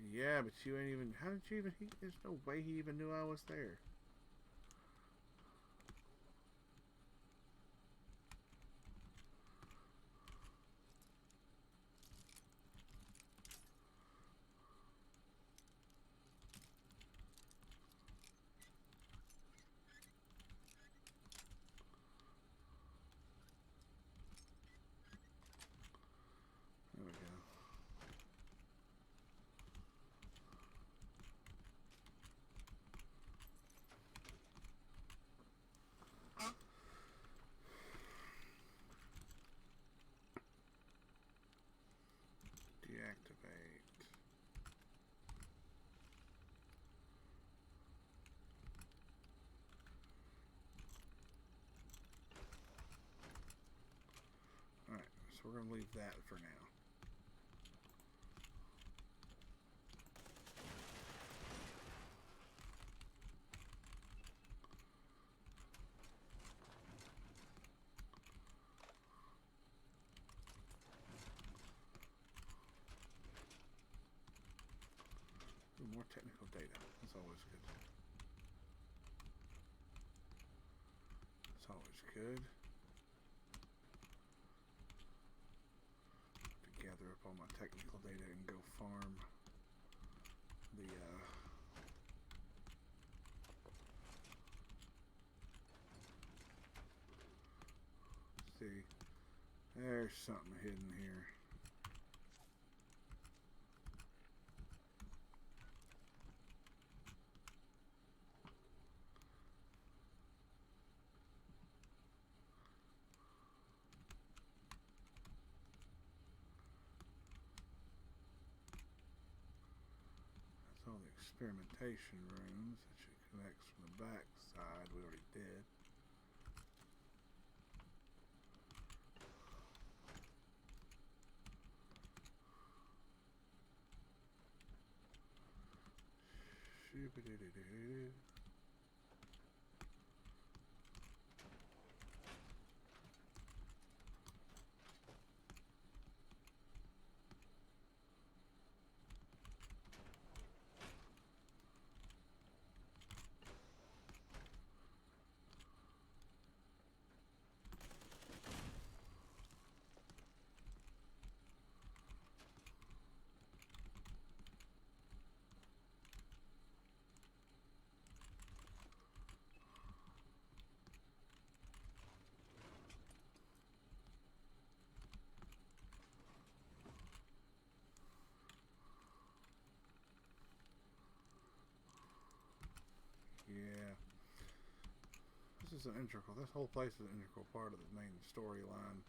Speaker 6: Yeah, but you ain't even. How did you even? There's no way he even knew I was there. There we go. we're going to leave that for now. Ooh, more technical data. That's always good. That's always good. To gather up all my technical data and go farm the see, there's something hidden here. All the experimentation rooms that should connect from the back side. We already did. Shoo-ba-doo-doo-doo. Yeah. This is an integral, this whole place is an integral part of the main storyline.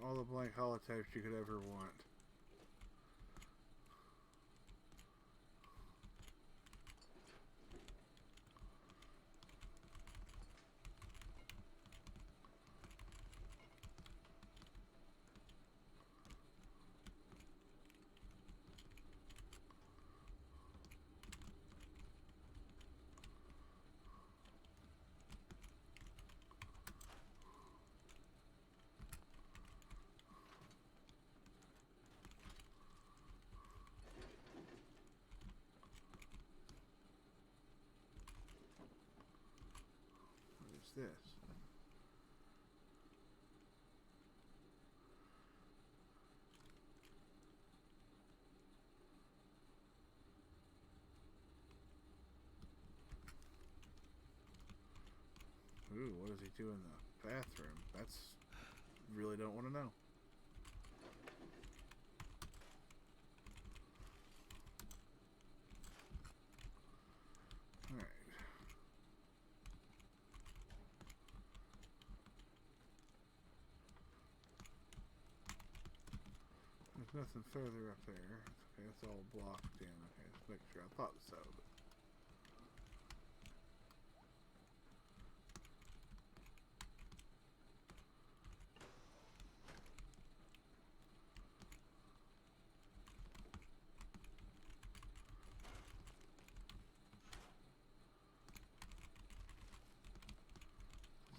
Speaker 6: All the blank holotapes you could ever want. This. Ooh, what does he do in the bathroom? That's really don't want to know. All right. There's nothing further up there. Okay, it's all blocked in. Okay, let's make sure. I thought so. But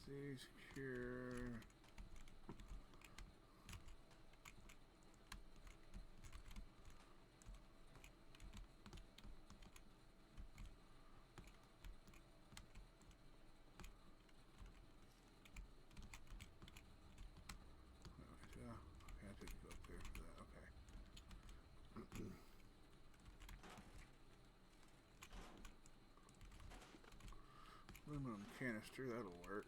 Speaker 6: see, secure. one canister, that'll work.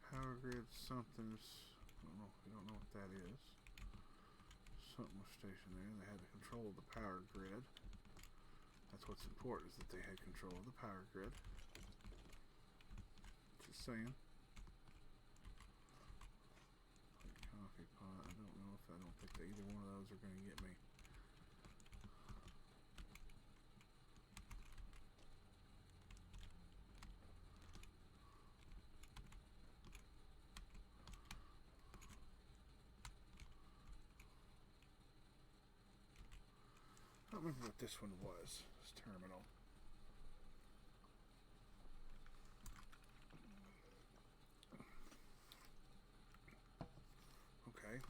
Speaker 6: Power grid something's, I don't know what that is. Something was stationed there. They had control of the power grid. That's what's important, is that they had control of the power grid. Just saying. Coffee pot, I don't know if, I don't think that either one of those are going to get me. I don't remember what this one was, this terminal. Okay.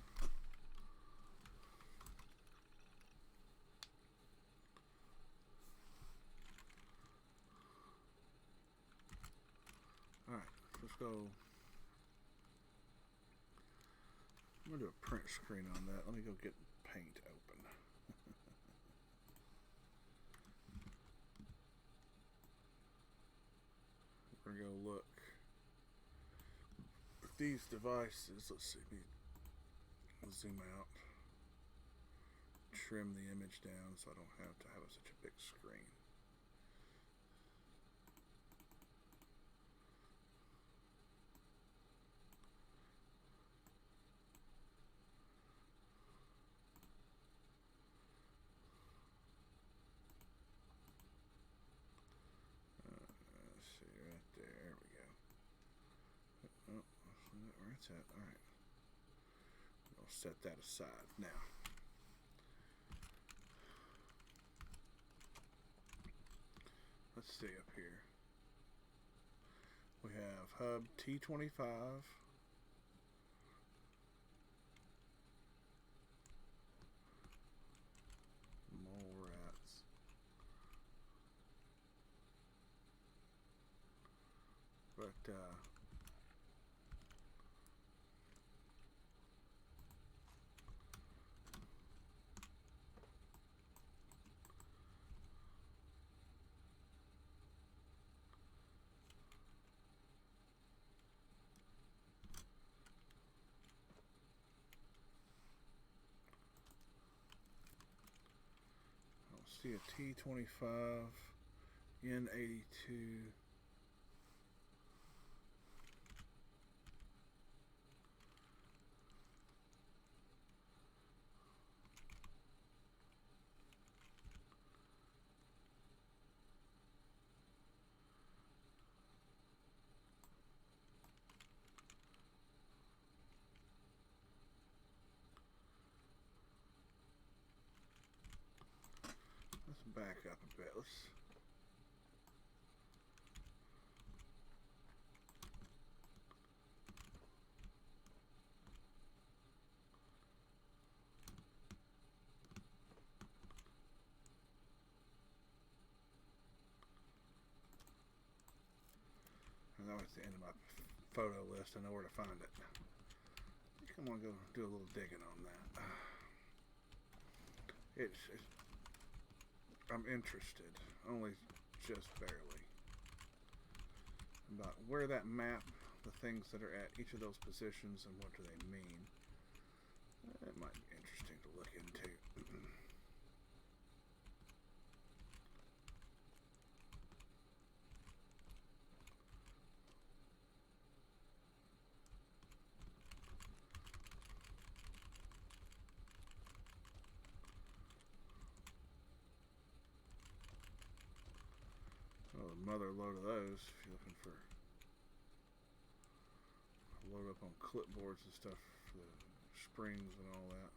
Speaker 6: Alright, let's go. I'm going to do a print screen on that. Let me go get paint open. We're going to go look at these devices. Let's see. I'll zoom out. Trim the image down so I don't have to have such a big screen. At. All right, I'll set that aside now. Let's see up here. We have hub T25. Mole rats. But see a T25 N82. Let's back up a bit. Let's and that was the end of my photo list. I know where to find it. I think I'm gonna go do a little digging on that. I'm interested, only just barely, about where that map, the things that are at each of those positions and what do they mean. It might be interesting to look into. Oh, mother load of those if you're looking for load up on clipboards and stuff for the springs and all that.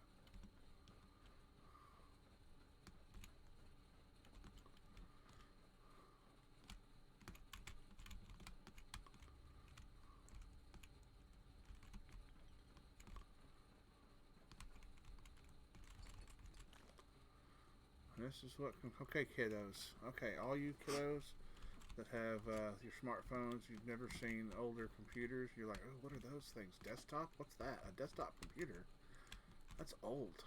Speaker 6: This is what. Okay, kiddos. Okay, all you kiddos that have your smartphones, you've never seen older computers. You're like, oh, what are those things? Desktop? What's that? A desktop computer? That's old.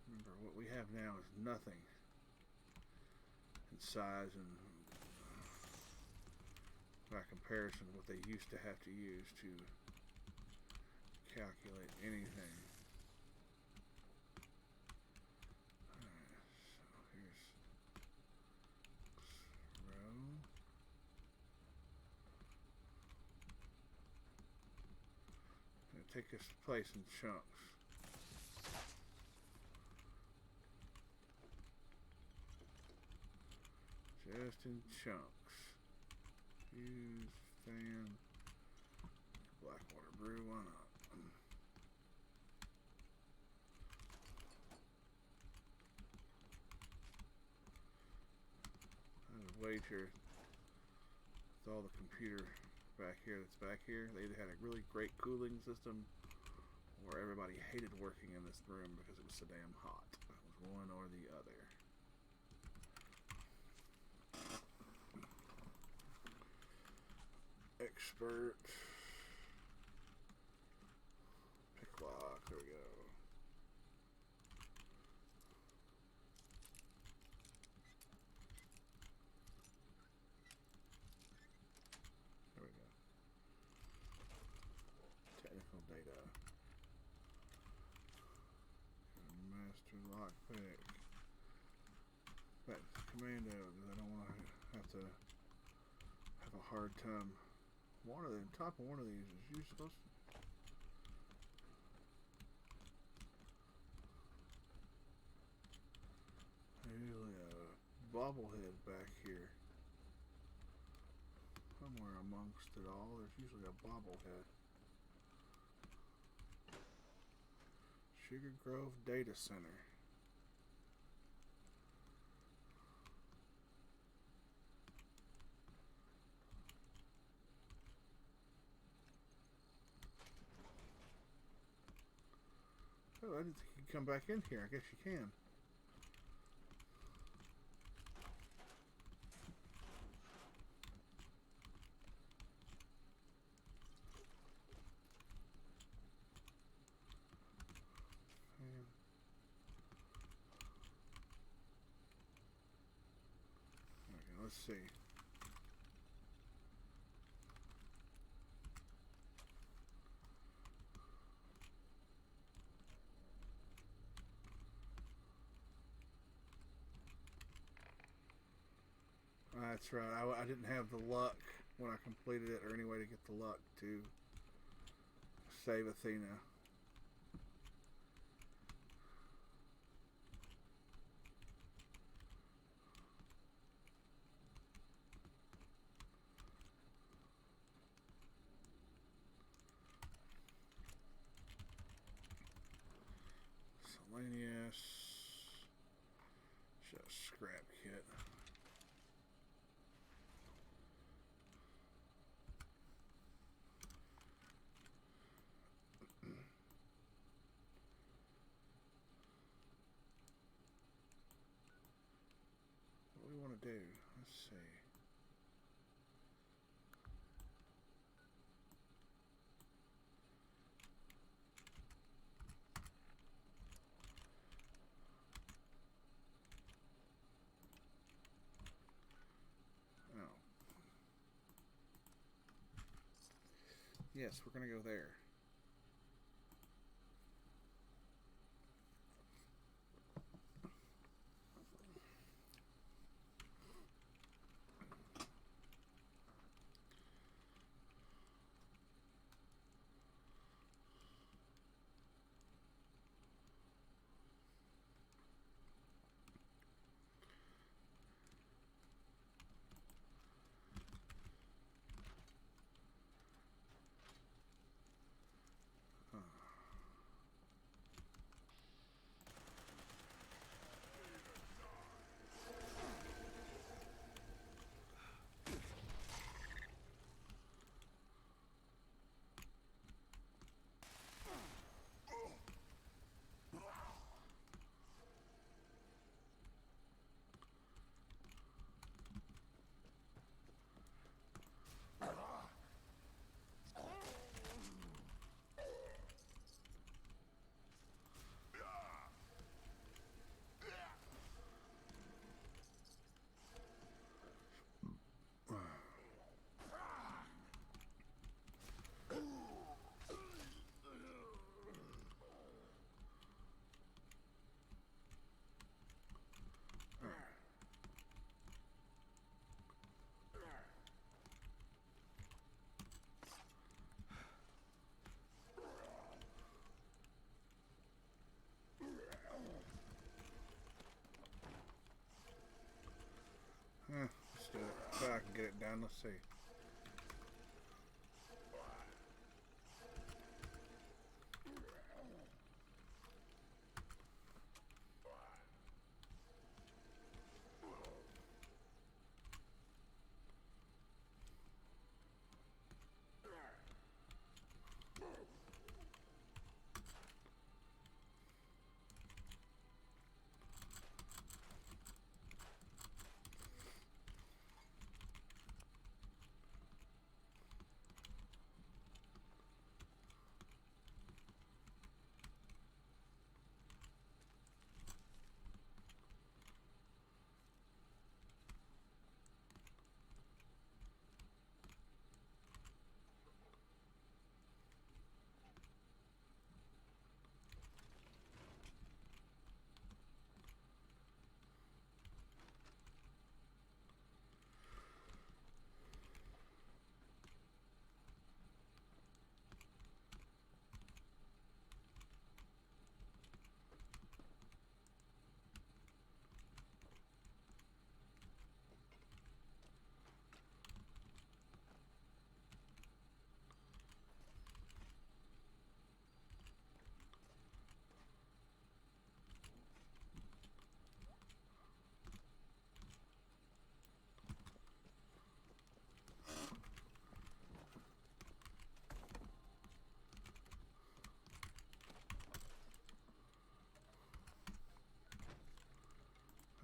Speaker 6: Remember, what we have now is nothing in size and by comparison what they used to have to use to calculate anything. Alright, so here's row. Gonna take this place in chunks. Just in chunks. Use fan Blackwater brew, why not? I would wager with all the computer back here that's back here, they either had a really great cooling system or everybody hated working in this room because it was so damn hot. It was one or the other. Expert. Pick lock. There we go. There we go. Technical data. Master lockpick. Back to commando because I don't want to have to have a hard time. One of them, top of one of these is you supposed to. Usually a bobblehead back here. Somewhere amongst it all, there's usually a bobblehead. Sugar Grove Data Center. Oh, I didn't think you could come back in here. I guess you can. Okay, let's see. That's right. I didn't have the luck when I completed it, or any way to get the luck to save Athena. Selenius. Just scrap kit. What do we want to do? Let's see. Oh. Yes, we're going to go there. around. Let's see.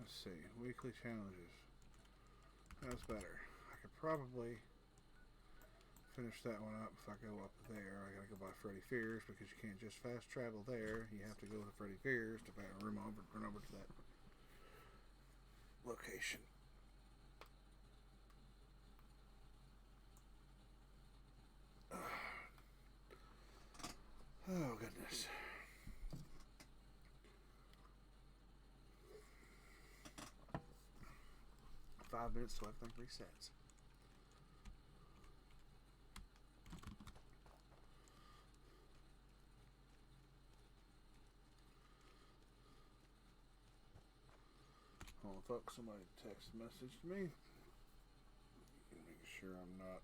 Speaker 6: Let's see. Weekly challenges. That's better. I could probably finish that one up if I go up there. I gotta go by Freddy Fears because you can't just fast travel there. You have to go to Freddy Fears to run over to that location. Oh goodness. .5 minutes till everything resets. Hold on, folks. Somebody text messaged me. Make sure I'm not.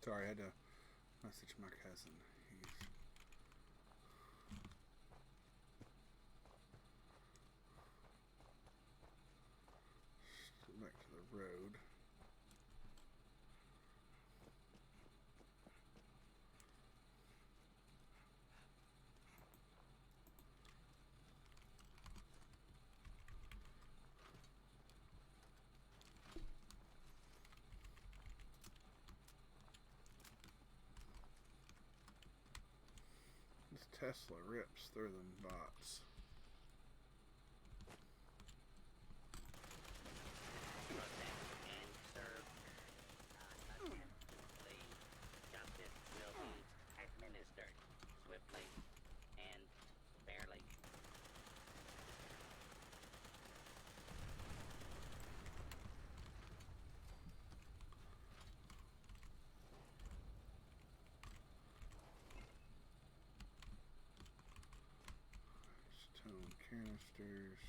Speaker 6: Sorry, I had to message my cousin. He's back to the road. Tesla rips through them bots.
Speaker 7: Protect and serve. Attentively. Justice will be administered swiftly and fairly.
Speaker 6: Stone canisters.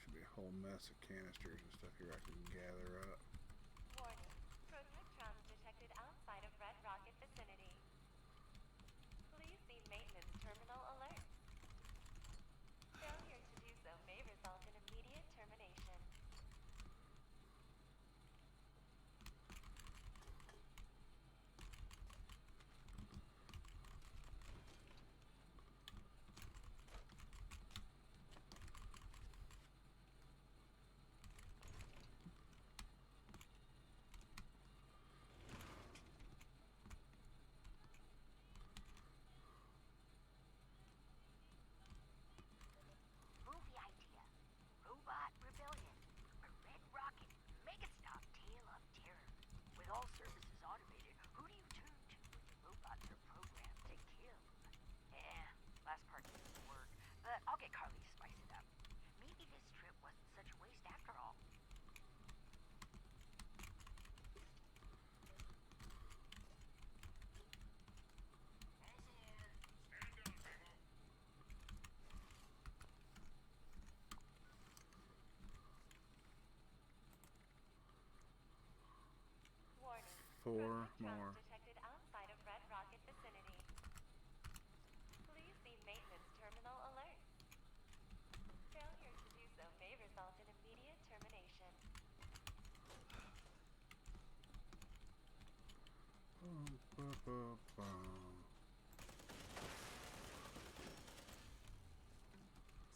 Speaker 6: Should be a whole mess of canisters and stuff here I can gather up.
Speaker 10: Warning. Protectrons detected outside of Red Rocket vicinity. Please see maintenance terminal alert. Failure to do so may result in immediate termination.
Speaker 7: Movie idea. Robot Rebellion. A Red Rocket Megastop Tale of Terror. With all services automated, who do you turn to when your robots are programmed to kill? Last part didn't work, but I'll get Carly to spice it up. Maybe this trip wasn't such a waste after all.
Speaker 10: Warning.
Speaker 6: 4
Speaker 10: Protectrons
Speaker 6: more.
Speaker 10: detected outside of Red Rocket vicinity. Please see maintenance terminal alert. Failure to do so may result in immediate termination.
Speaker 6: Bum, bum, bum, bum.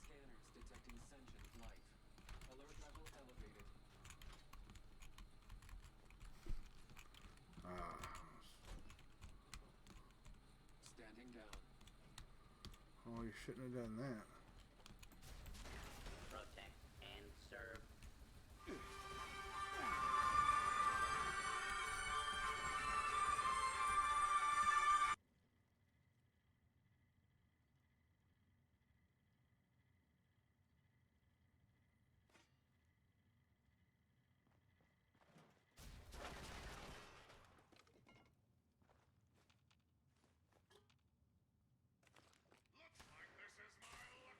Speaker 13: Scanners detecting sentient life. Alert level elevated. Standing down.
Speaker 6: Oh, you shouldn't have done that.
Speaker 7: Protect and serve.
Speaker 11: Looks like this is my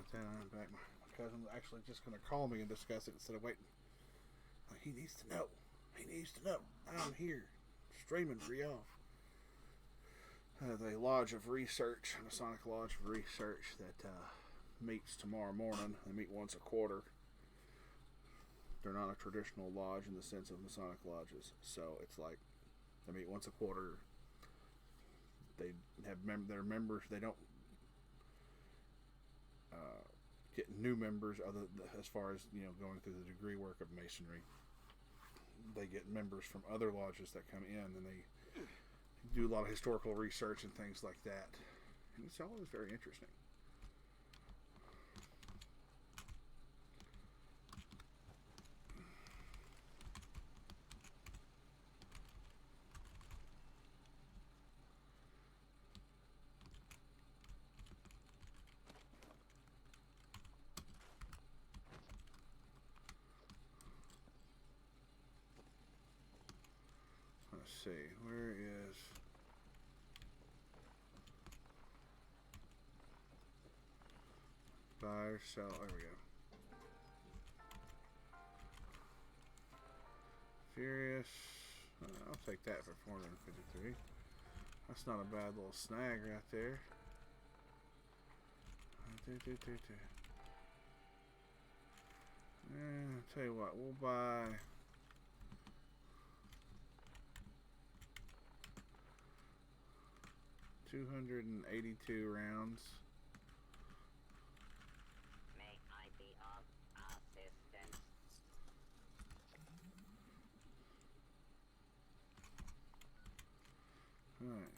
Speaker 6: about that. I'm back. My cousin's actually just going to call me and discuss it instead of waiting. He needs to know. He needs to know. I'm here, streaming for y'all. The Lodge of Research, Masonic Lodge of Research, that meets tomorrow morning. They meet once a quarter. They're not a traditional lodge in the sense of Masonic lodges, so it's like they meet once a quarter. They have their members. They don't get new members as far as going through the degree work of Masonry. They get members from other lodges that come in, and they do a lot of historical research and things like that. And it's always very interesting. Let's see, where is buy or sell? There we go. Furious. I'll take that for 453. That's not a bad little snag right there. I'll tell you what, we'll buy 282 rounds.
Speaker 7: May I be of assistance?
Speaker 6: Alright,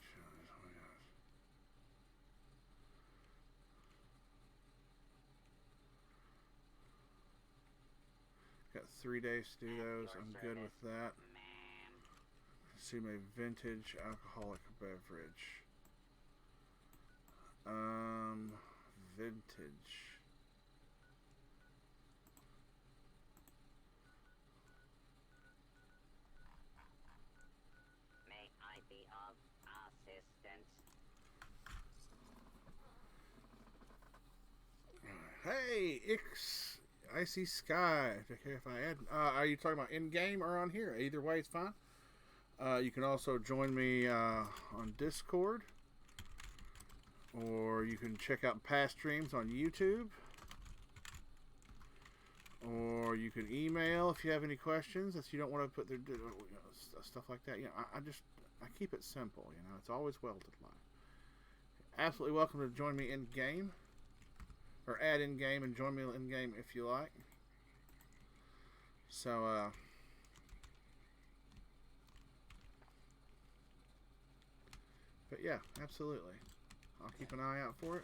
Speaker 6: got 3 days to do those. I'm good with that. Assume a vintage alcoholic beverage. Vintage.
Speaker 7: May I be of assistance?
Speaker 6: Hey, Icy Sky. If I add, are you talking about in game or on here? Either way, it's fine. You can also join me on Discord, or you can check out past streams on YouTube, or you can email if you have any questions that you don't want to put there, stuff like that. I keep it simple. It's always well to lie. Absolutely welcome to join me in game, or add in game and join me in game if you like. So but yeah, absolutely. I'll keep an eye out for it.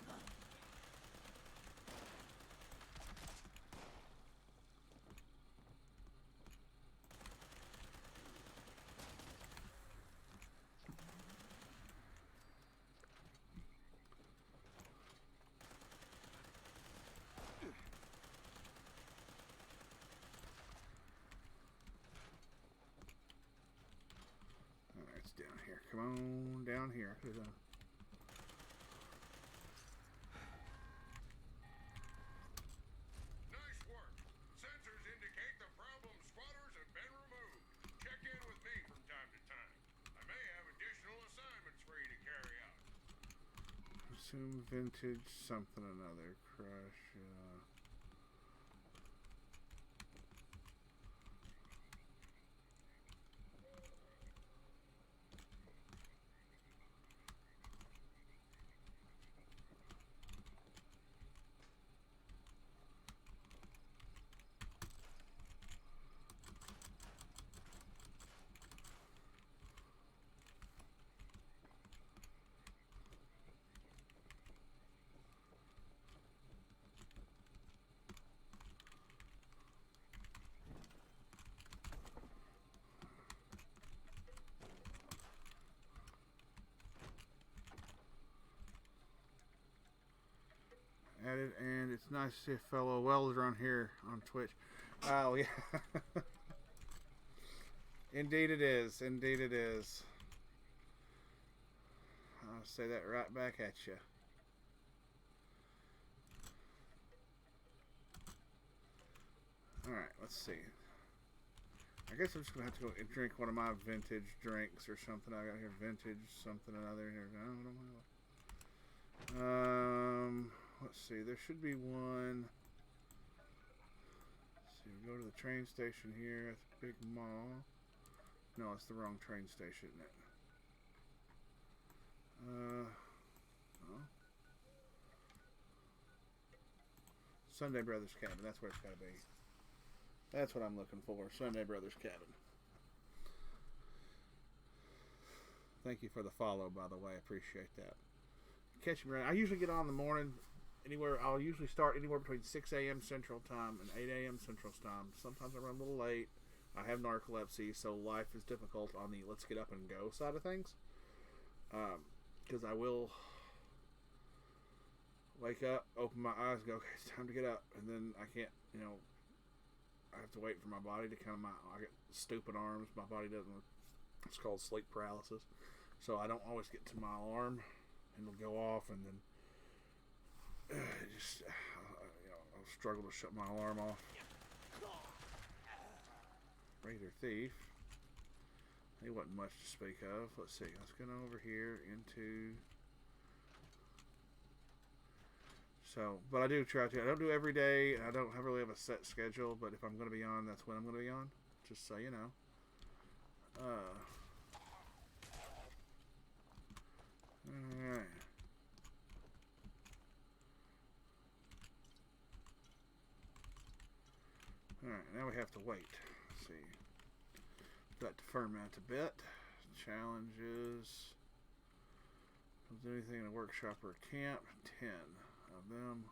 Speaker 6: Alright, it's down here. Come on down here.
Speaker 11: Nice work. Sensors indicate the problem spotters have been removed. Check in with me from time to time. I may have additional assignments for you to carry out.
Speaker 6: Assume vintage something another. Crush. Added, and it's nice to see a fellow welder on here on Twitch. Oh yeah. Indeed it is. Indeed it is. I'll say that right back at you. Alright, let's see. I guess I'm just going to have to go and drink one of my vintage drinks or something. I got here vintage something or other here. I don't know. Let's see. There should be one. Let's see. We go to the train station here. That's a big mall. No, it's the wrong train station, isn't it? No. Sunday Brothers Cabin. That's where it's got to be. That's what I'm looking for. Sunday Brothers Cabin. Thank you for the follow, by the way. I appreciate that. Catch me around. I usually get on in the morning. I'll usually start anywhere between 6 a.m. Central Time and 8 a.m. Central Time. Sometimes I run a little late. I have narcolepsy, so life is difficult on the let's get up and go side of things. Because I will wake up, open my eyes, go, okay, it's time to get up. And then I can't, I have to wait for my body to I get stupid arms. My body doesn't, it's called sleep paralysis. So I don't always get to my alarm, and it'll go off, and then I'll struggle to shut my alarm off. Regular thief. He wasn't much to speak of. Let's see. Let's go over here into. So, but I do try to. I don't do every day. I don't really have a set schedule. But if I'm going to be on, that's when I'm going to be on. Just so you know. All right. Alright, now we have to wait. Let's see. Got to ferment a bit. Challenges. Do anything in a workshop or a camp. 10 of them.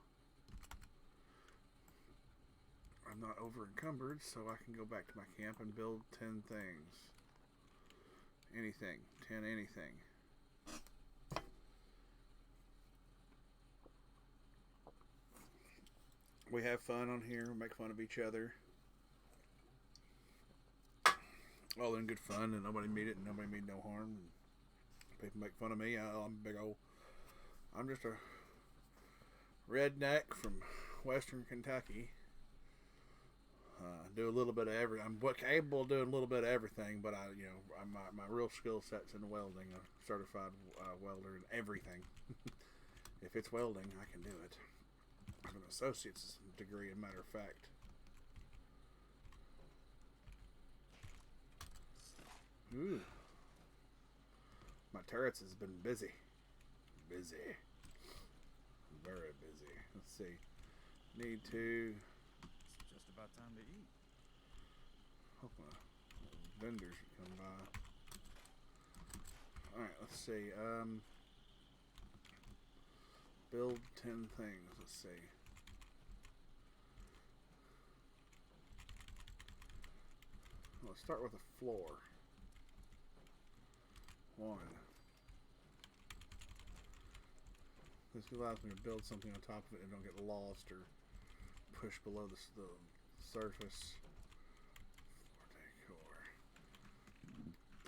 Speaker 6: I'm not over encumbered, so I can go back to my camp and build 10 things. Anything. 10 anything. We have fun on here. We make fun of each other. All in good fun, and nobody mean it, and nobody mean no harm. And people make fun of me. I'm just a redneck from Western Kentucky. Do a little bit of everything. I'm capable of doing a little bit of everything, but my real skill set's in welding. I'm a certified welder in everything. If it's welding, I can do it. I have an associate's degree, as a matter of fact. Ooh. My turrets has been busy. Busy. Very busy. Let's see. Need to...
Speaker 12: It's just about time to eat.
Speaker 6: Hope my vendors come by. Alright, let's see. Build 10 things. Let's see. Let's start with a floor. 1. This allows me to build something on top of it and don't get lost or push below the surface. Decor.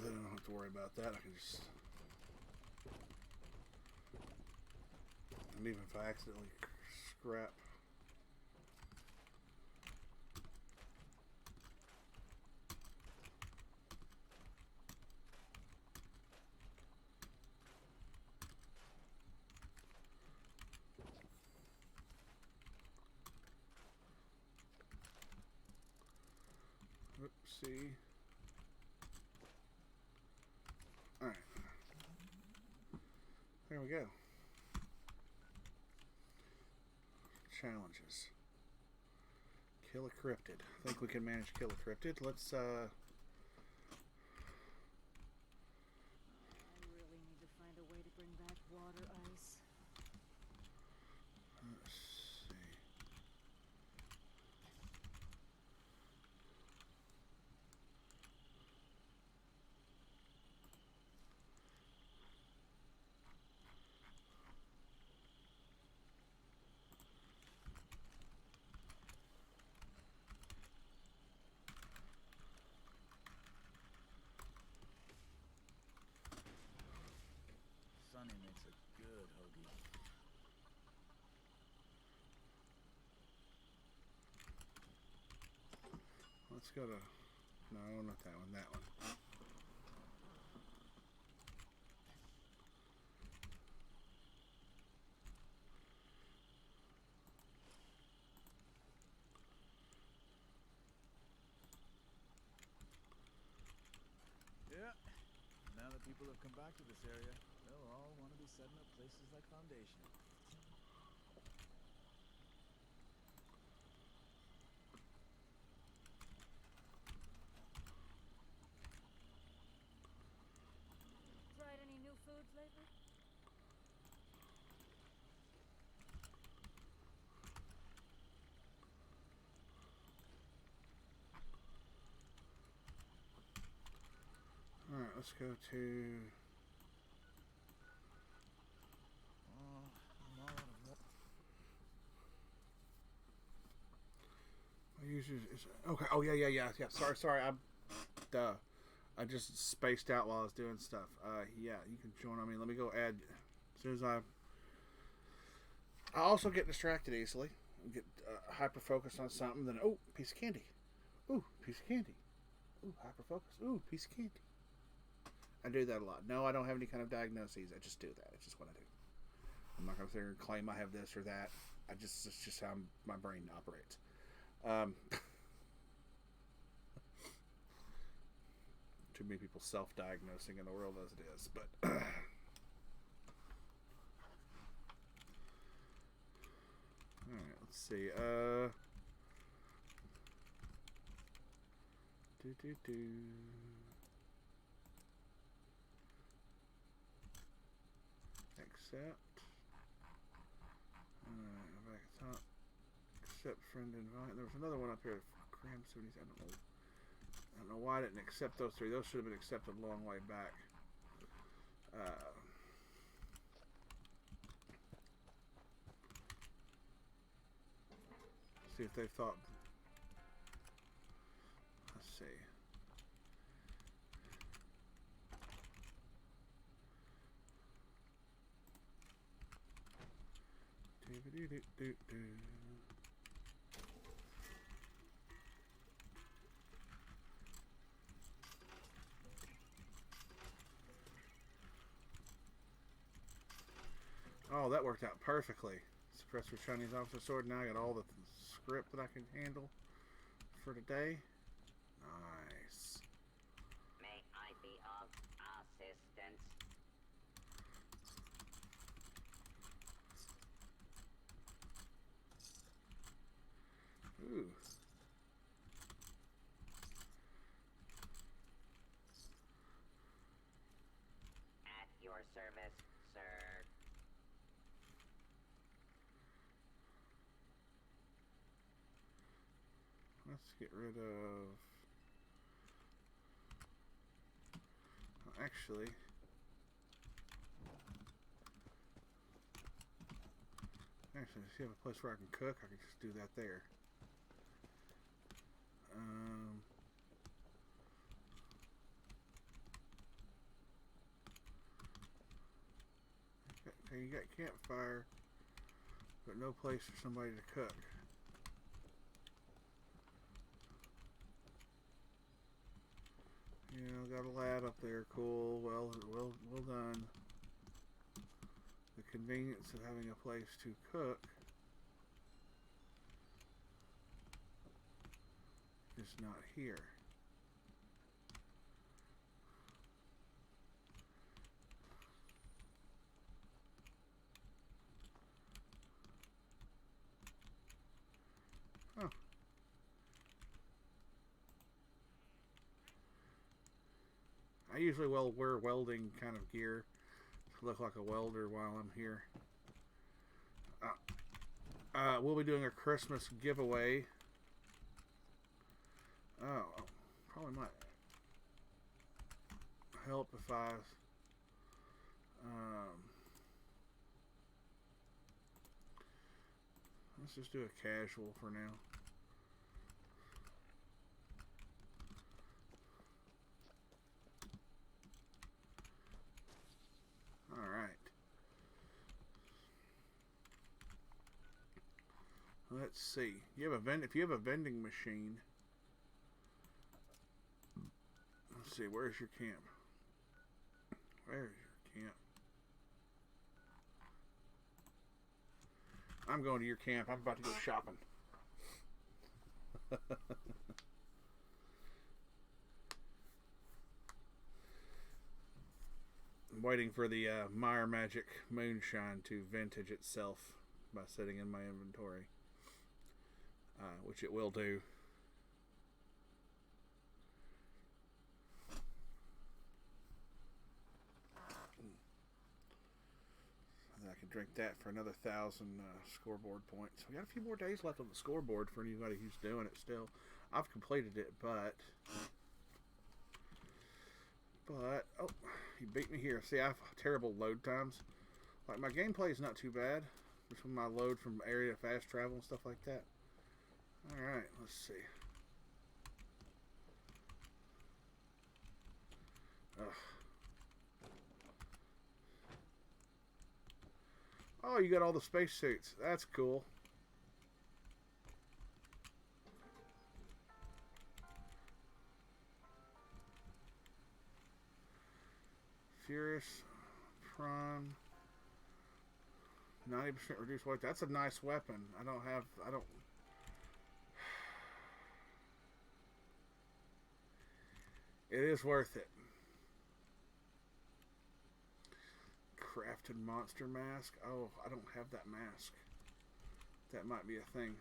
Speaker 6: Then I don't have to worry about that. I can just... And even if I accidentally scrap. Oopsie. Alright. There we go. Challenges. Kill a cryptid. I think we can manage kill a cryptid. Let's
Speaker 14: I really need to find a way to bring back water ice.
Speaker 6: Let's see. let's go to... No, not that one. That one.
Speaker 12: Yeah. Now that people have come back to this area, they'll all want to be setting up places like Foundation.
Speaker 14: Tried any new foods lately?
Speaker 6: Alright, let's go to...
Speaker 12: I'm all out of water.
Speaker 6: My users is... Okay, oh yeah. Sorry, I just spaced out while I was doing stuff. Yeah, you can join on me. Let me go add... As soon as I also get distracted easily. Get hyper-focused on something, then... Oh, piece of candy. Ooh, piece of candy. Ooh, hyper-focus. Ooh, piece of candy. I do that a lot. No, I don't have any kind of diagnoses. I just do that. It's just what I do. I'm not going to sit here and claim I have this or that. It's just how my brain operates. Too many people self-diagnosing in the world as it is. But alright, let's see. Accept. Alright, back at the top. Accept friend invite. There was another one up here. Cram 70s. I don't know why I didn't accept those three. Those should have been accepted a long way back. See if they thought. Let's see. Do-do-do-do-do. Oh, that worked out perfectly. Suppress for Chinese officer sword. Now I got all the script that I can handle for today. Nice.
Speaker 15: May I be of assistance?
Speaker 6: Ooh.
Speaker 15: At your service, sir.
Speaker 6: Let's get rid of... Actually... if you have a place where I can cook, I can just do that there. Okay, you got campfire, but no place for somebody to cook. Yeah, got a lad up there. Cool. Well done. The convenience of having a place to cook is not here. Huh. I usually wear welding kind of gear to look like a welder while I'm here. We'll be doing a Christmas giveaway. Oh, probably might help if I let's just do a casual for now. Alright. Let's see. If you have a vending machine, Let's see, where's your camp? Where's your camp? I'm going to your camp. I'm about to go shopping. I'm waiting for the Meyer Magic Moonshine to vintage itself by sitting in my inventory, which it will do. I can drink that for another 1,000 scoreboard points. We got a few more days left on the scoreboard for anybody who's doing it still. I've completed it, but oh, he beat me here. See, I have terrible load times. Like, my gameplay is not too bad. Just when my load from area fast travel and stuff like that. Alright, let's see. Ugh. Oh, you got all the space suits. That's cool. Furious Prime. 90% reduced weight. That's a nice weapon. I don't. It is worth it. Crafted monster mask. Oh, I don't have that mask. That might be a thing.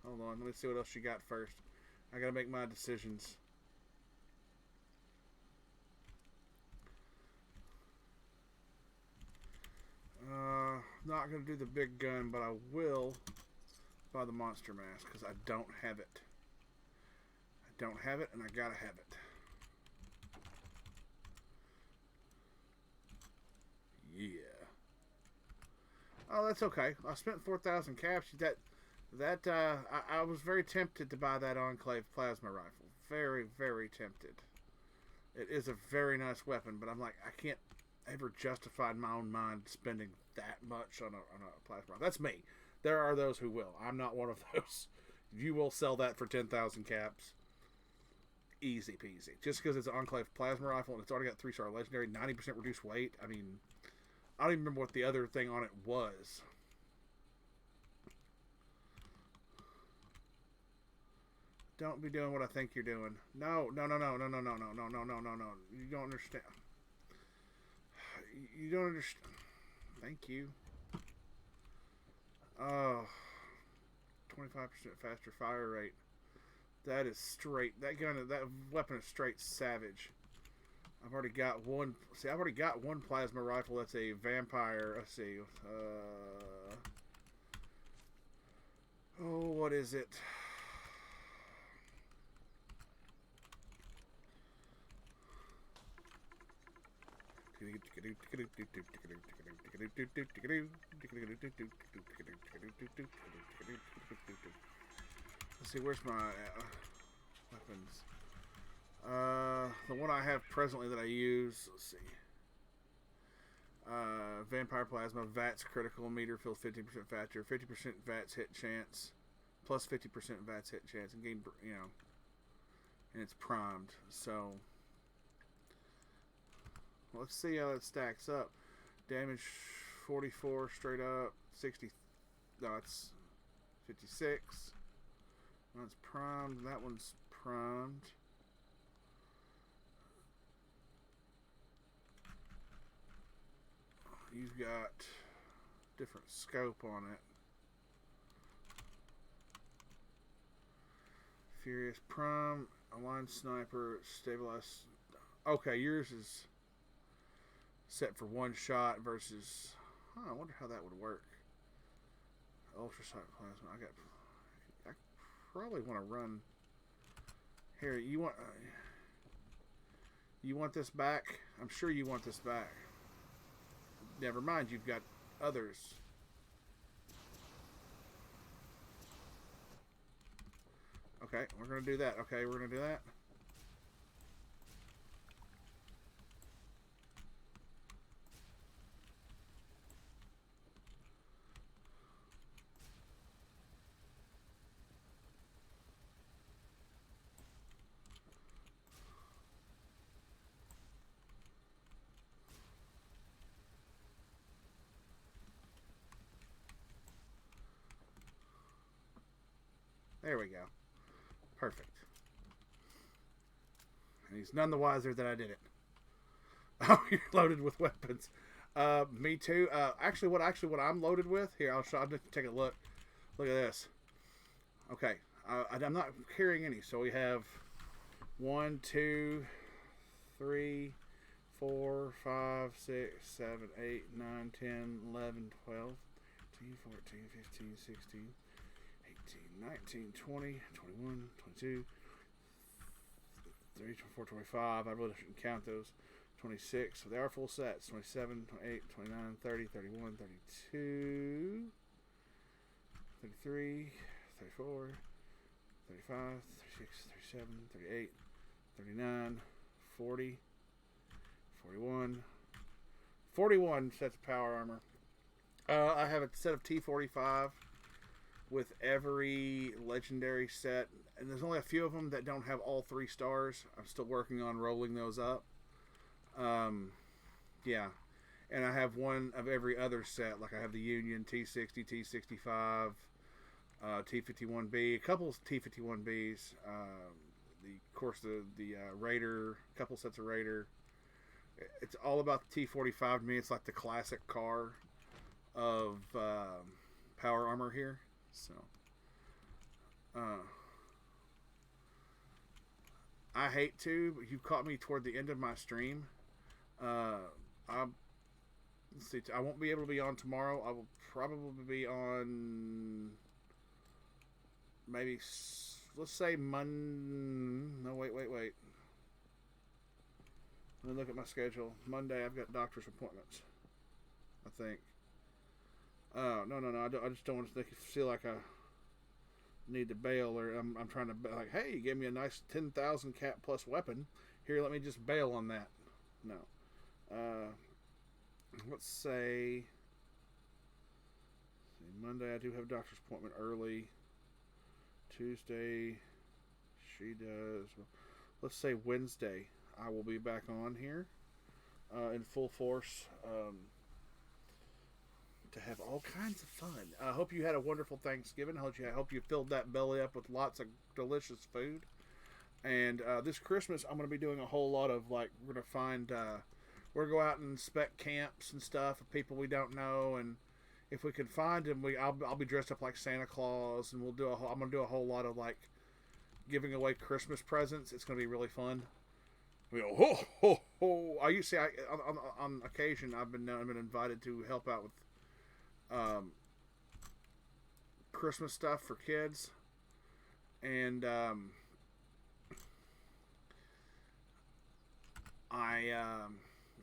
Speaker 6: Hold on, let me see what else you got first. I gotta make my decisions. Not gonna do the big gun, but I will buy the monster mask because I don't have it. I don't have it, and I gotta have it. Yeah. Oh, that's okay. I spent 4,000 caps. I was very tempted to buy that Enclave plasma rifle. Very, very tempted. It is a very nice weapon, but I'm like, I can't ever justify in my own mind spending that much on a plasma rifle. That's me. There are those who will. I'm not one of those. You will sell that for 10,000 caps. Easy peasy. Just because it's an Enclave plasma rifle and it's already got 3-star legendary, 90% reduced weight. I mean, I don't even remember what the other thing on it was. Don't be doing what I think you're doing. No. You don't understand. You don't understand. Thank you. Oh. 25% faster fire rate. That is straight. That weapon is straight savage. I've already got one. See, I've already got one plasma rifle. That's a vampire. Let's see. Oh, what is it? Let's see. Where's my weapons? The one I have presently that I use, let's see. Vampire Plasma, VATS critical, meter fills 15% faster, 50% VATS hit chance, plus 50% VATS hit chance, and gain, and it's primed. So, let's see how it stacks up. Damage 44 straight up, 60, no, it's 56. One's primed, that one's primed. You've got different scope on it. Furious Prime, Aligned Sniper, Stabilized. Okay, yours is set for one shot versus. I wonder how that would work. Ultrasonic Plasma. I probably want to run. Here, you want this back? I'm sure you want this back. Never mind, you've got others. Okay, we're going to do that. Okay, we're going to do that. There we go. Perfect. And he's none the wiser that I did it. Oh, you're loaded with weapons. Me too. Actually, what I'm loaded with here, I'll just take a look. Look at this. Okay, I'm not carrying any. So we have 1, 2, 3, 4, 5, 6, 7, 8, 9, 10, 11, 12, 13, 14, 15, 16, 18, 19, 20, 21, 22, 23, 24, 25. I really shouldn't count those. 26. So they are full sets. 27, 28, 29, 30, 31, 32, 33, 34, 35, 36, 37, 38, 39, 40, 41. 41 sets of power armor. I have a set of T45 with every legendary set. And there's only a few of them that don't have all 3 stars. I'm still working on rolling those up. Yeah. And I have one of every other set. Like I have the Union, T60, T65, T51B, a couple of T51Bs, the Raider, a couple sets of Raider. It's all about the T45 to me. It's like the classic car of power armor here. So, I hate to, but you caught me toward the end of my stream. Let's see, I won't be able to be on tomorrow. I will probably be on maybe, let's say Monday. No, wait. Let me look at my schedule. Monday, I've got doctor's appointments, I think. No. I just don't want to feel like I need to bail, or I'm trying to, like, hey, you gave me a nice 10,000 cap plus weapon. Here, let me just bail on that. No. Let's say Monday I do have a doctor's appointment early. Tuesday she does. Let's say Wednesday I will be back on here in full force to have all kinds of fun. I hope you had a wonderful Thanksgiving. I hope you filled that belly up with lots of delicious food. And this Christmas I'm going to be doing a whole lot of, like, we're going to find we're going to go out and inspect camps and stuff of people we don't know, and if we can find them, I'll be dressed up like Santa Claus, and I'm going to do a whole lot of, like, giving away Christmas presents. It's going to be really fun. We go, ho ho ho! On occasion I've been invited to help out with Christmas stuff for kids, and I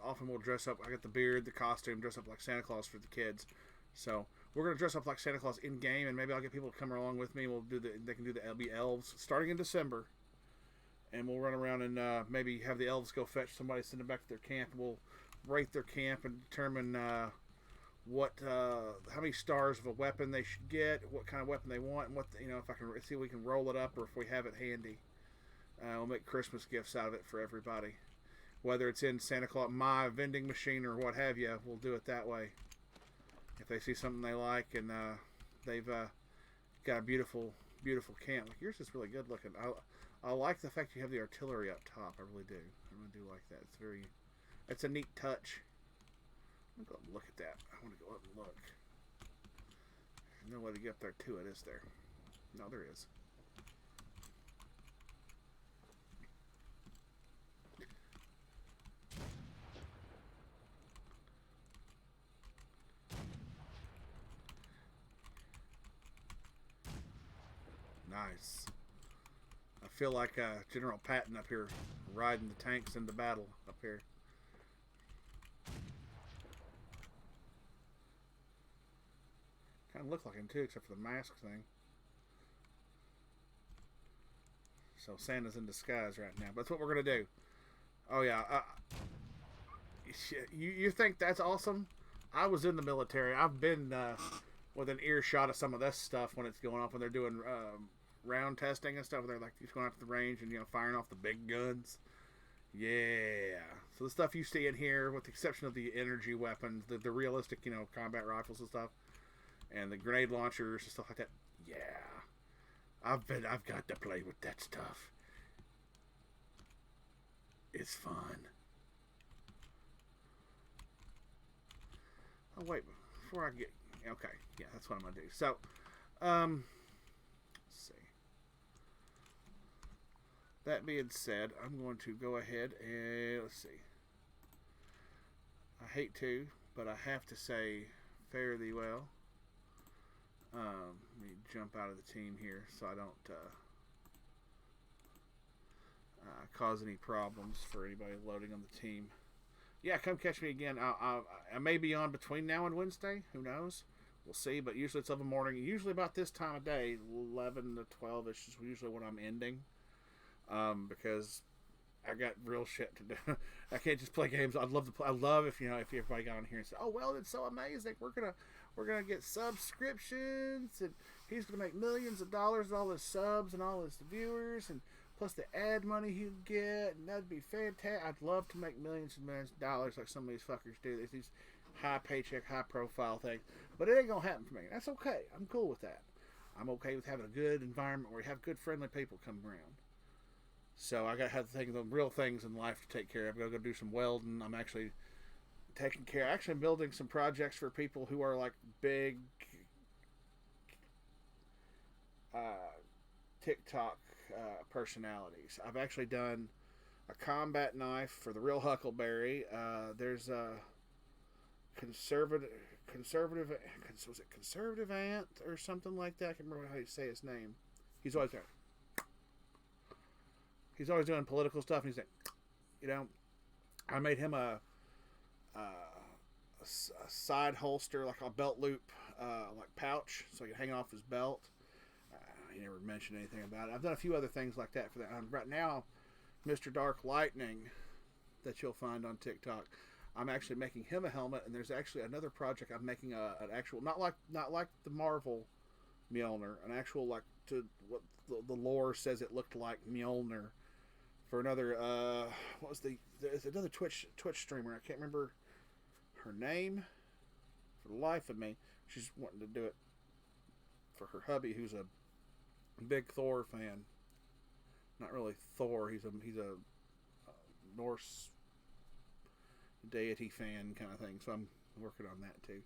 Speaker 6: often will dress up. I got the beard, the costume, dress up like Santa Claus for the kids. So we're gonna dress up like Santa Claus in game, and maybe I'll get people to come along with me. They can do the LB elves starting in December, and we'll run around and maybe have the elves go fetch somebody, send them back to their camp. We'll rate their camp and determine how many stars of a weapon they should get, what kind of weapon they want, and if I can see if we can roll it up or if we have it handy. We'll make Christmas gifts out of it for everybody. Whether it's in Santa Claus, my vending machine, or what have you, we'll do it that way. If they see something they like and they've got a beautiful, beautiful camp. Like, yours is really good looking. I like the fact you have the artillery up top. I really do. I really do like that. It's a neat touch. I'm going to go up and look at that. I want to go up and look. There's no way to get up there to it, is there? No, there is. Nice. I feel like General Patton up here riding the tanks into battle up here. Kind of look like him too, except for the mask thing. So Santa's in disguise right now. But that's what we're going to do. Oh yeah. You think that's awesome? I was in the military. I've been with an earshot of some of this stuff when it's going off, when they're doing round testing and stuff. They're like just going out to the range and firing off the big guns. Yeah. So the stuff you see in here, with the exception of the energy weapons, the realistic combat rifles and stuff, and the grenade launchers and stuff like that. Yeah. I've got to play with that stuff. It's fun. Oh wait, before I get okay, yeah, that's what I'm gonna do. So, let's see. That being said, I'm going to go ahead and let's see. I hate to, but I have to say, fare thee well. Let me jump out of the team here so I don't cause any problems for anybody loading on the team. Yeah, come catch me again. I may be on between now and Wednesday. Who knows? We'll see. But usually it's of the morning. Usually about this time of day, 11 to 12-ish is usually when I'm ending. Because I got real shit to do. I can't just play games. I'd love to play. I love if everybody got on here and said, "Oh well, it's so amazing. We're gonna get subscriptions, and he's gonna make millions of dollars with all his subs and all his viewers, and plus the ad money he'd get, and that'd be fantastic." I'd love to make millions and millions of dollars like some of these fuckers do. There's these high paycheck, high profile things, but it ain't gonna happen for me. That's okay. I'm cool with that. I'm okay with having a good environment where you have good, friendly people come around. So I gotta have the real things in life to take care of. I'm gonna go do some welding. I'm actually building some projects for people who are like big TikTok personalities. I've actually done a combat knife for the real Huckleberry. There's a conservative was it Conservative Ant or something like that? I can't remember how you say his name. He's always doing political stuff, and he's like, I made him a side holster, like a belt loop, like pouch, so he can hang off his belt. He never mentioned anything about it. I've done a few other things like that for that. Right now, Mr. Dark Lightning, that you'll find on TikTok, I'm actually making him a helmet, and there's actually another project I'm making an actual, not like the Marvel Mjolnir, an actual like to what the lore says it looked like Mjolnir. For another, there's another Twitch streamer. I can't remember her name for the life of me. She's wanting to do it for her hubby, who's a big Thor fan. Not really Thor. He's a Norse deity fan kind of thing. So I'm working on that too.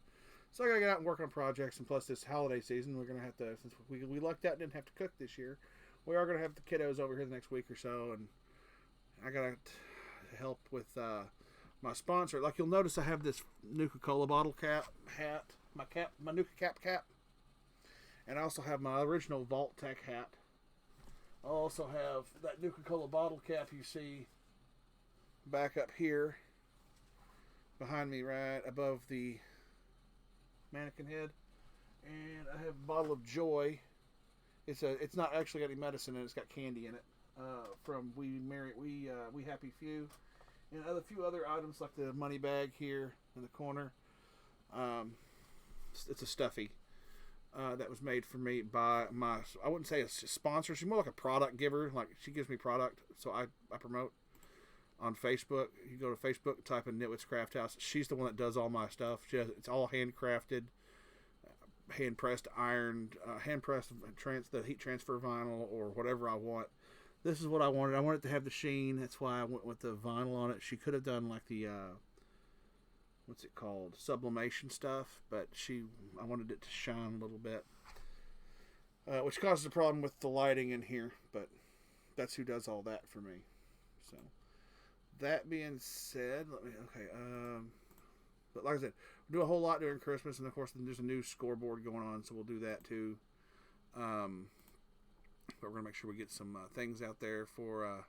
Speaker 6: So I gotta get out and work on projects, and plus this holiday season, we're gonna have to, since we lucked out and didn't have to cook this year, we are gonna have the kiddos over here the next week or so, and I gotta help with my sponsor. Like you'll notice, I have this Nuka-Cola bottle hat, my Nuka cap, and I also have my original Vault-Tec hat. I also have that Nuka-Cola bottle cap you see back up here behind me, right above the mannequin head, and I have a bottle of Joy. It's not actually got any medicine in it. It's got candy in it. From We Happy Few, and a few other items like the money bag here in the corner. It's a stuffy that was made for me by I wouldn't say a sponsor. She's more like a product giver. Like she gives me product, so I promote on Facebook. You go to Facebook, type in Nitwit's Craft House. She's the one that does all my stuff. It's all handcrafted, hand pressed, ironed, hand pressed the heat transfer vinyl or whatever I want. This is what I wanted. I wanted it to have the sheen. That's why I went with the vinyl on it. She could have done like the what's it called, sublimation stuff, but I wanted it to shine a little bit, which causes a problem with the lighting in here. But that's who does all that for me. So that being said, but like I said, we do a whole lot during Christmas, and of course there's a new scoreboard going on, so we'll do that too. But we're gonna make sure we get some things out there for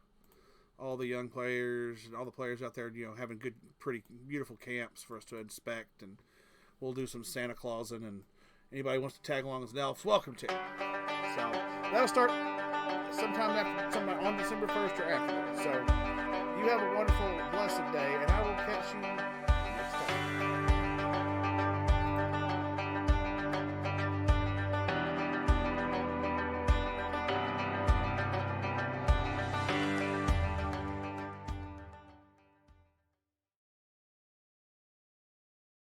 Speaker 6: all the young players and all the players out there, having good, pretty, beautiful camps for us to inspect, and we'll do some Santa Clausing, and anybody wants to tag along as an elf, welcome to. So that'll start sometime on December 1st or after that. So